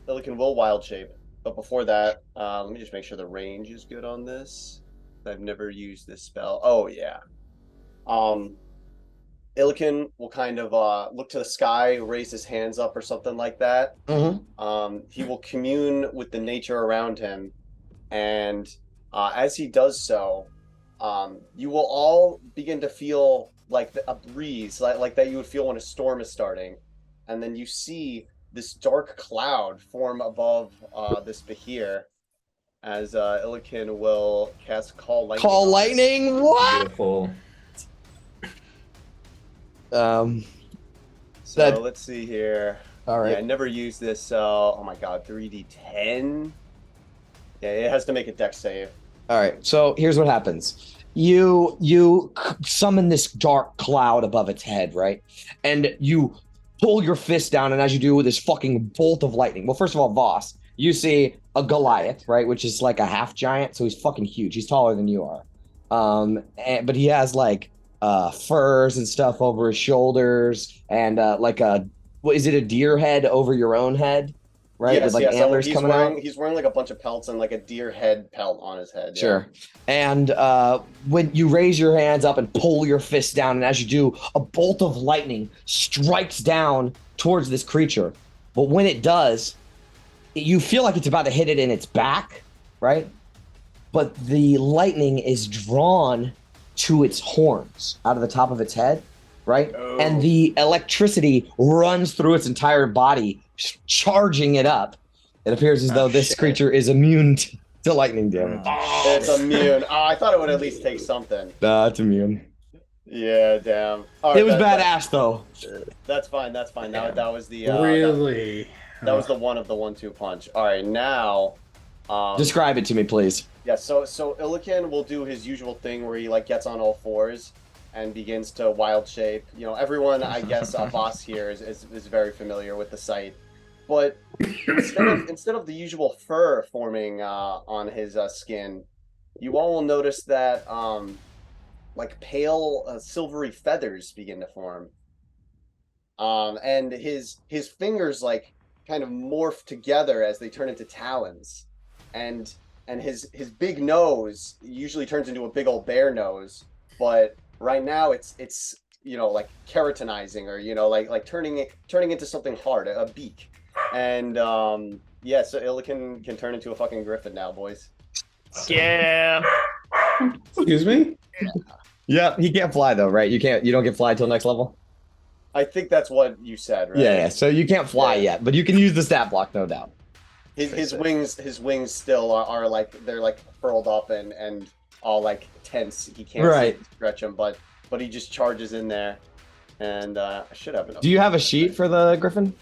Illican will wild shape, but before that, let me just make sure the range is good on this. I've never used this spell. Oh yeah. Illican will kind of look to the sky, raise his hands up or something like that. He will commune with the nature around him, and as he does so, you will all begin to feel like a breeze, like that you would feel when a storm is starting, and then you see this dark cloud form above this Behir as Illican will cast Call Lightning. Call Lightning? What? Beautiful. So let's see here. All right. Yeah, I never used this. Oh my god, 3d10. Yeah, it has to make a dex save. All right. So here's what happens. You summon this dark cloud above its head, right? And you pull your fist down, and as you do, this fucking bolt of lightning. Well, first of all, Voss, you see a Goliath, right, which is like a half giant, so he's fucking huge. He's taller than you are. But he has like furs and stuff over his shoulders, and like what is it, a deer head over your own head, right? Yes, with like antlers coming out. He's wearing like a bunch of pelts and like a deer head pelt on his head. Sure. And when you raise your hands up and pull your fist down, and as you do, a bolt of lightning strikes down towards this creature. But when it does, you feel like it's about to hit it in its back, right? But the lightning is drawn to its horns out of the top of its head, right? Oh. And the electricity runs through its entire body, charging it up. It appears as though this creature is immune to lightning damage. It's immune. I thought it would at least take something. Nah, it's immune. Yeah, damn. All right, It was badass though. That's fine. That was the Really? that was the one of the 1-2 punch. All right, now Describe it to me, please. yeah, so Illican will do his usual thing where he like gets on all fours and begins to wild shape. You know, everyone, I guess, Voss here is very familiar with the sight. But instead of the usual fur forming on his skin, you all will notice that like pale silvery feathers begin to form. And his fingers like kind of morph together as they turn into talons, and his big nose usually turns into a big old bear nose, but right now it's you know, like keratinizing, or you know, like turning into something hard, a beak. And yeah, so Illican can turn into a fucking griffin now, boys. Yeah. Excuse me? Yeah, he can't fly though, right? You don't get fly till next level. I think that's what you said, right? Yeah, so you can't fly yet, but you can use the stat block, no doubt. His wings still are like, they're like furled up and all like tense. He can't stretch them, but he just charges in there, and I should have enough. Do you have a sheet for the griffin?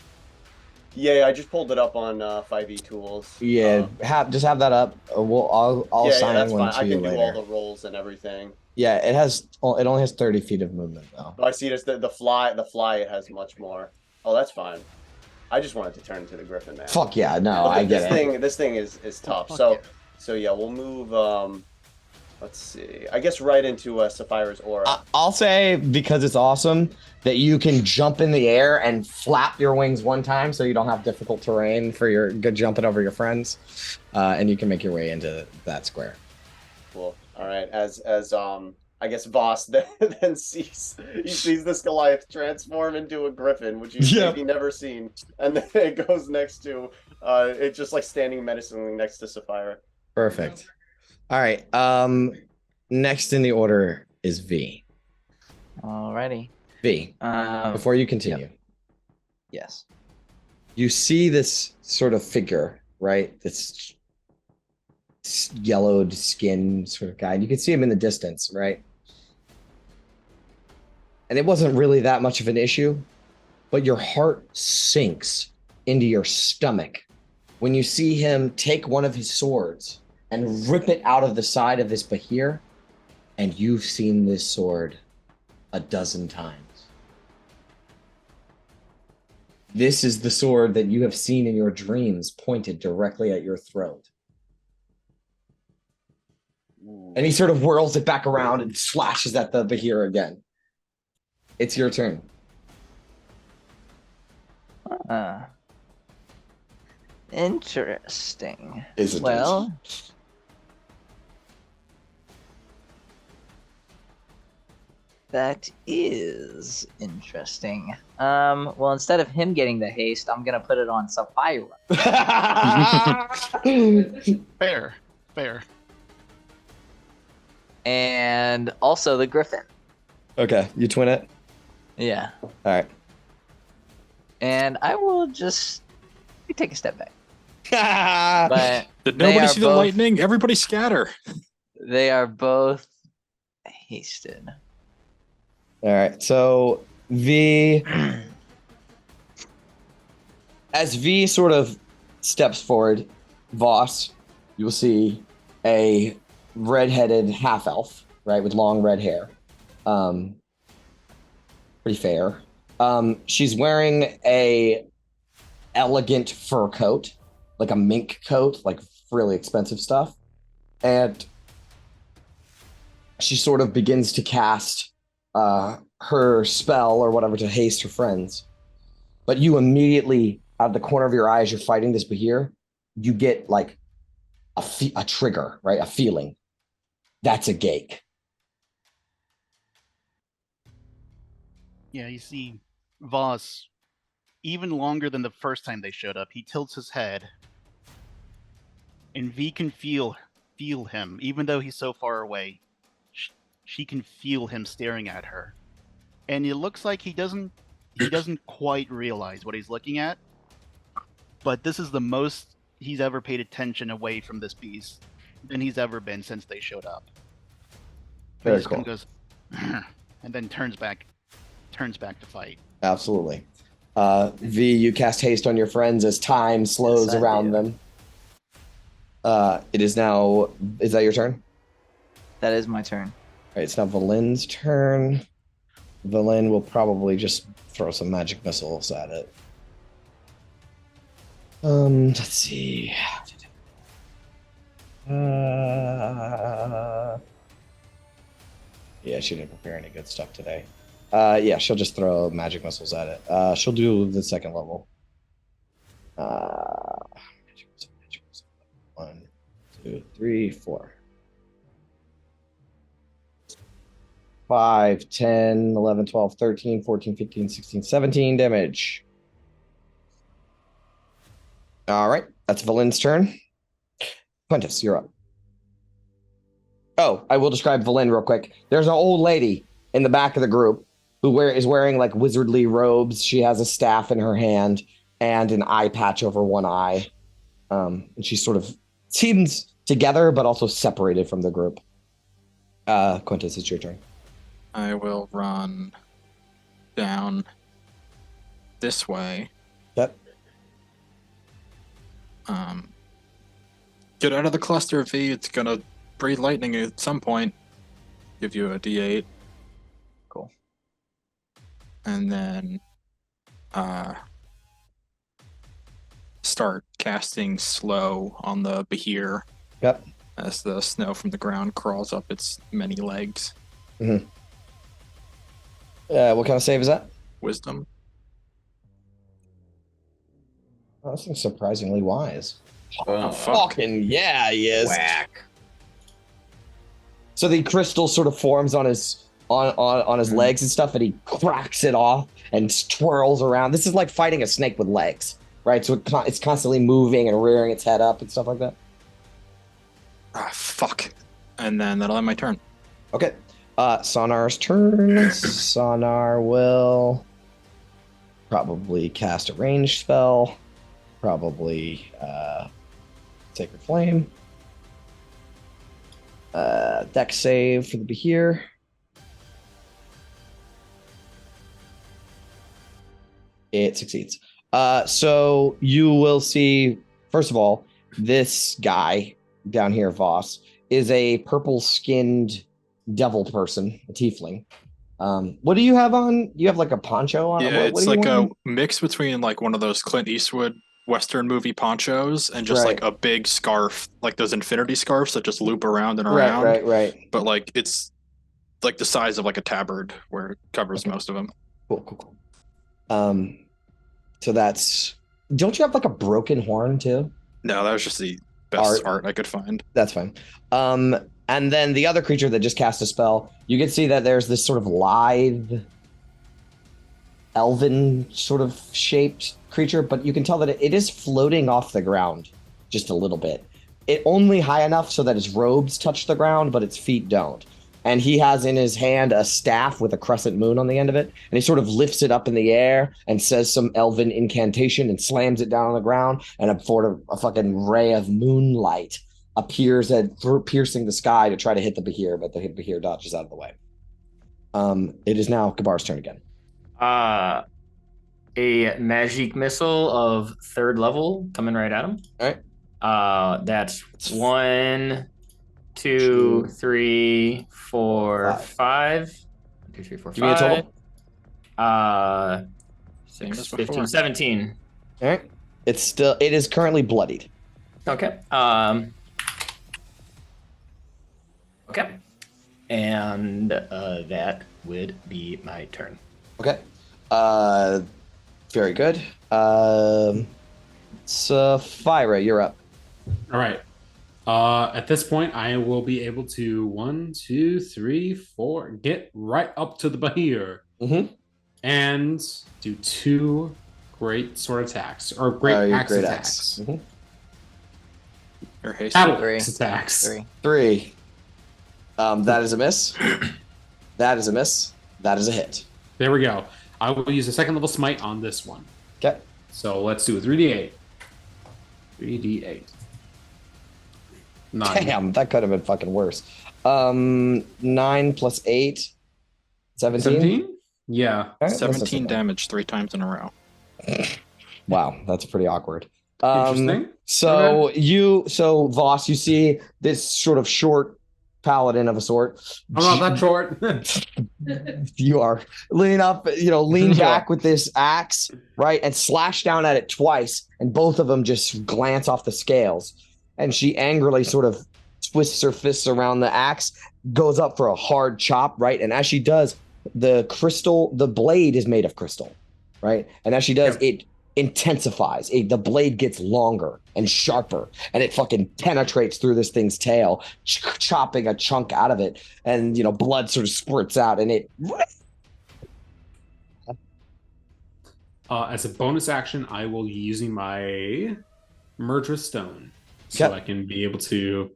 Yeah, I just pulled it up on 5e tools. Yeah, just have that up. I'll assign that's one fine. to you I can later. do all the rolls and everything. Yeah, it only has 30 feet of movement though. Oh, I see. This the fly. The fly. It has much more. Oh, that's fine. I just wanted to turn into the griffin, man. Fuck yeah, no, But I get it. This thing is tough. Fuck So yeah, we'll move. Let's see. I guess right into Sapphire's aura. I'll say, because it's awesome, that you can jump in the air and flap your wings one time, so you don't have difficult terrain for your good jumping over your friends, and you can make your way into that square. Cool. All right. As I guess Voss then sees this Goliath transform into a griffin, which he's maybe never seen, and then it goes next to it's just like standing menacingly next to Sapphire. Perfect. All right. Next in the order is V. Alrighty. V. Before you continue, Yes. You see this sort of figure, right? This yellowed skin sort of guy. And you can see him in the distance, right? And it wasn't really that much of an issue, but your heart sinks into your stomach when you see him take one of his swords and rip it out of the side of this Bahir, and you've seen this sword a dozen times. This is the sword that you have seen in your dreams pointed directly at your throat. And he sort of whirls it back around and slashes at the Bahir again. It's your turn. Interesting. Isn't Well, that is interesting. Well, instead of him getting the haste, I'm gonna put it on Sapphira. Fair. And also the Griffin. Okay, you twin it? Yeah. All right. And I will just take a step back. All But Did they nobody are see the both- lightning? Everybody scatter. They are both hasted. right, so V, as V sort of steps forward, Voss, you will see a red-headed half-elf, right, with long red hair. Pretty fair. She's wearing a elegant fur coat, like a mink coat, like really expensive stuff. And she sort of begins to cast her spell or whatever to haste her friends. But you immediately, out of the corner of your eye, as you're fighting this Bahir, you get like a trigger, right? A feeling. That's a gate. Yeah, you see Voss, even longer than the first time they showed up, he tilts his head. And V can feel him, even though he's so far away. She can feel him staring at her. And it looks like he doesn't quite realize what he's looking at. But this is the most he's ever paid attention away from this beast than he's ever been since they showed up. Very He just kinda cool. goes, and then turns back to fight. Absolutely. V, you cast haste on your friends as time slows Yes, I around do. them. It is now. Is that your turn? That is my turn. All right, it's now Valin's turn. Valin will probably just throw some magic missiles at it. Let's see. Yeah, she didn't prepare any good stuff today. Yeah, she'll just throw magic missiles at it. She'll do the second level. Magic missile. 1, 2, 3, 4. 5, 10, 11, 12, 13, 14, 15, 16, 17 damage. All right, that's Valin's turn. Quintus, you're up. Oh, I will describe Valin real quick. There's an old lady in the back of the group who is wearing like wizardly robes. She has a staff in her hand and an eye patch over one eye. And she sort of seems together, but also separated from the group. Quintus, it's your turn. I will run down this way. Yep. Get out of the cluster, V. It's gonna breathe lightning at some point. Give you a D8. Cool. And then start casting slow on the Bahir Yep. as the snow from the ground crawls up its many legs. What kind of save is that? Wisdom. Oh, this thing's surprisingly wise. Oh, fuck. Fucking yeah, he is. Whack. So the crystal sort of forms on his his legs and stuff, and he cracks it off and twirls around. This is like fighting a snake with legs, right? So it's constantly moving and rearing its head up and stuff like that. Ah, fuck. And then that'll end my turn. Okay. Sonar's turn. Sonar will Probably cast a ranged spell. Probably Sacred Flame. Dex save for the Behir. It succeeds. So you will see, first of all, this guy down here, Voss, is a purple-skinned devil person, a tiefling. What do you have on? You have like a poncho on? Yeah, What it's are you like wearing? a mix between like one of those Clint Eastwood Western movie ponchos and just like Right. a big scarf, like those infinity scarves that just loop around and around. Right. But like it's like the size of like a tabard where it covers most of them. Cool. So that's. Don't you have like a broken horn too? No, that was just the best art I could find. That's fine. And then the other creature that just cast a spell, you can see that there's this sort of lithe, elven sort of shaped creature, but you can tell that it is floating off the ground just a little bit. It only high enough so that its robes touch the ground, but its feet don't. And he has in his hand a staff with a crescent moon on the end of it, and he sort of lifts it up in the air and says some elven incantation and slams it down on the ground, and a fucking ray of moonlight appears piercing the sky to try to hit the Behir, but the Behir dodges out of the way. It is now Kabar's turn again. A magic missile of 3rd level coming right at him. All right. That's 1, 2, 3, 4, 5. 1, 2, 3, 4, 5. Give me a total. 6, 15, 17. All right. It is currently bloodied. Okay. Okay. And that would be my turn. Okay. Very good. Fyra, you're up. All right. At this point, I will be able to 1, 2, 3, 4 get right up to the Behir and do 2 great sword attacks or great axe attacks. Or haste. Battle 3. axe attacks. 3. 3. That is a miss. That is a miss. That is a hit. There we go. I will use a 2nd level smite on this one. Okay. So let's do a 3d8. 3d8. 9. Damn, that could have been fucking worse. 9 plus 8. 17? 17? Yeah. Right, 17 damage 3 times in a row. Wow, that's pretty awkward. Interesting. So Voss, you see this sort of short paladin of a sort. I'm not that short. You are lean back with this axe, right, and slash down at it twice, and both of them just glance off the scales. And she angrily sort of twists her fists around the axe, goes up for a hard chop, right? And as she does, the blade is made of crystal, right? And as she does, it intensifies. The blade gets longer and sharper, and it fucking penetrates through this thing's tail, chopping a chunk out of it, and blood sort of spurts out, and it. As a bonus action, I will be using my Merge with Stone, so I can be able to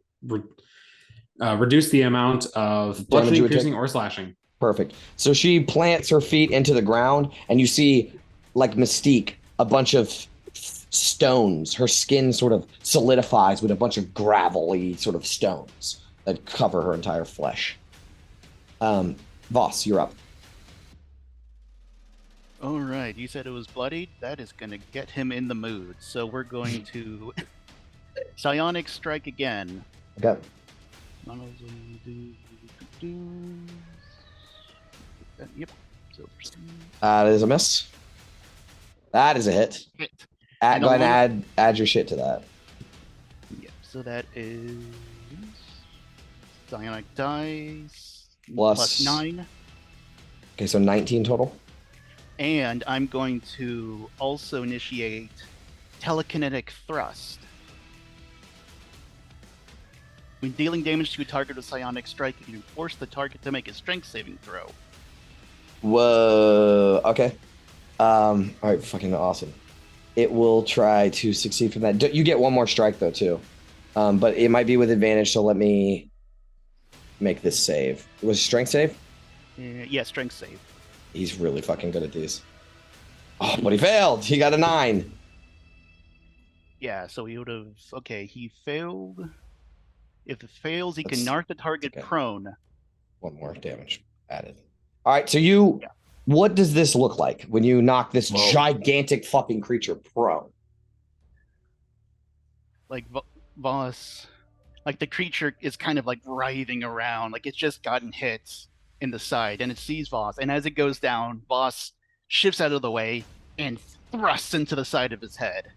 reduce the amount of bludgeoning, piercing, or slashing. Perfect. So she plants her feet into the ground, and you see, like Mystique, a bunch of stones. Her skin sort of solidifies with a bunch of gravelly sort of stones that cover her entire flesh. Voss, you're up. All right, you said it was bloodied. That is going to get him in the mood. So we're going to psionic strike again. Okay. Yep. So That is a miss. That is a hit. Go ahead and add your shit to that. Yep. So that is psionic dice Plus 9. Okay, so 19 total. And I'm going to also initiate telekinetic thrust. When dealing damage to a target with psionic strike, you can force the target to make a strength saving throw. Whoa. Okay. All right. Fucking awesome. It will try to succeed from that. You get one more strike though too, but it might be with advantage. So let me make this save. It was strength save. Yeah, strength save. He's really fucking good at these. Oh, but he failed. He got a 9. Yeah, so he would have. Okay, he failed. If it fails, he can That's- knock the target okay. prone. 1 more damage added. All right, so you. Yeah. What does this look like when you knock this Whoa. gigantic fucking creature prone? Like Voss, like the creature is kind of like writhing around, like it's just gotten hit in the side, and it sees Voss, and as it goes down, Voss shifts out of the way and thrusts into the side of his head,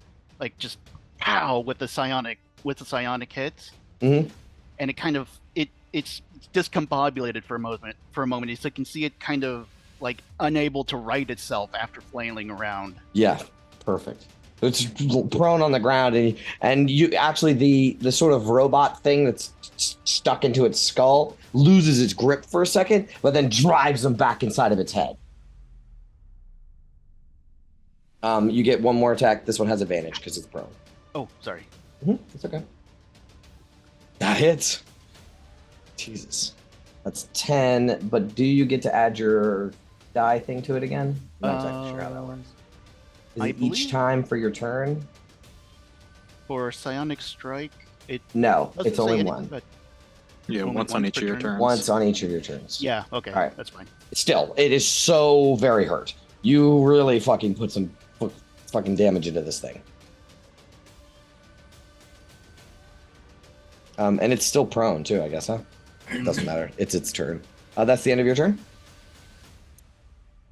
like just pow with the psionic hit, Mhm. and it kind of it's discombobulated for a moment. So you can see it kind of like unable to right itself after flailing around. Yeah, perfect. It's prone on the ground, and you actually the sort of robot thing that's stuck into its skull loses its grip for a second, but then drives them back inside of its head. You get 1 more attack. This one has advantage because it's prone. Oh, sorry. It's okay. That hits. Jesus, that's 10. But do you get to add your die thing to it again? I'm not exactly sure how that works. Is I it each believe- time for your turn? For psionic strike, it No, doesn't it's say only anything, 1. but Yeah, Only once on one each per of your turn? turns. Once on each of your turns. yeah, okay, All right. that's fine. Still, it is so very hurt. You really fucking put some fucking damage into this thing. And it's still prone too, I guess, huh? Doesn't matter. It's its turn. That's the end of your turn?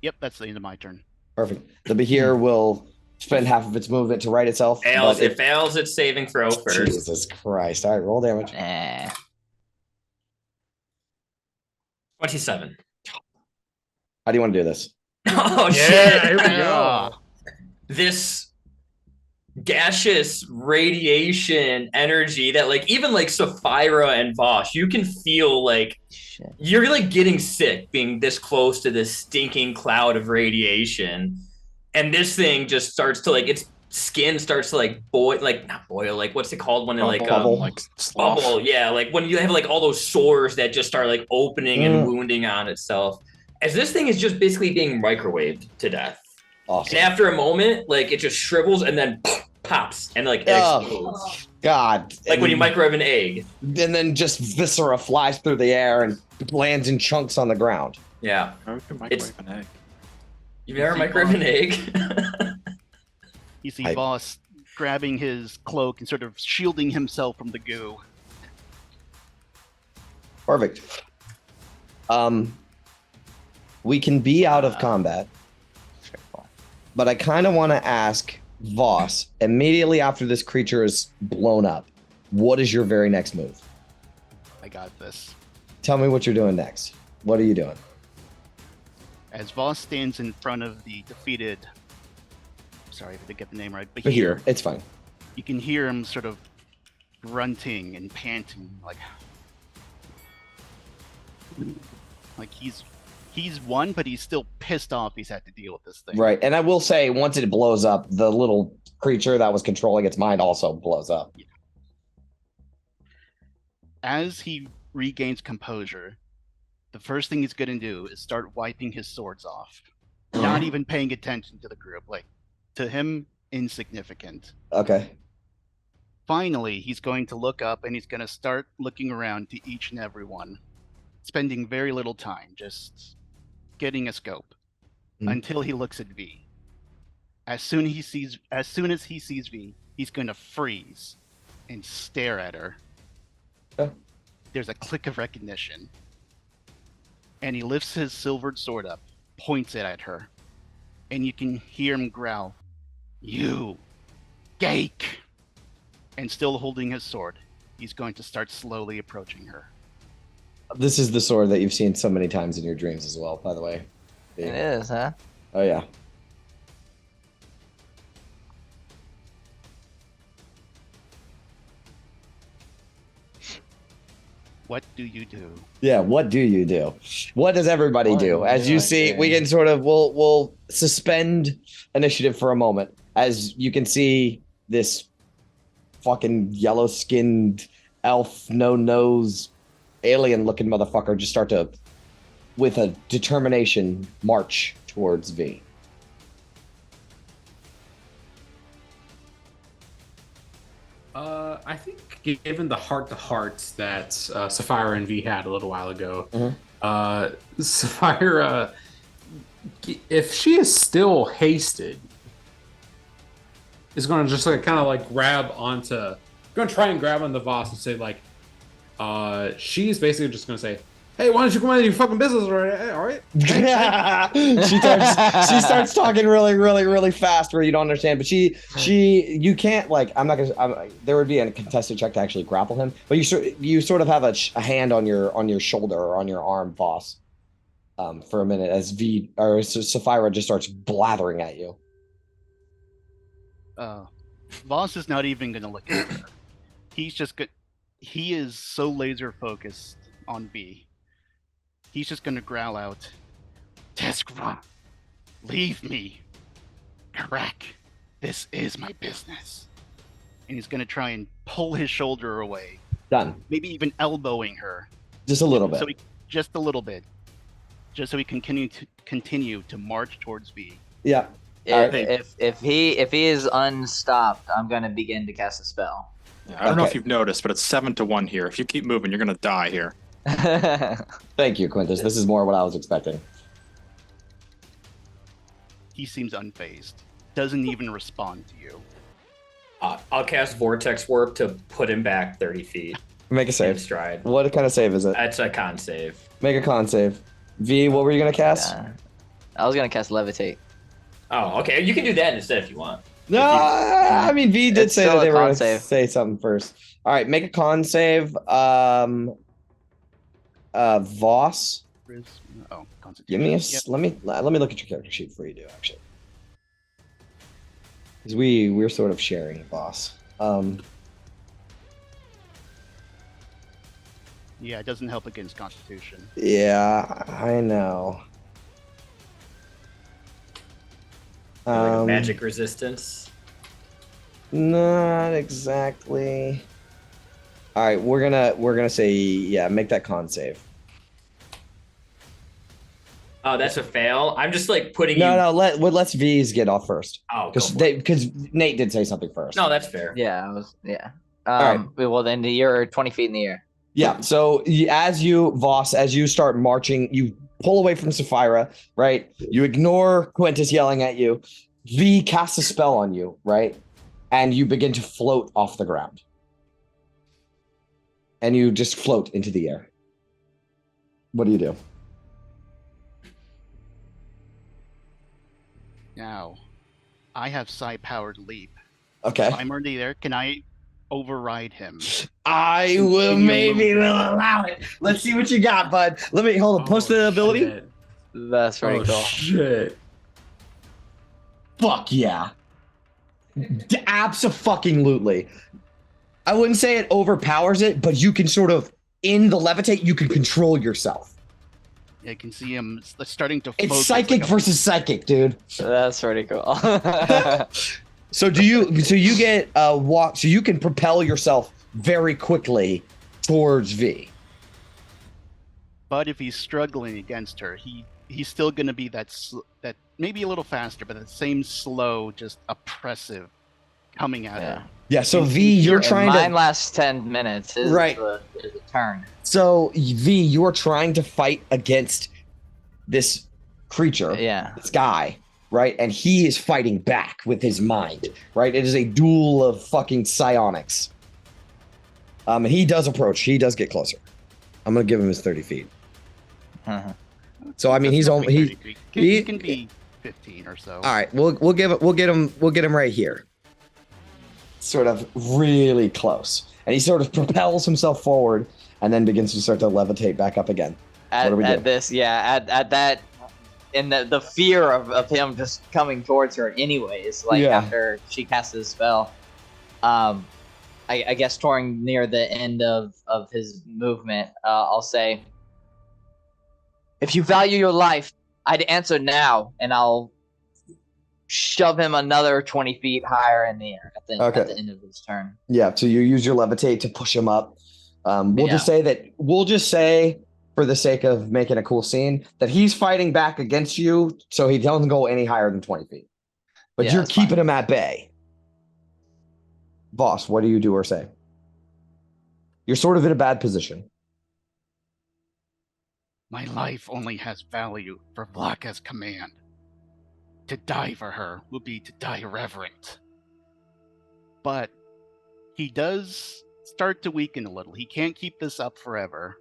Yep, that's the end of my turn. Perfect. The Behir will spend half of its movement to right itself. Fails. but It fails its saving throw first. Jesus Christ. All right, roll damage. 27. How do you want to do this? Oh, Yeah, shit. here we go. Yeah. This gaseous radiation energy that, like, even like Sapphira and Vosh, you can feel like Shit. you're like getting sick being this close to this stinking cloud of radiation. And this thing just starts to like, its skin starts to like boil, like not boil, like what's it called when it like Bubble. like slough. bubble, yeah, like when you have like all those sores that just start like opening and wounding on itself, as this thing is just basically being microwaved to death. Awesome. And after a moment, like it just shrivels and then pops and like it explodes. Oh, God. Like when you And- microwave an egg. And then just viscera flies through the air and lands in chunks on the ground. Yeah. How would you It's- microwave an egg? You've never See, microwaved an egg? You see I- Voss grabbing his cloak and sort of shielding himself from the goo. Perfect. We can be out of combat, but I kind of want to ask Voss, immediately after this creature is blown up, what is your very next move? I got this. Tell me what you're doing next. What are you doing? As Voss stands in front of the defeated, sorry if I didn't get the name right, but But here, it's fine. you can hear him sort of grunting and panting, like he's won, but he's still pissed off he's had to deal with this thing. Right. And I will say, once it blows up, the little creature that was controlling its mind also blows up. As he regains composure, the first thing he's going to do is start wiping his swords off, not even paying attention to the group. Like, to him, insignificant. Okay. Finally, he's going to look up and he's going to start looking around to each and every one, spending very little time just getting a scope until he looks at V. As soon as he sees V, he's going to freeze and stare at her. Okay. There's a click of recognition, and he lifts his silvered sword up, points it at her, and you can hear him growl, "You, Gake!" And still holding his sword, he's going to start slowly approaching her. This is the sword that you've seen so many times in your dreams as well, by the way. It is, huh? Oh, yeah. What do you do? Yeah, what do you do? What does everybody What do? As do you I see, do? we can sort of we'll suspend initiative for a moment. As you can see, this fucking yellow-skinned elf, no-nose, alien-looking motherfucker just start to, with a determination, march towards V. I think given the heart-to-heart that Sapphira and V had a little while ago, Sapphira, if she is still hasted, is going to just like kind of like grab onto, going to try and grab on the Voss and say like, she's basically just going to say, "Hey, why don't you come out of your fucking business already? All right?" she starts talking really fast where you don't understand. But you can't like. I'm not gonna. There would be a contested check to actually grapple him. But you sort of have a hand on your shoulder or on your arm, Voss, for a minute as Sapphira just starts blathering at you. Voss is not even going to look at her. He's just good. He is so laser focused on V. He's just going to growl out, "Teskra, leave me. Crack. This is my business." And he's going to try and pull his shoulder away. Done. Maybe even elbowing her. Just a little bit. Just a little bit. Just so he can continue to march towards V. Yeah. If he is unstopped, I'm gonna begin to cast a spell. Yeah, I don't know if you've noticed, but it's 7-1 here. If you keep moving, you're gonna die here. Thank you, Quintus. This is more what I was expecting. He seems unfazed. Doesn't even respond to you. I'll cast Vortex Warp to put him back 30 feet. Make a In save. stride. What kind of save is it? That's a con save. Make a con save. V, what were you gonna cast? I was gonna cast levitate. Oh, okay. You can do that instead if you want. No, I mean V did It's say still that they a were con gonna save. say something first. All right, make a con save. Voss. Oh, Constitution. Give me a Yep. let me look at your character sheet before you do actually. Because we're sort of sharing Voss. Yeah, it doesn't help against Constitution. Yeah, I know. Like magic resistance. Not exactly. All right, we're gonna say make that con save. Oh, that's a fail. I'm just like putting you. No, let's V's get off first. Oh, go for it. Because Nate did say something first. No, that's fair. Yeah, I was. Yeah. right. Well, then you're 20 feet in the air. Yeah. So as you start marching, you pull away from Sapphira, right? You ignore Quintus yelling at you. V casts a spell on you, right? And you begin to float off the ground. And you just float into the air. What do you do? Now, I have psi-powered leap. Okay. If I'm already there, can I override him? I will maybe allow it. Let's see what you got, bud. Let me hold on. Post the ability. Shit. That's pretty cool. Shit. Fuck yeah. Abso-fucking-lutely. I wouldn't say it overpowers it, but you can sort of, in the levitate, you can control yourself. I can see him starting to focus. It's psychic versus psychic, dude. That's pretty cool. So you get walk, so you can propel yourself very quickly towards V. But if he's struggling against her, he's still going to be that maybe a little faster, but the same slow, just oppressive coming at her. Yeah, so V, you're trying Mine to lasts 10 minutes. Is Right. Is a turn. So V, you're trying to fight against this creature, Yeah. this guy, right? And he is fighting back with his mind, right? It is a duel of fucking psionics. And he does approach. He does get closer. I'm gonna give him his 30 feet. Uh-huh. So I mean, he's Roughly only 30 feet. He can be 15 or so. All right, we'll get him right here. Sort of really close, and he sort of propels himself forward, and then begins to start to levitate back up again. What do we do? At that, in the fear of him just coming towards her anyways, like Yeah. after she casts his spell, I guess toward near the end of his movement, I'll say, if you value your life, I'd answer now, and I'll shove him another 20 feet higher in the air at the end of his turn. Yeah, so you use your levitate to push him up. We'll just say for the sake of making a cool scene that he's fighting back against you, so he doesn't go any higher than 20 feet. But Yeah, you're that's keeping fine. him at bay. Voss, what do you do or say? You're sort of in a bad position. My life only has value for Vlaka's command. To die for her would be to die irreverent. But he does start to weaken a little. He can't keep this up forever.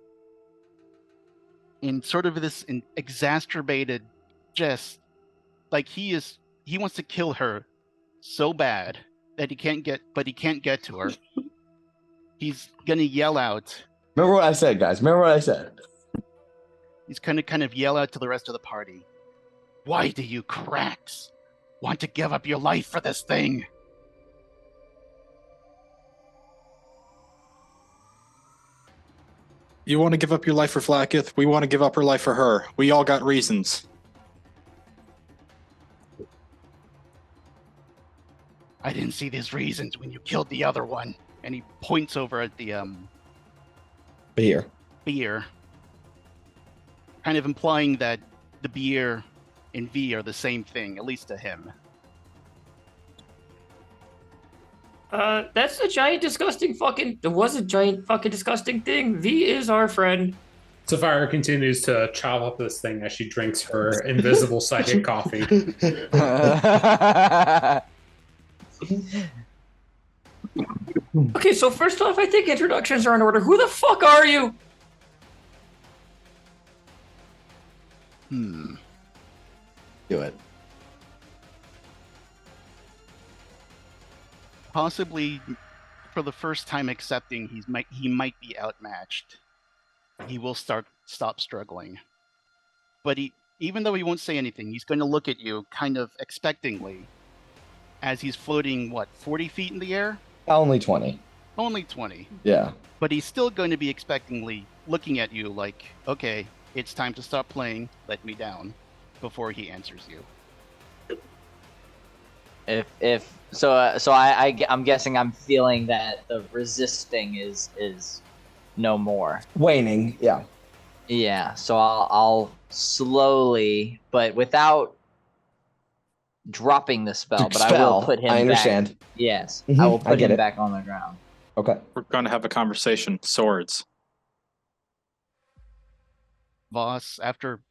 In sort of this exacerbated just like he wants to kill her so bad that he can't get to her. He's gonna yell out. Remember what I said, guys. Remember what I said. He's gonna kind of yell out to the rest of the party. Why do you cracks want to give up your life for this thing? You want to give up your life for Flacketh? We want to give up her life for her. We all got reasons. I didn't see these reasons when you killed the other one. And he points over at the Beer. beer, kind of implying that the beer and V are the same thing, at least to him. That's a giant disgusting fucking. There was a giant fucking disgusting thing. V is our friend. Sapphire continues to chop up this thing as she drinks her invisible psychic coffee. Okay, so first off, I think introductions are in order. Who the fuck are you? Hmm. Do it. Possibly, for the first time accepting he might be outmatched. He will stop struggling. But even though he won't say anything, he's going to look at you kind of expectingly as he's floating, 40 feet in the air? Only 20. Only 20. Yeah. But he's still going to be expectingly looking at you like, okay, it's time to stop playing, let me down, before he answers you. I'm guessing I'm feeling that the resisting is no more. Waning, yeah. Yeah, so I'll slowly, but without dropping the spell, but I will put him I understand. back. Yes, Mhm, I will I put get him it. back on the ground. Okay. We're going to have a conversation. Swords. Voss, after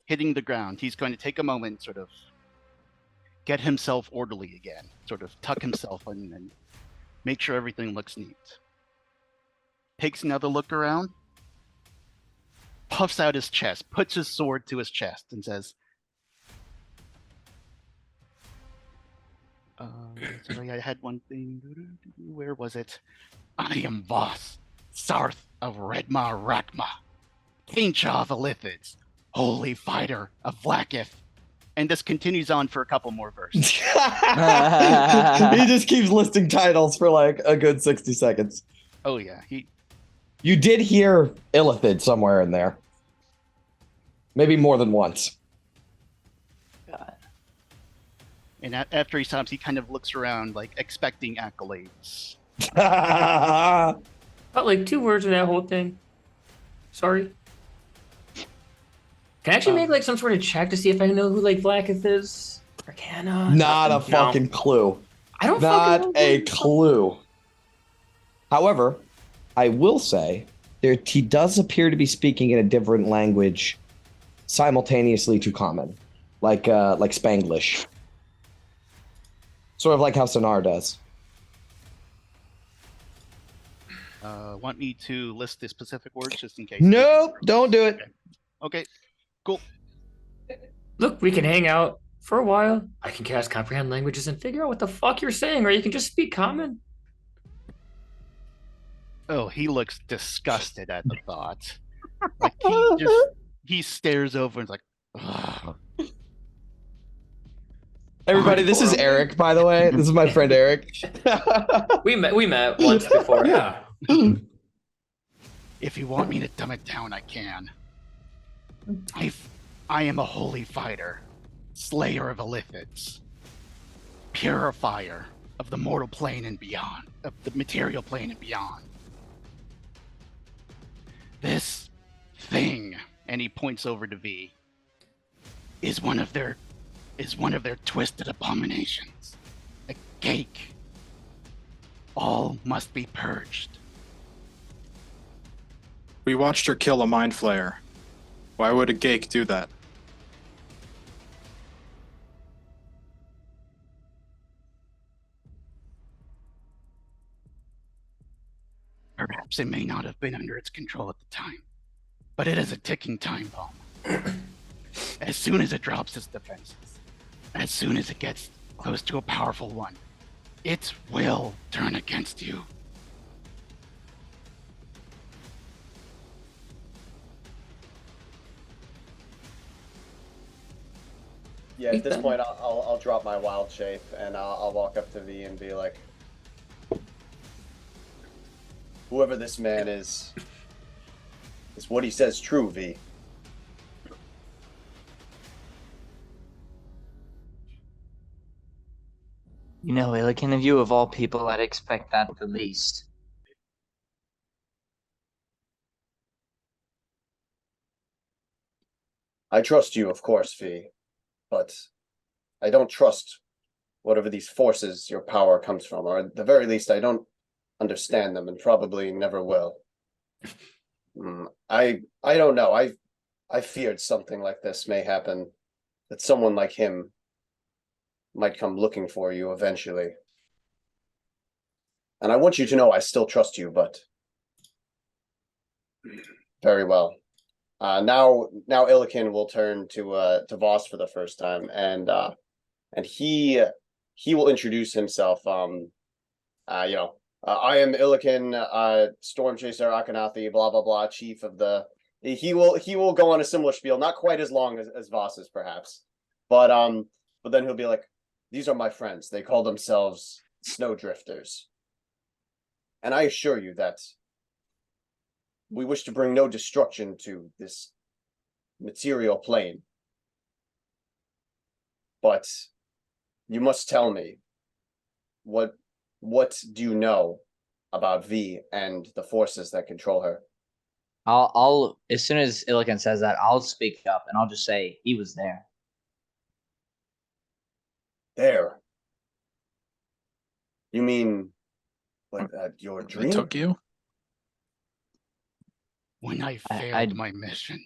hitting the ground, he's going to take a moment, sort of get himself orderly again, sort of tuck himself in and make sure everything looks neat. Takes another look around, puffs out his chest, puts his sword to his chest, and says, sorry, I had one thing. Where was it? I am Voss, Sarth of Redmar Rakma, Kincha of Elithids, Holy Fighter of Vlakith. And this continues on for a couple more verses. He just keeps listing titles for like a good 60 seconds. Oh yeah, You did hear Illithid somewhere in there. Maybe more than once. God. and after he stops, he kind of looks around, like expecting accolades. About like 2 words in that whole thing. Sorry. Can I actually make like some sort of check to see if I know who like Vlakith is? Arcana? Not a No. fucking clue. I don't Not fucking a know. clue. However, I will say he does appear to be speaking in a different language simultaneously to common, like Spanglish, sort of like how Sonar does. Want me to list the specific words just in case? Nope, don't do it. Okay, cool. Look, we can hang out for a while. I can cast comprehend languages and figure out what the fuck you're saying, or you can just speak common. Oh, he looks disgusted at the thought. Like he stares over and is like, ugh. Everybody, this is Eric, by the way. This is my friend Eric. We met once before. Yeah. If you want me to dumb it down, I can. I am a holy fighter, slayer of Elithids, purifier of the mortal plane and beyond, of the material plane and beyond. This thing, and he points over to V, is one of their twisted abominations. A cake All must be purged. We watched her kill a mind flayer. Why would a geek do that? Perhaps it may not have been under its control at the time, but it is a ticking time bomb. As soon as it drops its defenses, as soon as it gets close to a powerful one, it will turn against you. Yeah, at this point, I'll drop my wild shape and I'll walk up to V and be like, whoever this man is what he says true, V? You know, Illikin, of you of all people, I'd expect that the least. I trust you, of course, V, but I don't trust whatever these forces your power comes from, or at the very least, I don't understand them and probably never will. I don't know. I feared something like this may happen, that someone like him might come looking for you eventually. And I want you to know I still trust you, but very well. Now Illikin will turn to Voss for the first time, and he will introduce himself. I am Illikin, Storm Chaser Akhenathi, blah blah blah, chief of the. He will go on a similar spiel, not quite as long as Voss's perhaps, but then he'll be like, "These are my friends. They call themselves Snowdrifters, and I assure you that we wish to bring no destruction to this material plane. But you must tell me, what do you know about V and the forces that control her?" I'll as soon as Illikin says that, I'll speak up and I'll just say he was there. There. You mean like your They dream? took you? When I failed I'd- my mission.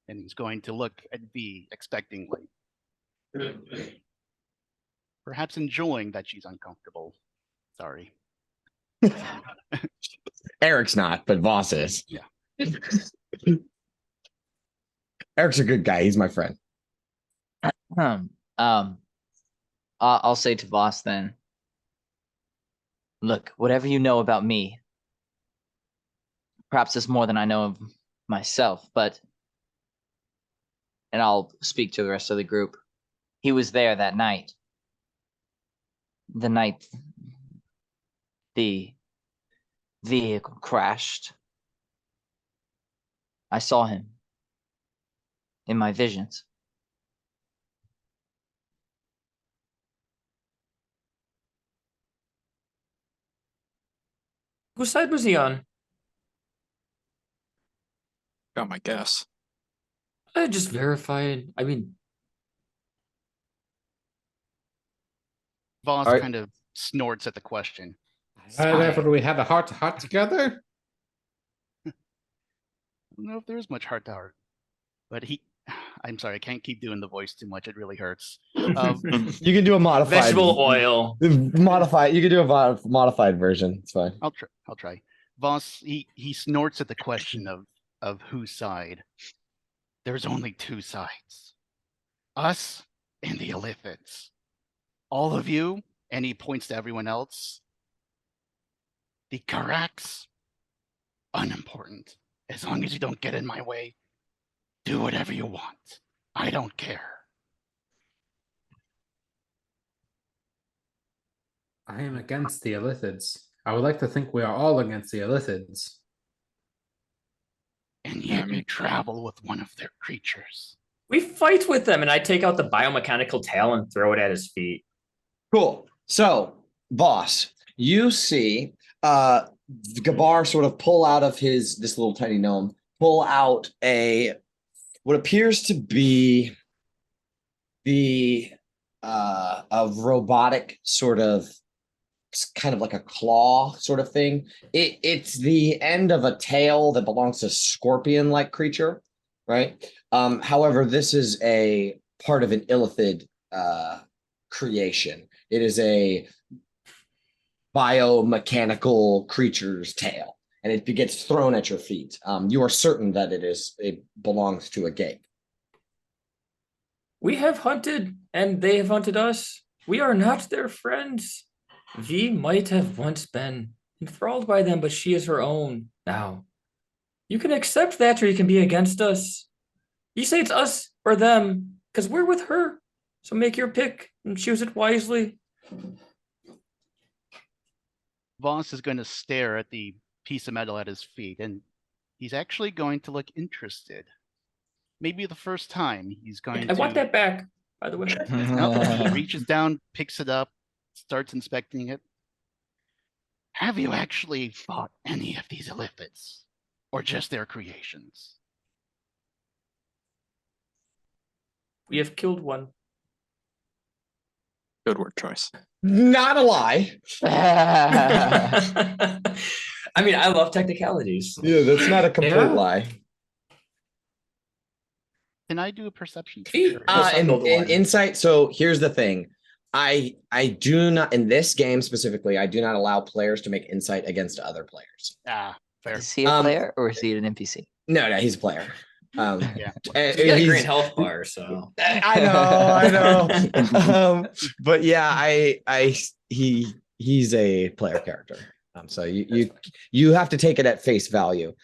And he's going to look at V expectingly. Perhaps enjoying that she's uncomfortable. Sorry. Eric's not, but Voss is. Yeah. Eric's a good guy. He's my friend. I'll say to Voss then. Look, whatever you know about me, perhaps it's more than I know of myself, but and I'll speak to the rest of the group. He was there that night. The night the vehicle crashed. I saw him in my visions. Whose side was he on? Got my guess. I just verified. I mean, Voss Alright. kind of snorts at the question. Whenever we had a heart-to-heart together. I don't know if there's much heart to heart, but I'm sorry, I can't keep doing the voice too much. It really hurts. You can do a modified Vegetable oil. Modified. You can do a modified version. It's fine. I'll try. Voss, he snorts at the question of whose side. There's only two sides. Us and the Illithids. All of you, and he points to everyone else. The Karaks, unimportant. As long as you don't get in my way, do whatever you want. I don't care. I am against the Illithids. I would like to think we are all against the Illithids. And yet you travel with one of their creatures. We fight with them, and I take out the biomechanical tail and throw it at his feet. Cool. So, boss, you see Gabar sort of pull out of this little tiny gnome, pull out what appears to be the a robotic sort of, it's kind of like a claw sort of thing. It's the end of a tail that belongs to a scorpion-like creature, right? However, this is a part of an illithid creation. It is a biomechanical creature's tail, and it gets thrown at your feet. You are certain that it belongs to a gate. We have hunted, and they have hunted us. We are not their friends. V might have once been enthralled by them, but she is her own now. You can accept that, or you can be against us. You say it's us or them, because we're with her. So make your pick and choose it wisely. Voss is going to stare at the piece of metal at his feet, and he's actually going to look interested. Maybe the first time he's going I to. want that back, by the way. Nope, he reaches down, picks it up, starts inspecting it. Have you actually fought any of these illithids? Or just their creations? We have killed one. Good word choice. Not a lie. Mm-hmm. I mean, I love technicalities. Yeah, that's not a complete Yeah. lie. Can I do a perception check? Feet. And Killed one. insight. So here's the thing. I do not, in this game specifically, I do not allow players to make insight against other players. Ah, fair. Is he a player or is he an NPC? No, he's a player. Yeah. And You got a green he's- health bar, so I know. But yeah, he's a player character. So you have to take it at face value.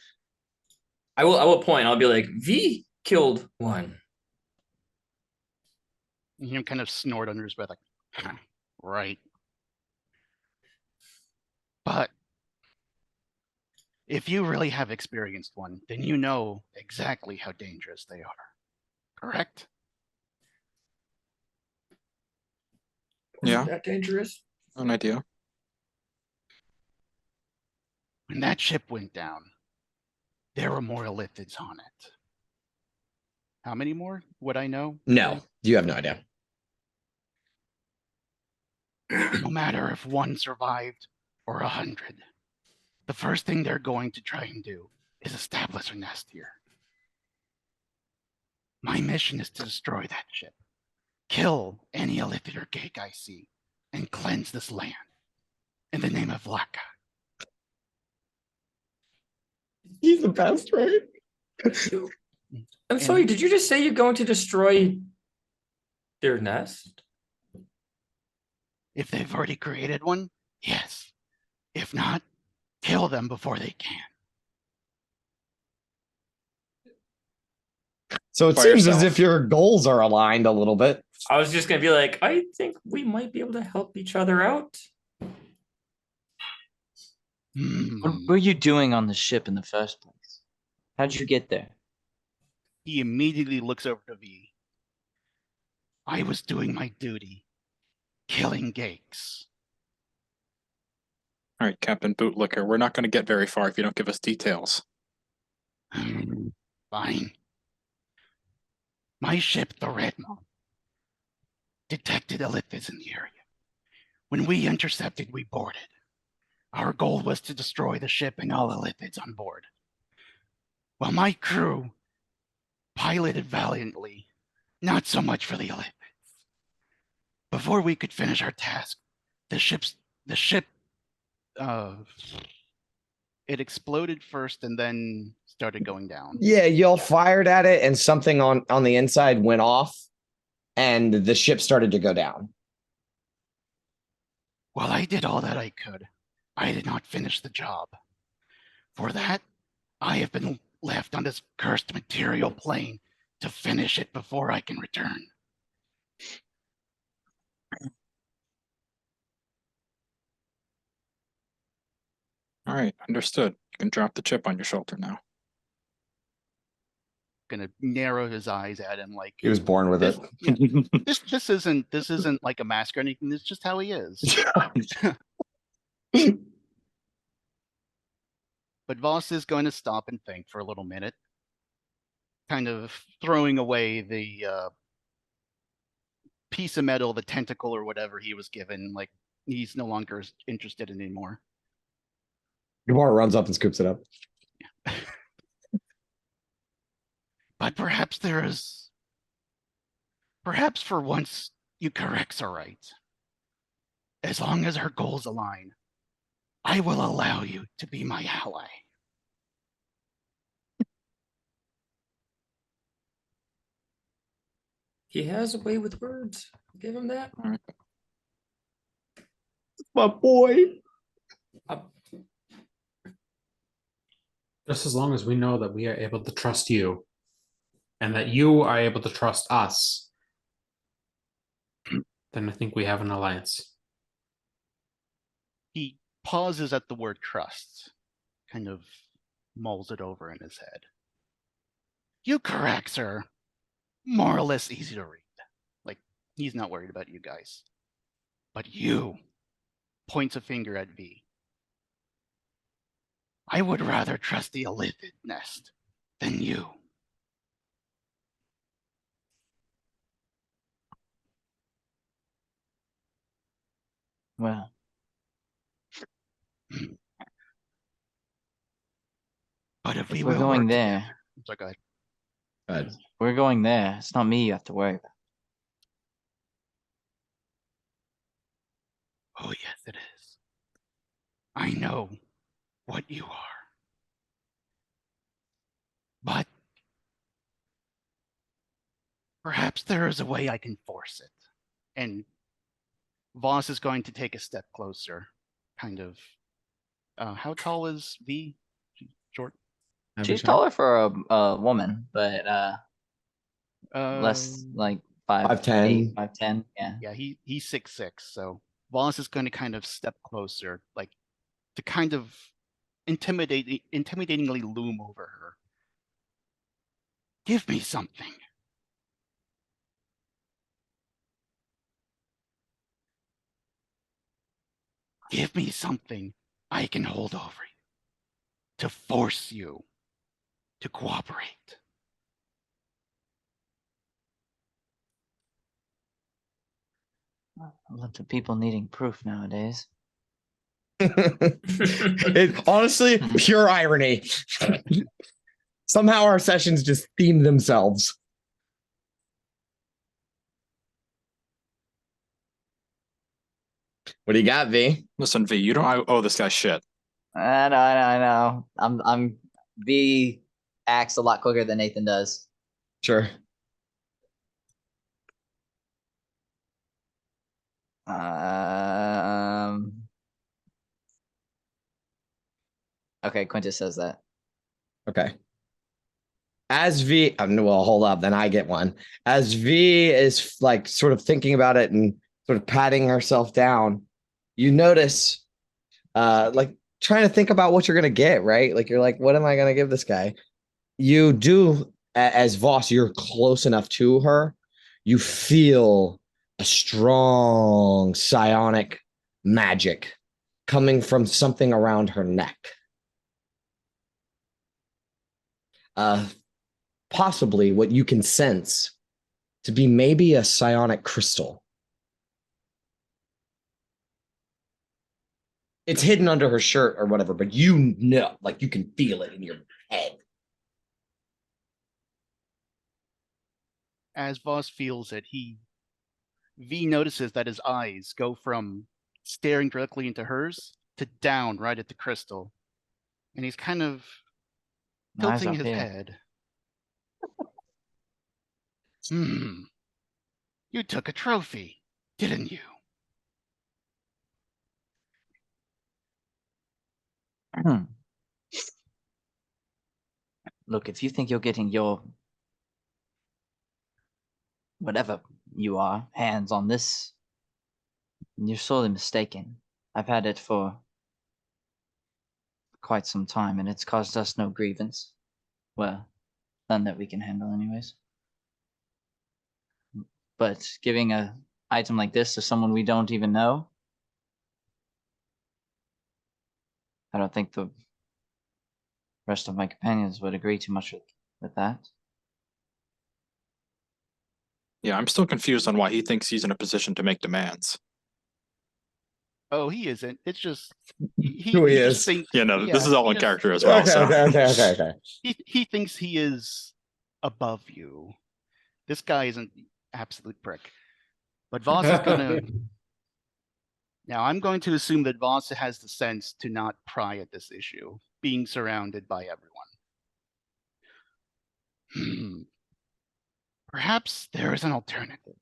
I will point. I'll be like, V killed one. You hear him kind of snort under his breath, like, right. But if you really have experienced one, then you know exactly how dangerous they are. Correct? Yeah. That dangerous? An idea. When that ship went down, there were more illithids on it. How many more? Would I know? No, you have no idea. No matter if one survived or 100, the first thing they're going to try and do is establish a nest here. My mission is to destroy that ship, kill any illithid or geek I see, and cleanse this land in the name of Vlaka. He's the best, right? I'm sorry, did you just say you're going to destroy their nest? If they've already created one, yes. If not, kill them before they can. So it By seems as yourself. if your goals are aligned a little bit. I was just gonna be like, I think we might be able to help each other out. What were you doing on the ship in the first place? How'd you get there? He immediately looks over to V. I was doing my duty, killing geeks. All right, Captain Bootlicker, we're not going to get very far if you don't give us details. Fine. My ship, the Red Moon, detected illithids in the area. When we intercepted, we boarded. Our goal was to destroy the ship and all illithids on board. While my crew piloted valiantly, not so much for the illithids. Before we could finish our task, the ship it exploded first and then started going down. Yeah, y'all fired at it, and something on the inside went off, and the ship started to go down. While I did all that I could, I did not finish the job. For that, I have been left on this cursed material plane to finish it before I can return. All right, understood. You can drop the chip on your shoulder now. Gonna narrow his eyes at him like He was born with it. this isn't like a mask or anything. It's just how he is. But Voss is going to stop and think for a little minute, kind of throwing away the piece of metal, the tentacle or whatever he was given, like he's no longer interested in anymore. Gamora runs up and scoops it up. But perhaps for once you corrects are right. As long as our goals align, I will allow you to be my ally. He has a way with words. Give him that. My boy. Just as long as we know that we are able to trust you and that you are able to trust us, then I think we have an alliance. He pauses at the word trust, kind of mulls it over in his head. You correct, sir. More or less easy to read. Like, he's not worried about you guys. But you, points a finger at V. I would rather trust the Illithid nest than you. Well, But if we we're will going work there, together. So go ahead. Good. we're going there. It's not me you have to worry about. Oh, yes, it is. I know what you are. But perhaps there is a way I can force it. And Voss is going to take a step closer. Kind of. How tall is V? Short? She's taller for a woman, but less Um, like 5'10". 5'10". Yeah. Yeah, he's 6'6", so Wallace is going to kind of step closer, like to kind of intimidatingly loom over her. Give me something. Give me something I can hold over you to force you to cooperate. A lot of people needing proof nowadays. It honestly pure irony. Somehow our sessions just theme themselves. What do you got, V? Listen, V, you don't owe this guy shit. I know. I'm V acts a lot quicker than Nathan does. Sure. Okay, Quintus says that. Okay. As V, well, hold up, then I get one. As V is like sort of thinking about it and sort of patting herself down, you notice, like trying to think about what you're gonna get, right? Like you're like, what am I gonna give this guy? You do, as Voss, you're close enough to her. You feel a strong psionic magic coming from something around her neck. Possibly what you can sense to be maybe a psionic crystal. It's hidden under her shirt or whatever, but you know, like you can feel it in your head. As Voss feels it, V notices that his eyes go from staring directly into hers to down right at the crystal. And he's kind of Eyes tilting up his here. head. You took a trophy, didn't you? Look, if you think you're getting your whatever you are hands on this, you're sorely mistaken. I've had it for quite some time, and it's caused us no grievance. Well, none that we can handle, anyways. But giving a item like this to someone we don't even know, I don't think the rest of my companions would agree too much with that. Yeah, I'm still confused on why he thinks he's in a position to make demands. Oh, he isn't. It's just Who he just is. thinks. Yeah, no, this is all he in just- character as well. So. Okay. He thinks he is above you. This guy is an absolute prick. But Voss is gonna. Now I'm going to assume that Voss has the sense to not pry at this issue, being surrounded by everyone. Perhaps there is an alternative.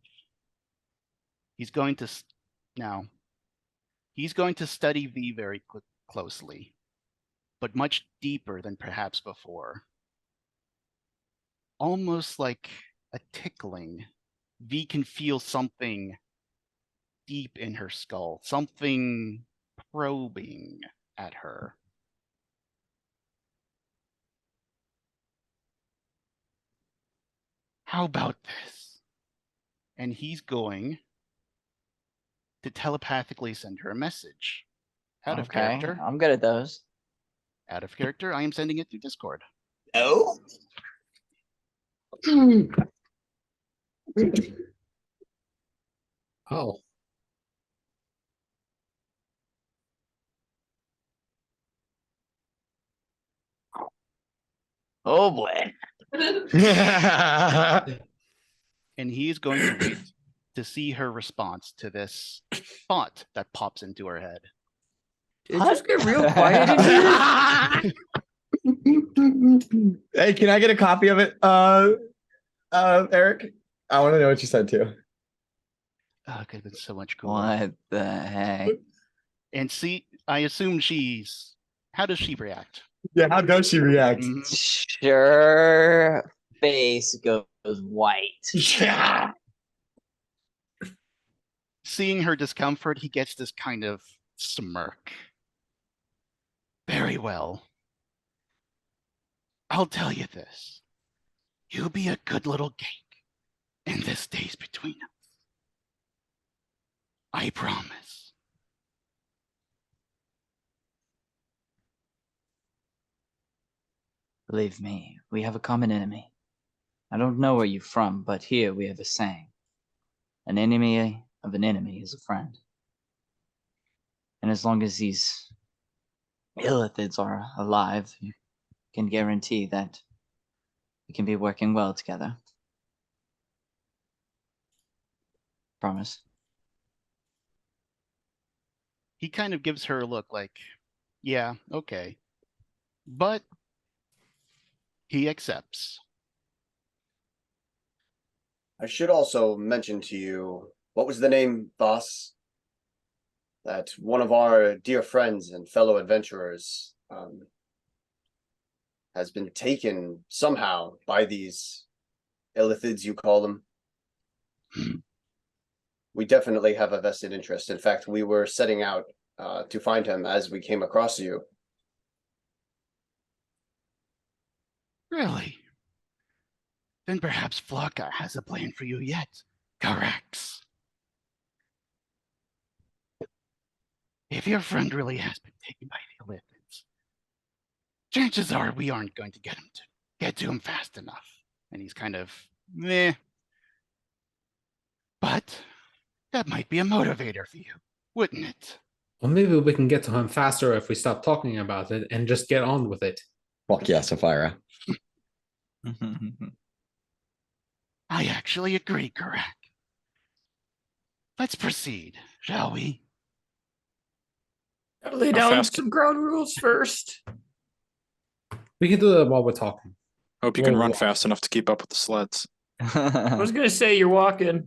He's going to now. He's going to study V very closely, but much deeper than perhaps before. Almost like a tickling. V can feel something deep in her skull, something probing at her. How about this? And he's going to telepathically send her a message. Out of character. I'm good at those. Out of character, I am sending it through Discord. Oh. Oh. Oh boy. And he is going to wait to see her response to this thought that pops into her head. It just get real quiet in here. Hey, can I get a copy of it, Eric? I want to know what you said too. Oh, it could have been so much cooler. What the heck? And see, I assume she's. How does she react? Yeah, how does she react? Mhm. Sure. Face goes white. Yeah. Seeing her discomfort, he gets this kind of smirk. Very well. I'll tell you this. You be a good little cake, and this stays between us. I promise. Believe me, we have a common enemy. I don't know where you're from, but here we have a saying. An enemy of an enemy is a friend. And as long as these illithids are alive, you can guarantee that we can be working well together. Promise. He kind of gives her a look like, yeah, okay. But he accepts. I should also mention to you, what was the name, Voss? That one of our dear friends and fellow adventurers has been taken somehow by these illithids, you call them. We definitely have a vested interest. In fact, we were setting out to find him as we came across you. Really? Then perhaps Flocka has a plan for you yet. Corrects. If your friend really has been taken by the illithids, chances are we aren't going to get to him fast enough. And he's kind of meh. But that might be a motivator for you, wouldn't it? Well, maybe we can get to him faster if we stop talking about it and just get on with it. Fuck yeah, Sapphira. I actually agree, Karak. Let's proceed, shall we? Gotta lay How down fast- some ground rules first. We can do that while we're talking. Hope you can Well, run fast enough to keep up with the sleds. I was gonna say you're walking.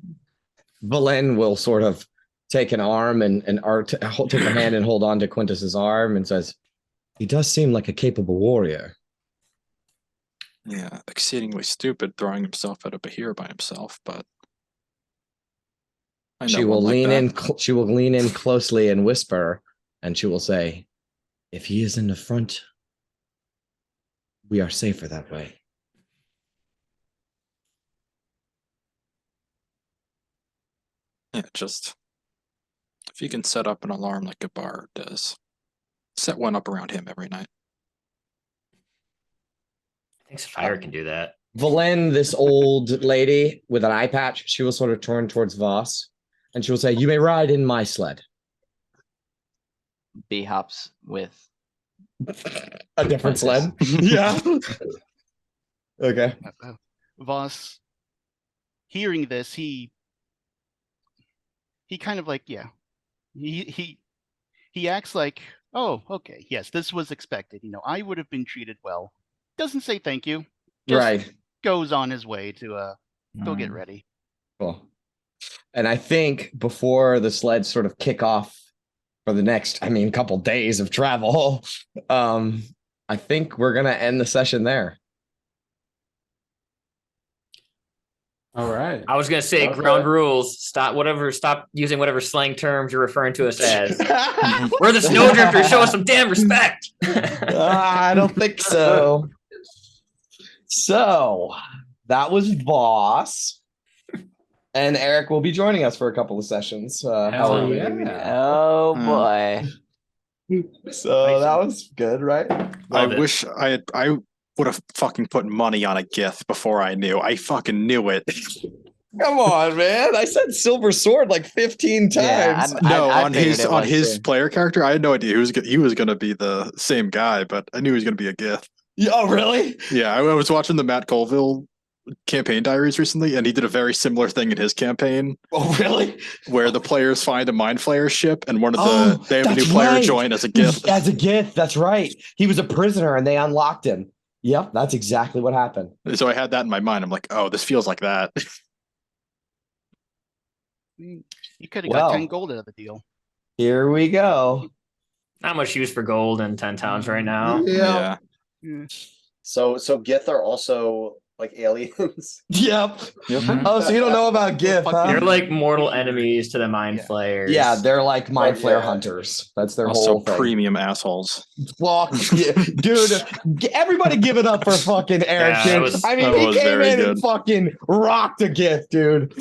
Valen will sort of take an arm and take a hand and hold on to Quintus's arm and says, "He does seem like a capable warrior." Yeah, exceedingly stupid throwing himself at a Bahir by himself, but I know She will one like lean that. in. She will lean in closely and whisper, and she will say, "If he is in the front, we are safer that way." Yeah, just if you can set up an alarm like a bar does, set one up around him every night. I think Sapphire can do that. Valen, this old lady with an eye patch, she will sort of turn towards Voss, and she will say, "You may ride in my sled." B hops with A different sled. Yeah. Okay. Voss, hearing this, he kind of like, yeah, he acts like, oh, okay, yes, this was expected. I would have been treated well. Doesn't say thank you. Just Right. goes on his way to go get Mm. ready. Cool. And I think before the sleds sort of kick off for the next, couple days of travel, I think we're gonna end the session there. All right. I was gonna say Okay. ground rules. Stop using whatever slang terms you're referring to us as. We're the Snowdrifters. Show us some damn respect. I don't think so. So that was Voss. And Eric will be joining us for a couple of sessions. Hell many we yeah. need. Oh boy. So that was good, right? I Love it. wish I would have fucking put money on a Gith before I knew. I fucking knew it. Come on, man. I said silver sword like 15 times. Yeah, No, I on figured his it on was his too. player character, I had no idea he was gonna be the same guy, but I knew he was gonna be a Gith. Oh, really? Yeah, I was watching the Matt Colville campaign diaries recently, and he did a very similar thing in his campaign Oh, really? where the players find a mind flayer ship and one of Oh, they have a new that's player right. join as a Gith. As a gift, that's right. He was a prisoner and they unlocked him. Yep, that's exactly what happened. So I had that in my mind. I'm like, oh, this feels like that. You could have got 10 Well. gold out of the deal. Here we go. Not much use for gold in 10 towns right now. Yeah. So Gith are also like aliens. Yep. Mhm. Oh, so you don't know about GIF, huh? They're like mortal enemies to the mind Yeah. flayers. Yeah, they're like mind Oh, flare yeah. hunters. That's their Also whole thing. premium assholes. Well, yeah, dude, everybody give it up for fucking Eric, Yeah, dude. that was- I mean, that he was came very in and good. fucking rocked a gift, dude.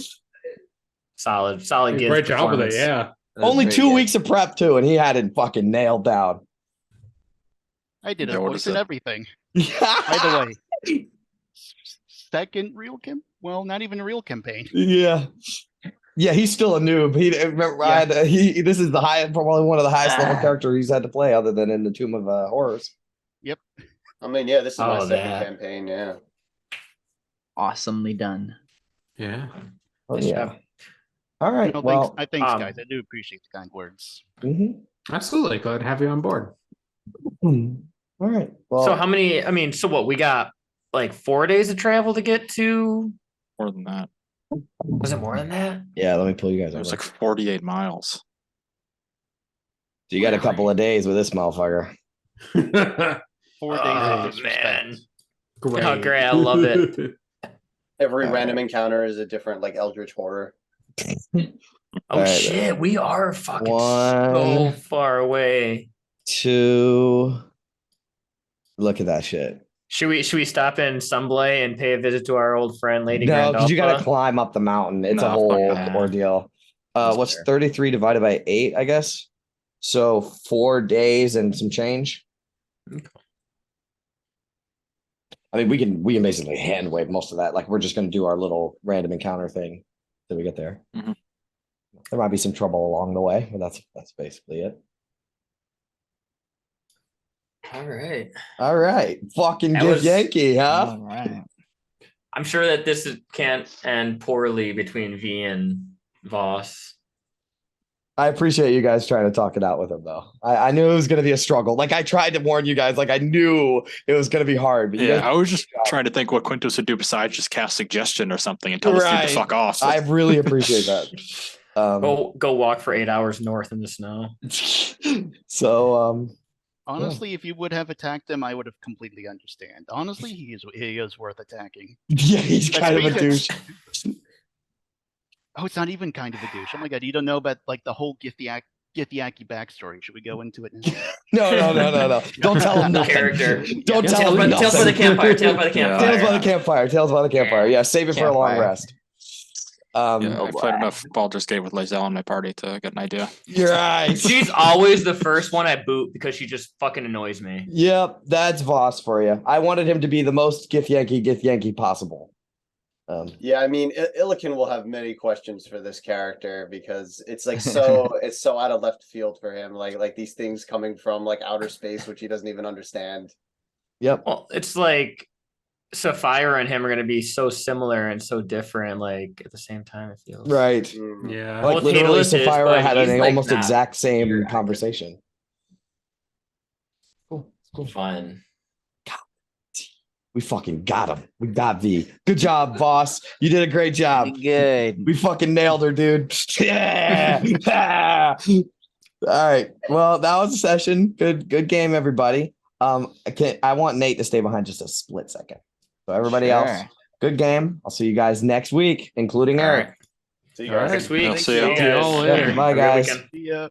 solid gift Great job with it. performance. Yeah. Only Very 2 good. weeks of prep too, and he had it fucking nailed down. I did Yeah, a what voice is and it? everything. By the way, second real not even a real campaign. Yeah. Yeah, he's still a noob. He remember Yeah. this is the highest, probably one of the highest level Ah. characters he's had to play, other than in the Tomb of Horrors. Yeah, this is my Oh, second that. campaign. Yeah. Awesomely done. Yeah. Oh Nice yeah. job. All right. Thanks, Well, thanks, guys. I do appreciate the kind words. mhm. Absolutely. Glad to have you on board. All right. Well, So how many? So what? We got like 4 days of travel to get to. More than that. Was it more than that? yeah, let me pull you guys It was over. like 48 miles. So you got a couple of days with this motherfucker. 4 days Oh, of disrespect. man. Great. Oh, great. I love it. Every All random right. encounter is a different like eldritch horror. Oh All right, shit, we are fucking so One. far away. 2. Look at that shit. Should we stop in Sunblay and pay a visit to our old friend Lady No, because you got to Grandalfa? climb up the mountain. It's a No, fuck whole that. ordeal. That's What's fair. 33 divided by 8, I guess? So 4 days and some change. Okay. I mean, we can basically hand wave most of that. Like, we're just going to do our little random encounter thing till we get there. Mhm. There might be some trouble along the way, but that's basically it. All right. All right, fucking That give was- Yankee, huh? All right. I'm sure that can't end poorly between V and Voss. I appreciate you guys trying to talk it out with him, though. I knew it was going to be a struggle. Like, I tried to warn you guys. Like, I knew it was going to be hard. But you Yeah, guys, I was just trying to think what Quintus would do besides just cast suggestion or something and tell this dude Right. to fuck off. I really appreciate that. Go walk for 8 hours north in the snow. So, Honestly, if you would have attacked him, I would have completely understand. Honestly, he is worth attacking. yeah, he's Let's kind of a face it. douche. Oh, it's not even kind of a douche. Oh my god, you don't know about like the whole Githyanki backstory. Should we go into it now? No. Don't tell him nothing. Character. Don't Yeah, tell him Tales by the nothing. campfire. Tales by the campfire. Tales by the campfire. Tales by the campfire. Yeah, save it for a long Campfire. rest. Yeah, Oh, I've played wow. enough Baldur's Gate with Lae'zel in my party to get an idea. You're right. She's always the first one I boot because she just fucking annoys me. Yep, that's Voss for you. I wanted him to be the most Githyanki possible. Yeah, I mean, Illiken will have many questions for this character because it's like so it's so out of left field for him. Like these things coming from like outer space, which he doesn't even understand. Yep. Well, it's like Sapphire and him are gonna be so similar and so different, like at the same time. It feels Right. Mm. Yeah. Like Both literally, Hadeless is, Sapphire but had he's, an like, almost not exact same super active. conversation. Cool. Cool. Fun. We fucking got him. We got V. Good job, boss. You did a great job. Good. We fucking nailed her, dude. Yeah. All right. Well, that was a session. Good game, everybody. I want Nate to stay behind just a split second. So everybody else, Sure. good game. I'll see you guys next week, including All Eric. right. See you All guys. right. Next week. I'll see See ya. you See y'all guys. later. Have a Bye, good guys. weekend. Yeah.